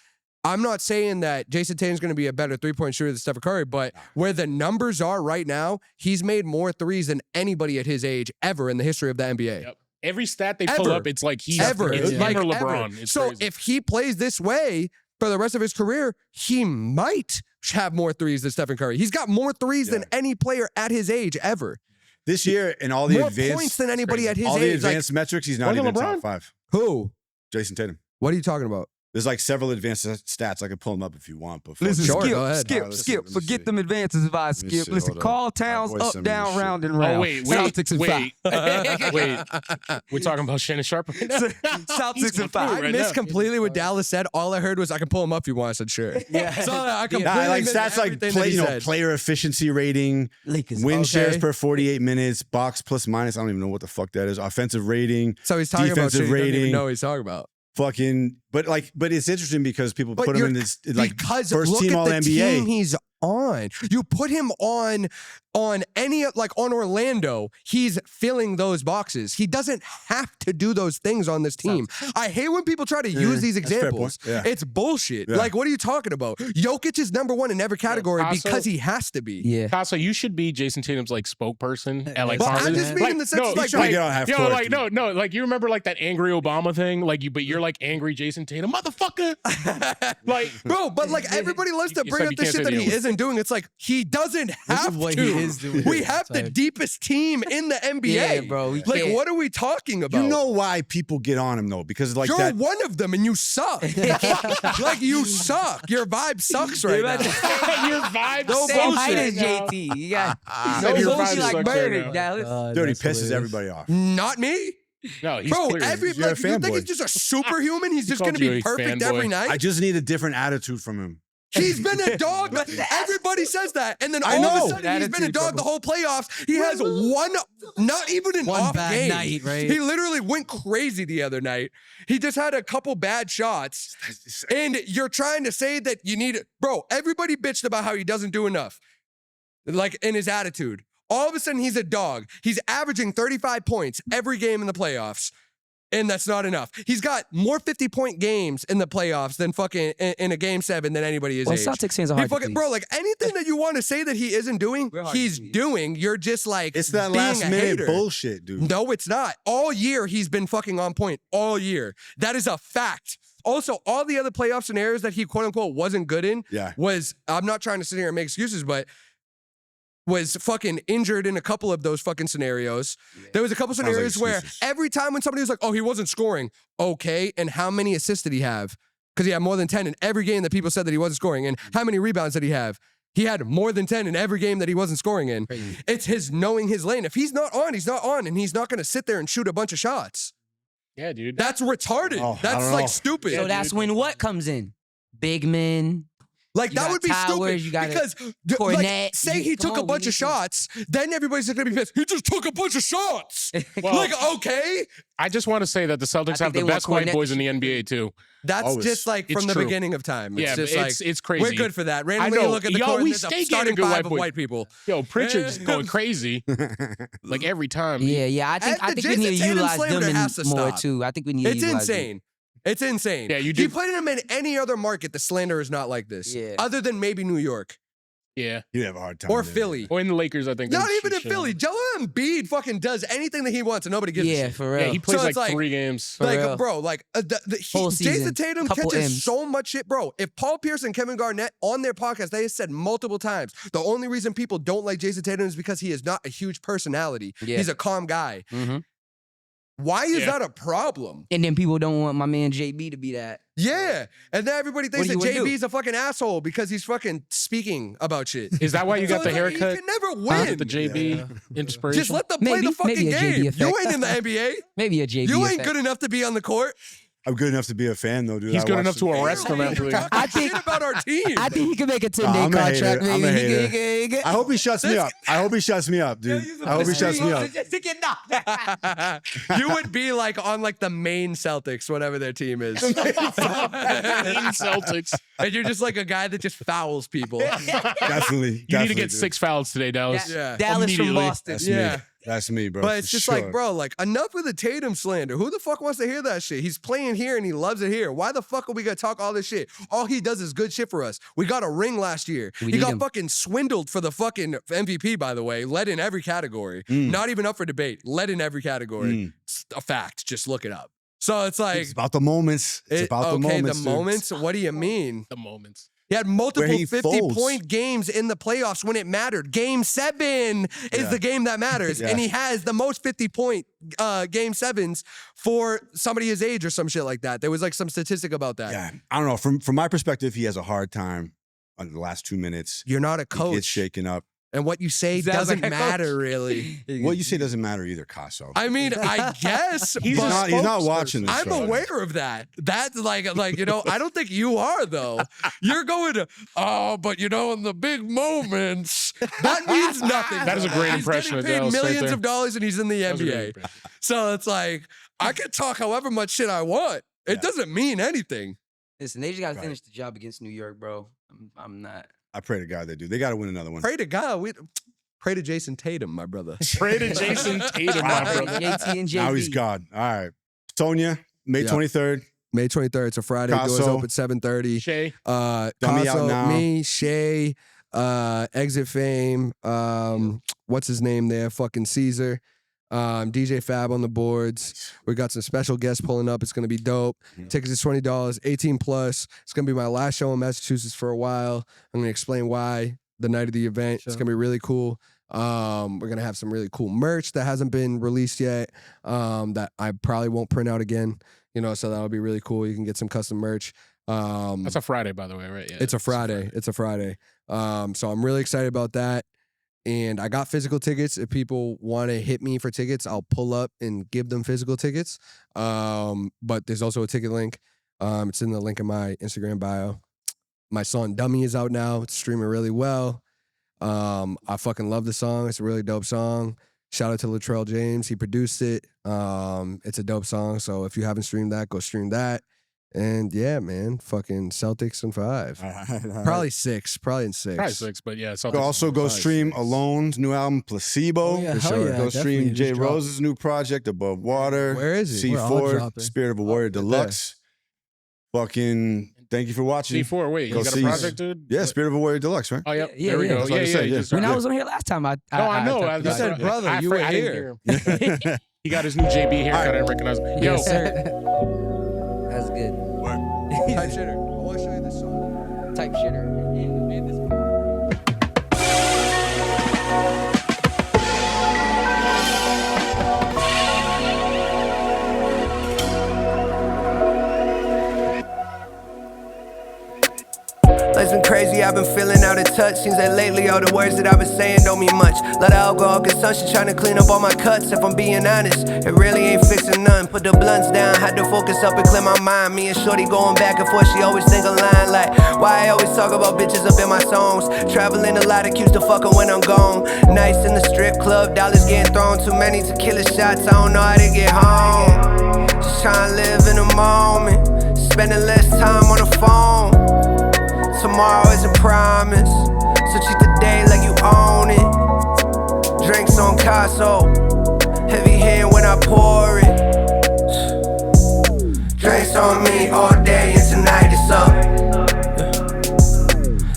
[SPEAKER 3] I'm not saying that Jason Tatum's going to be a better three-point shooter than Stephen Curry, but where the numbers are right now, he's made more threes than anybody at his age ever in the history of the NBA.
[SPEAKER 7] Yep. Every stat they pull up, it's like he's
[SPEAKER 3] ever.
[SPEAKER 7] It's
[SPEAKER 3] Like,
[SPEAKER 7] him or LeBron.
[SPEAKER 3] ever.
[SPEAKER 7] It's
[SPEAKER 3] So
[SPEAKER 7] crazy.
[SPEAKER 3] if he plays this way for the rest of his career, he might have more threes than Stephen Curry. He's got more threes than any player at his age ever.
[SPEAKER 1] This year, in all the
[SPEAKER 3] More
[SPEAKER 1] advanced
[SPEAKER 3] points than anybody at his
[SPEAKER 1] all
[SPEAKER 3] age.
[SPEAKER 1] the advanced metrics, he's not
[SPEAKER 7] Wasn't
[SPEAKER 1] even
[SPEAKER 7] LeBron?
[SPEAKER 1] top 5.
[SPEAKER 3] Who?
[SPEAKER 1] Jason Tatum.
[SPEAKER 3] What are you talking about?
[SPEAKER 1] There's like several advanced stats. I could pull them up if you want. But
[SPEAKER 8] Listen,
[SPEAKER 3] Sure,
[SPEAKER 8] skip,
[SPEAKER 3] go ahead.
[SPEAKER 8] skip,
[SPEAKER 1] All right, let's see,
[SPEAKER 8] skip.
[SPEAKER 1] let me
[SPEAKER 8] Forget
[SPEAKER 1] see.
[SPEAKER 8] them advances if I
[SPEAKER 1] me
[SPEAKER 8] skip.
[SPEAKER 1] see,
[SPEAKER 8] Listen,
[SPEAKER 1] hold
[SPEAKER 8] call
[SPEAKER 1] up.
[SPEAKER 8] towns
[SPEAKER 1] My boy
[SPEAKER 8] up,
[SPEAKER 1] sent me
[SPEAKER 8] down,
[SPEAKER 1] this shit.
[SPEAKER 8] round, and round.
[SPEAKER 7] Oh, wait.
[SPEAKER 8] Celtics and
[SPEAKER 7] wait.
[SPEAKER 8] 5.
[SPEAKER 7] Wait. We're talking about Shannon Sharp right now?
[SPEAKER 8] Celtics and
[SPEAKER 7] going through it
[SPEAKER 8] 5.
[SPEAKER 7] right
[SPEAKER 3] I missed
[SPEAKER 7] now.
[SPEAKER 3] completely what Dallas said. All I heard was, I can pull him up if you want. I said, sure.
[SPEAKER 8] Yeah.
[SPEAKER 3] So I completely
[SPEAKER 1] Nah, like
[SPEAKER 3] missed
[SPEAKER 1] stats like
[SPEAKER 3] everything that he said.
[SPEAKER 1] player efficiency rating,
[SPEAKER 5] Lakers.
[SPEAKER 1] win shares
[SPEAKER 3] Okay.
[SPEAKER 1] per 48 minutes, box plus minus. I don't even know what the fuck that is. Offensive rating,
[SPEAKER 3] So he's talking about shit
[SPEAKER 1] defensive
[SPEAKER 3] he doesn't even
[SPEAKER 1] rating.
[SPEAKER 3] know what he's talking about.
[SPEAKER 1] fucking. But it's interesting because people
[SPEAKER 3] But
[SPEAKER 1] put him
[SPEAKER 3] you're-
[SPEAKER 1] in this like
[SPEAKER 3] because
[SPEAKER 1] first
[SPEAKER 3] look
[SPEAKER 1] team
[SPEAKER 3] at
[SPEAKER 1] All
[SPEAKER 3] the
[SPEAKER 1] NBA.
[SPEAKER 3] team he's on. You put him on any like on Orlando, he's filling those boxes. He doesn't have to do those things on this team. I hate when people try to use these
[SPEAKER 1] that's a fair
[SPEAKER 3] examples.
[SPEAKER 1] point. Yeah.
[SPEAKER 3] It's bullshit.
[SPEAKER 1] Yeah.
[SPEAKER 3] Like, what are you talking about? Jokic is number one in every category
[SPEAKER 7] Caso-
[SPEAKER 3] because he has to be.
[SPEAKER 5] Yeah.
[SPEAKER 7] Caso, you should be Jason Tatum's like spokesperson at like
[SPEAKER 3] But I
[SPEAKER 7] conferences.
[SPEAKER 3] just mean in the sense
[SPEAKER 7] no,
[SPEAKER 3] of, like,
[SPEAKER 1] trying to get on half
[SPEAKER 7] yo,
[SPEAKER 1] court,
[SPEAKER 7] like
[SPEAKER 1] dude.
[SPEAKER 7] no, like you remember like that angry Obama thing, like but you're like angry Jason Tatum, motherfucker. Like,
[SPEAKER 3] Bro, but like everybody loves to
[SPEAKER 7] You
[SPEAKER 3] bring
[SPEAKER 7] said
[SPEAKER 3] up
[SPEAKER 7] you
[SPEAKER 3] the
[SPEAKER 7] can't
[SPEAKER 3] shit
[SPEAKER 7] say
[SPEAKER 3] that
[SPEAKER 7] the
[SPEAKER 3] he
[SPEAKER 7] N-word.
[SPEAKER 3] isn't doing. It's like he doesn't have
[SPEAKER 2] what
[SPEAKER 3] to.
[SPEAKER 2] he is doing.
[SPEAKER 3] We have the
[SPEAKER 2] Sorry.
[SPEAKER 3] deepest team in the NBA.
[SPEAKER 5] Yeah, bro, we
[SPEAKER 3] Like,
[SPEAKER 5] can't.
[SPEAKER 3] what are we talking about?
[SPEAKER 1] You know why people get on him though? Because like
[SPEAKER 3] You're
[SPEAKER 1] that.
[SPEAKER 3] one of them and you suck. Like, you suck. Your vibe sucks right now.
[SPEAKER 7] your vibe
[SPEAKER 3] No
[SPEAKER 5] Same
[SPEAKER 7] sucks
[SPEAKER 5] height as
[SPEAKER 7] right now.
[SPEAKER 5] JT. You got
[SPEAKER 7] said your
[SPEAKER 5] bullshit
[SPEAKER 7] vibe
[SPEAKER 5] like
[SPEAKER 7] sucks right
[SPEAKER 5] murder,
[SPEAKER 7] now.
[SPEAKER 5] Dallas.
[SPEAKER 1] Dude, he
[SPEAKER 2] That's
[SPEAKER 1] pisses
[SPEAKER 2] hilarious.
[SPEAKER 1] everybody off.
[SPEAKER 3] Not me.
[SPEAKER 7] No, he's
[SPEAKER 3] Bro,
[SPEAKER 7] clear.
[SPEAKER 3] every
[SPEAKER 1] You're a
[SPEAKER 3] like you think
[SPEAKER 1] fanboy.
[SPEAKER 3] he's just a superhuman? He's just
[SPEAKER 7] called
[SPEAKER 3] gonna
[SPEAKER 7] you
[SPEAKER 3] be
[SPEAKER 7] a
[SPEAKER 3] perfect
[SPEAKER 7] fanboy.
[SPEAKER 3] every
[SPEAKER 1] I
[SPEAKER 3] night?
[SPEAKER 1] just need a different attitude from him.
[SPEAKER 3] He's been a dog. Everybody says that. And then
[SPEAKER 1] I
[SPEAKER 3] all of a
[SPEAKER 1] know.
[SPEAKER 3] sudden he's been a dog the whole playoffs. He has one, not even an
[SPEAKER 2] One
[SPEAKER 3] off
[SPEAKER 2] bad
[SPEAKER 3] game.
[SPEAKER 2] night, right?
[SPEAKER 3] He literally went crazy the other night. He just had a couple bad shots. And you're trying to say that you need, bro, everybody bitched about how he doesn't do enough. Like, in his attitude. All of a sudden he's a dog. He's averaging 35 points every game in the playoffs. And that's not enough. He's got more 50-point games in the playoffs than fucking in a game 7 than anybody his
[SPEAKER 5] Well,
[SPEAKER 3] age.
[SPEAKER 5] Celtics fans are
[SPEAKER 3] He
[SPEAKER 5] hard to
[SPEAKER 3] fucking,
[SPEAKER 5] please.
[SPEAKER 3] bro, like anything that you want to say that he isn't doing,
[SPEAKER 5] We're hard to
[SPEAKER 3] he's
[SPEAKER 5] please.
[SPEAKER 3] doing. You're just like
[SPEAKER 1] It's that
[SPEAKER 3] being
[SPEAKER 1] last
[SPEAKER 3] a
[SPEAKER 1] minute
[SPEAKER 3] hater.
[SPEAKER 1] bullshit, dude.
[SPEAKER 3] No, it's not. All year he's been fucking on point. All year. That is a fact. Also, all the other playoff scenarios that he quote unquote wasn't good in
[SPEAKER 1] Yeah.
[SPEAKER 3] was, I'm not trying to sit here and make excuses, but was fucking injured in a couple of those fucking scenarios. There was a couple
[SPEAKER 1] Sounds like
[SPEAKER 3] scenarios where
[SPEAKER 1] excuses.
[SPEAKER 3] every time when somebody was like, oh, he wasn't scoring. Okay, and how many assists did he have? Because he had more than 10 in every game that people said that he wasn't scoring. And how many rebounds did he have? He had more than 10 in every game that he wasn't scoring in. It's his knowing his lane. If he's not on, he's not on. And he's not going to sit there and shoot a bunch of shots.
[SPEAKER 7] Yeah, dude.
[SPEAKER 3] That's retarded.
[SPEAKER 1] Oh, I
[SPEAKER 3] That's
[SPEAKER 1] don't
[SPEAKER 3] like
[SPEAKER 1] know.
[SPEAKER 3] stupid.
[SPEAKER 5] So that's when what comes in? Big men.
[SPEAKER 3] Like,
[SPEAKER 5] You
[SPEAKER 3] that
[SPEAKER 5] got
[SPEAKER 3] would be
[SPEAKER 5] Towers,
[SPEAKER 3] stupid.
[SPEAKER 5] you got
[SPEAKER 3] Because,
[SPEAKER 5] Cornet,
[SPEAKER 3] like, say
[SPEAKER 5] you-
[SPEAKER 3] he
[SPEAKER 5] come
[SPEAKER 3] took a
[SPEAKER 5] on, we
[SPEAKER 3] bunch
[SPEAKER 5] need
[SPEAKER 3] of
[SPEAKER 5] to-
[SPEAKER 3] shots, then everybody's just going to be pissed. He just took a bunch of shots.
[SPEAKER 7] Well,
[SPEAKER 3] Like, okay.
[SPEAKER 7] I just want to say that the Celtics
[SPEAKER 5] think
[SPEAKER 7] have
[SPEAKER 5] they
[SPEAKER 7] the
[SPEAKER 5] want
[SPEAKER 7] best white
[SPEAKER 5] Cornet
[SPEAKER 7] boys
[SPEAKER 5] to
[SPEAKER 7] in the NBA too.
[SPEAKER 3] That's
[SPEAKER 1] Always.
[SPEAKER 3] just like
[SPEAKER 7] It's
[SPEAKER 3] from the
[SPEAKER 7] true.
[SPEAKER 3] beginning of time. It's
[SPEAKER 7] Yeah,
[SPEAKER 3] just
[SPEAKER 7] but
[SPEAKER 3] like,
[SPEAKER 7] it's crazy.
[SPEAKER 3] we're good for that. Randomly,
[SPEAKER 7] know.
[SPEAKER 3] you look at the
[SPEAKER 7] Yo,
[SPEAKER 3] court,
[SPEAKER 7] we
[SPEAKER 3] and there's
[SPEAKER 7] stay
[SPEAKER 3] a
[SPEAKER 7] getting
[SPEAKER 3] starting
[SPEAKER 7] good
[SPEAKER 3] 5
[SPEAKER 7] white
[SPEAKER 3] of
[SPEAKER 7] boys.
[SPEAKER 3] white people.
[SPEAKER 7] Yo, Pritchard's going crazy. Like every time.
[SPEAKER 5] Yeah. I think
[SPEAKER 3] And
[SPEAKER 5] we
[SPEAKER 3] the
[SPEAKER 5] need to
[SPEAKER 3] Jason Tatum
[SPEAKER 5] utilize
[SPEAKER 3] slander
[SPEAKER 5] them
[SPEAKER 3] has to
[SPEAKER 5] more
[SPEAKER 3] stop.
[SPEAKER 5] too. I think we need to
[SPEAKER 3] It's
[SPEAKER 5] utilize them.
[SPEAKER 3] insane. It's insane.
[SPEAKER 7] Yeah, you
[SPEAKER 3] You
[SPEAKER 7] do.
[SPEAKER 3] put him in any other market, the slander is not like this.
[SPEAKER 5] Yeah.
[SPEAKER 3] Other than maybe New York
[SPEAKER 7] Yeah.
[SPEAKER 1] You have a hard time.
[SPEAKER 3] or
[SPEAKER 1] there.
[SPEAKER 3] Philly.
[SPEAKER 7] Or in the Lakers, I think.
[SPEAKER 3] Not
[SPEAKER 7] they
[SPEAKER 3] even in
[SPEAKER 7] should.
[SPEAKER 3] Philly. Joel Embiid fucking does anything that he wants and nobody gives a
[SPEAKER 5] Yeah,
[SPEAKER 3] shit.
[SPEAKER 5] for real.
[SPEAKER 7] Yeah, he plays
[SPEAKER 3] So it's
[SPEAKER 7] like
[SPEAKER 3] like-
[SPEAKER 7] 3 games.
[SPEAKER 5] For
[SPEAKER 3] Like,
[SPEAKER 5] real.
[SPEAKER 3] bro, like
[SPEAKER 5] Whole
[SPEAKER 3] Jason
[SPEAKER 5] season.
[SPEAKER 3] Tatum
[SPEAKER 5] Couple
[SPEAKER 3] catches
[SPEAKER 5] M's.
[SPEAKER 3] so much shit, bro. If Paul Pierce and Kevin Garnett on their podcast, they have said multiple times, the only reason people don't like Jason Tatum is because he is not a huge personality.
[SPEAKER 5] Yeah.
[SPEAKER 3] He's a calm guy.
[SPEAKER 5] Mhm.
[SPEAKER 3] Why is
[SPEAKER 7] Yeah.
[SPEAKER 3] that a problem?
[SPEAKER 5] And then people don't want my man JB to be that.
[SPEAKER 3] Yeah. And then everybody thinks
[SPEAKER 5] What
[SPEAKER 3] that
[SPEAKER 5] do you wanna
[SPEAKER 3] JB's a fucking asshole because he's fucking speaking about shit.
[SPEAKER 7] Is that why you got
[SPEAKER 3] So
[SPEAKER 7] the
[SPEAKER 3] it's like,
[SPEAKER 7] haircut?
[SPEAKER 3] You can never
[SPEAKER 7] With
[SPEAKER 3] win.
[SPEAKER 7] the JB inspiration.
[SPEAKER 3] Just let them play
[SPEAKER 5] Maybe-
[SPEAKER 3] the fucking
[SPEAKER 5] maybe a JB
[SPEAKER 3] game.
[SPEAKER 5] effect.
[SPEAKER 3] You ain't in the NBA.
[SPEAKER 5] Maybe a JB.
[SPEAKER 3] You ain't
[SPEAKER 5] effect.
[SPEAKER 3] good enough to be on the court.
[SPEAKER 1] I'm good enough to be a fan, though, dude.
[SPEAKER 7] He's
[SPEAKER 1] I
[SPEAKER 7] good
[SPEAKER 1] watch
[SPEAKER 7] enough to
[SPEAKER 1] the-
[SPEAKER 7] arrest him after he.
[SPEAKER 3] I think shit about our team.
[SPEAKER 5] I think he could make a 10-day
[SPEAKER 1] I'm a hater.
[SPEAKER 5] contract.
[SPEAKER 1] I'm a
[SPEAKER 5] Maybe he
[SPEAKER 1] hater.
[SPEAKER 5] could.
[SPEAKER 1] I hope he shuts me up. I hope he shuts me up, dude. I hope he shuts me up.
[SPEAKER 3] You would be like on like the main Celtics, whatever their team is.
[SPEAKER 7] In Celtics.
[SPEAKER 3] And you're just like a guy that just fouls people.
[SPEAKER 1] Definitely.
[SPEAKER 7] You need to
[SPEAKER 1] definitely,
[SPEAKER 7] get
[SPEAKER 1] dude.
[SPEAKER 7] 6 fouls today, Dallas.
[SPEAKER 3] Yeah.
[SPEAKER 5] Dallas from
[SPEAKER 7] Immediately.
[SPEAKER 5] Boston.
[SPEAKER 1] That's me.
[SPEAKER 3] Yeah.
[SPEAKER 1] That's me, bro.
[SPEAKER 3] But it's
[SPEAKER 1] for
[SPEAKER 3] just
[SPEAKER 1] sure.
[SPEAKER 3] like, bro, like enough with the Tatum slander. Who the fuck wants to hear that shit? He's playing here and he loves it here. Why the fuck are we gonna talk all this shit? All he does is good shit for us. We got a ring last year.
[SPEAKER 5] We
[SPEAKER 3] He
[SPEAKER 5] need
[SPEAKER 3] got
[SPEAKER 5] him.
[SPEAKER 3] fucking swindled for the fucking MVP, by the way. Led in every category. Not even up for debate. Led in every category. It's a fact. Just look it up. So it's like
[SPEAKER 1] It's about the moments. It's about the moments.
[SPEAKER 3] the
[SPEAKER 1] dude.
[SPEAKER 3] moments. What do you mean?
[SPEAKER 7] The moments.
[SPEAKER 3] He had multiple
[SPEAKER 1] Where he
[SPEAKER 3] 50-point games in the playoffs when it mattered. Game 7 is the game that matters.
[SPEAKER 1] Yeah.
[SPEAKER 3] And he has the most 50-point game 7s for somebody his age or some shit like that. There was like some statistic about that.
[SPEAKER 1] Yeah, I don't know. From my perspective, he has a hard time on the last 2 minutes.
[SPEAKER 3] You're not a
[SPEAKER 1] He
[SPEAKER 3] coach.
[SPEAKER 1] gets shaken up.
[SPEAKER 3] And what you say
[SPEAKER 5] Sounds
[SPEAKER 3] doesn't
[SPEAKER 5] like a
[SPEAKER 3] matter,
[SPEAKER 5] coach.
[SPEAKER 3] really.
[SPEAKER 1] What you say doesn't matter either, Caso.
[SPEAKER 3] I mean, I guess.
[SPEAKER 7] He's
[SPEAKER 3] but
[SPEAKER 1] He's not watching this
[SPEAKER 3] I'm
[SPEAKER 1] show.
[SPEAKER 3] aware of that. That's like, you know, I don't think you are, though. You're going to, but you know, in the big moments, that means nothing.
[SPEAKER 7] That is a great impression
[SPEAKER 3] He's
[SPEAKER 7] of
[SPEAKER 3] getting paid
[SPEAKER 7] Dallas right
[SPEAKER 3] millions
[SPEAKER 7] there.
[SPEAKER 3] of dollars and he's in the
[SPEAKER 7] That was a great
[SPEAKER 3] NBA.
[SPEAKER 7] impression.
[SPEAKER 3] So it's like, I can talk however much shit I want. It doesn't mean anything.
[SPEAKER 5] Listen, they just got to
[SPEAKER 1] Right.
[SPEAKER 5] finish the job against New York, bro. I'm not.
[SPEAKER 1] I pray to God they do. They got to win another one.
[SPEAKER 3] Pray to God. Pray to Jason Tatum, my brother.
[SPEAKER 7] Pray to Jason Tatum, my brother.
[SPEAKER 5] JT and JB.
[SPEAKER 1] Now he's God. All right. Sonia, May
[SPEAKER 3] Yeah.
[SPEAKER 1] 23rd.
[SPEAKER 3] May 23rd, it's a Friday. Doors
[SPEAKER 1] Caso.
[SPEAKER 3] open 7:30.
[SPEAKER 7] Shay.
[SPEAKER 1] Dummy out
[SPEAKER 3] Caso,
[SPEAKER 1] now.
[SPEAKER 3] me, Shay, Exit Fame, what's his name there? Fucking Caesar. DJ Fab on the boards. We got some special guests pulling up. It's gonna be dope. Tickets is $20, 18 plus. It's gonna be my last show in Massachusetts for a while. I'm gonna explain why the night of the event. It's gonna be really cool. We're gonna have some really cool merch that hasn't been released yet. That I probably won't print out again. You know, so that'll be really cool. You can get some custom merch.
[SPEAKER 7] That's a Friday, by the way, right? Yeah.
[SPEAKER 3] It's a Friday. It's a Friday. So I'm really excited about that. And I got physical tickets. If people want to hit me for tickets, I'll pull up and give them physical tickets. But there's also a ticket link. It's in the link in my Instagram bio. My song Dummy is out now. It's streaming really well. I fucking love the song. It's a really dope song. Shout out to Latrell James. He produced it. It's a dope song. So if you haven't streamed that, go stream that. And yeah, man, fucking Celtics in 5.
[SPEAKER 1] All right.
[SPEAKER 3] Probably 6. Probably in 6.
[SPEAKER 7] Probably 6, but yeah. Celtics.
[SPEAKER 1] Also, go
[SPEAKER 3] Five,
[SPEAKER 1] stream
[SPEAKER 3] 6.
[SPEAKER 1] Alone's new album, Placebo.
[SPEAKER 2] Oh, yeah,
[SPEAKER 1] For
[SPEAKER 2] hell
[SPEAKER 1] sure.
[SPEAKER 2] yeah,
[SPEAKER 1] Go
[SPEAKER 2] definitely.
[SPEAKER 1] stream
[SPEAKER 2] It
[SPEAKER 1] Jay
[SPEAKER 2] just dropped.
[SPEAKER 1] Rose's new project, Above Water.
[SPEAKER 3] Where is he?
[SPEAKER 2] We're all
[SPEAKER 1] Seefour,
[SPEAKER 2] dropping.
[SPEAKER 1] Spirit of a Warrior
[SPEAKER 3] right there.
[SPEAKER 1] Deluxe. Fucking thank you for watching.
[SPEAKER 7] Seefour, wait,
[SPEAKER 1] Go
[SPEAKER 7] you got
[SPEAKER 1] see-
[SPEAKER 7] a project, dude?
[SPEAKER 1] Yeah, Spirit of a Warrior Deluxe, right?
[SPEAKER 7] Oh, yeah.
[SPEAKER 5] Yeah,
[SPEAKER 7] There we
[SPEAKER 5] yeah.
[SPEAKER 7] go.
[SPEAKER 1] That's what I
[SPEAKER 7] Yeah,
[SPEAKER 1] said,
[SPEAKER 7] yeah.
[SPEAKER 1] yeah.
[SPEAKER 7] just-
[SPEAKER 5] When I was on here last time,
[SPEAKER 7] No, I know.
[SPEAKER 5] talked
[SPEAKER 3] You said,
[SPEAKER 5] about it.
[SPEAKER 3] brother, you
[SPEAKER 7] for-
[SPEAKER 3] were
[SPEAKER 7] I
[SPEAKER 3] here.
[SPEAKER 7] didn't hear him. He got his new JB haircut. I didn't recognize him. Yo,
[SPEAKER 5] Yes, sir. That's good.
[SPEAKER 3] Type shitter. I want to show you this song.
[SPEAKER 5] Type shitter.
[SPEAKER 6] Life's been crazy, I've been feeling out of touch. Seems like lately all the words that I've been saying don't mean much. Lot of alcohol consumption, trying to clean up all my cuts. If I'm being honest, it really ain't fixing none. Put the blunts down, had to focus up and clear my mind. Me and Shorty going back and forth, she always think a line like why I always talk about bitches up in my songs. Traveling a lot, accused of fucking when I'm gone. Nights in the strip club, dollars getting thrown. Too many tequila shots, I don't know how to get home. Just trying to live in the moment, spending less time on the phone. Tomorrow isn't promise, so treat the day like you own it. Drinks on Caso, heavy hand when I pour it. Drinks on me all day and tonight it's up.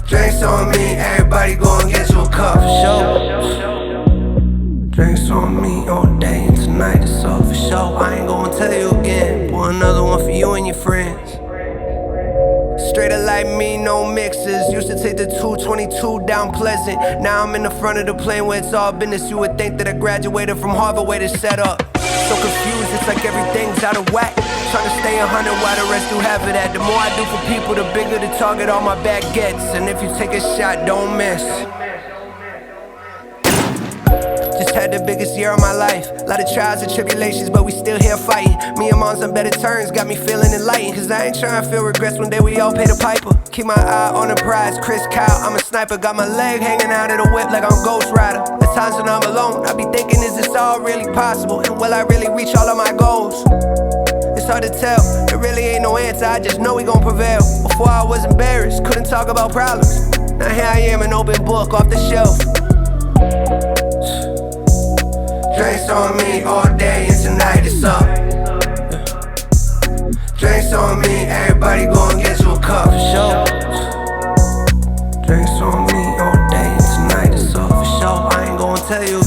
[SPEAKER 6] Drinks on me, everybody go and get you a cup for sure. Drinks on me all day and tonight it's up for sure. I ain't gonna tell you again, pour another one for you and your friends. Straighter like me, no mixes. Used to take the 222 down Pleasant. Now I'm in the front of the plane where it's all business. You would think that I graduated from Harvard, way to set up. So confused, it's like everything's out of whack. Trying to stay 100 while the rest do half of that. The more I do for people, the bigger the target all my back gets. And if you take a shot, don't miss. Just had the biggest year of my life. Lot of trials and tribulations, but we still here fighting. Me and mom's on better terms, got me feeling enlightened. Cause I ain't trying to feel regrets one day we all pay the piper. Keep my eye on the prize, Chris Kyle, I'm a sniper. Got my leg hanging out of the whip like I'm Ghost Rider. At times when I'm alone, I be thinking, is this all really possible? And will I really reach all of my goals? It's hard to tell, there really ain't no answer, I just know we gon' prevail. Before I was embarrassed, couldn't talk about problems. Now here I am, an open book off the shelf. on me all day and tonight it's up. Drinks on me, everybody go and get you a cup for sure. Drinks on me all day and tonight it's up for sure. I ain't gonna tell you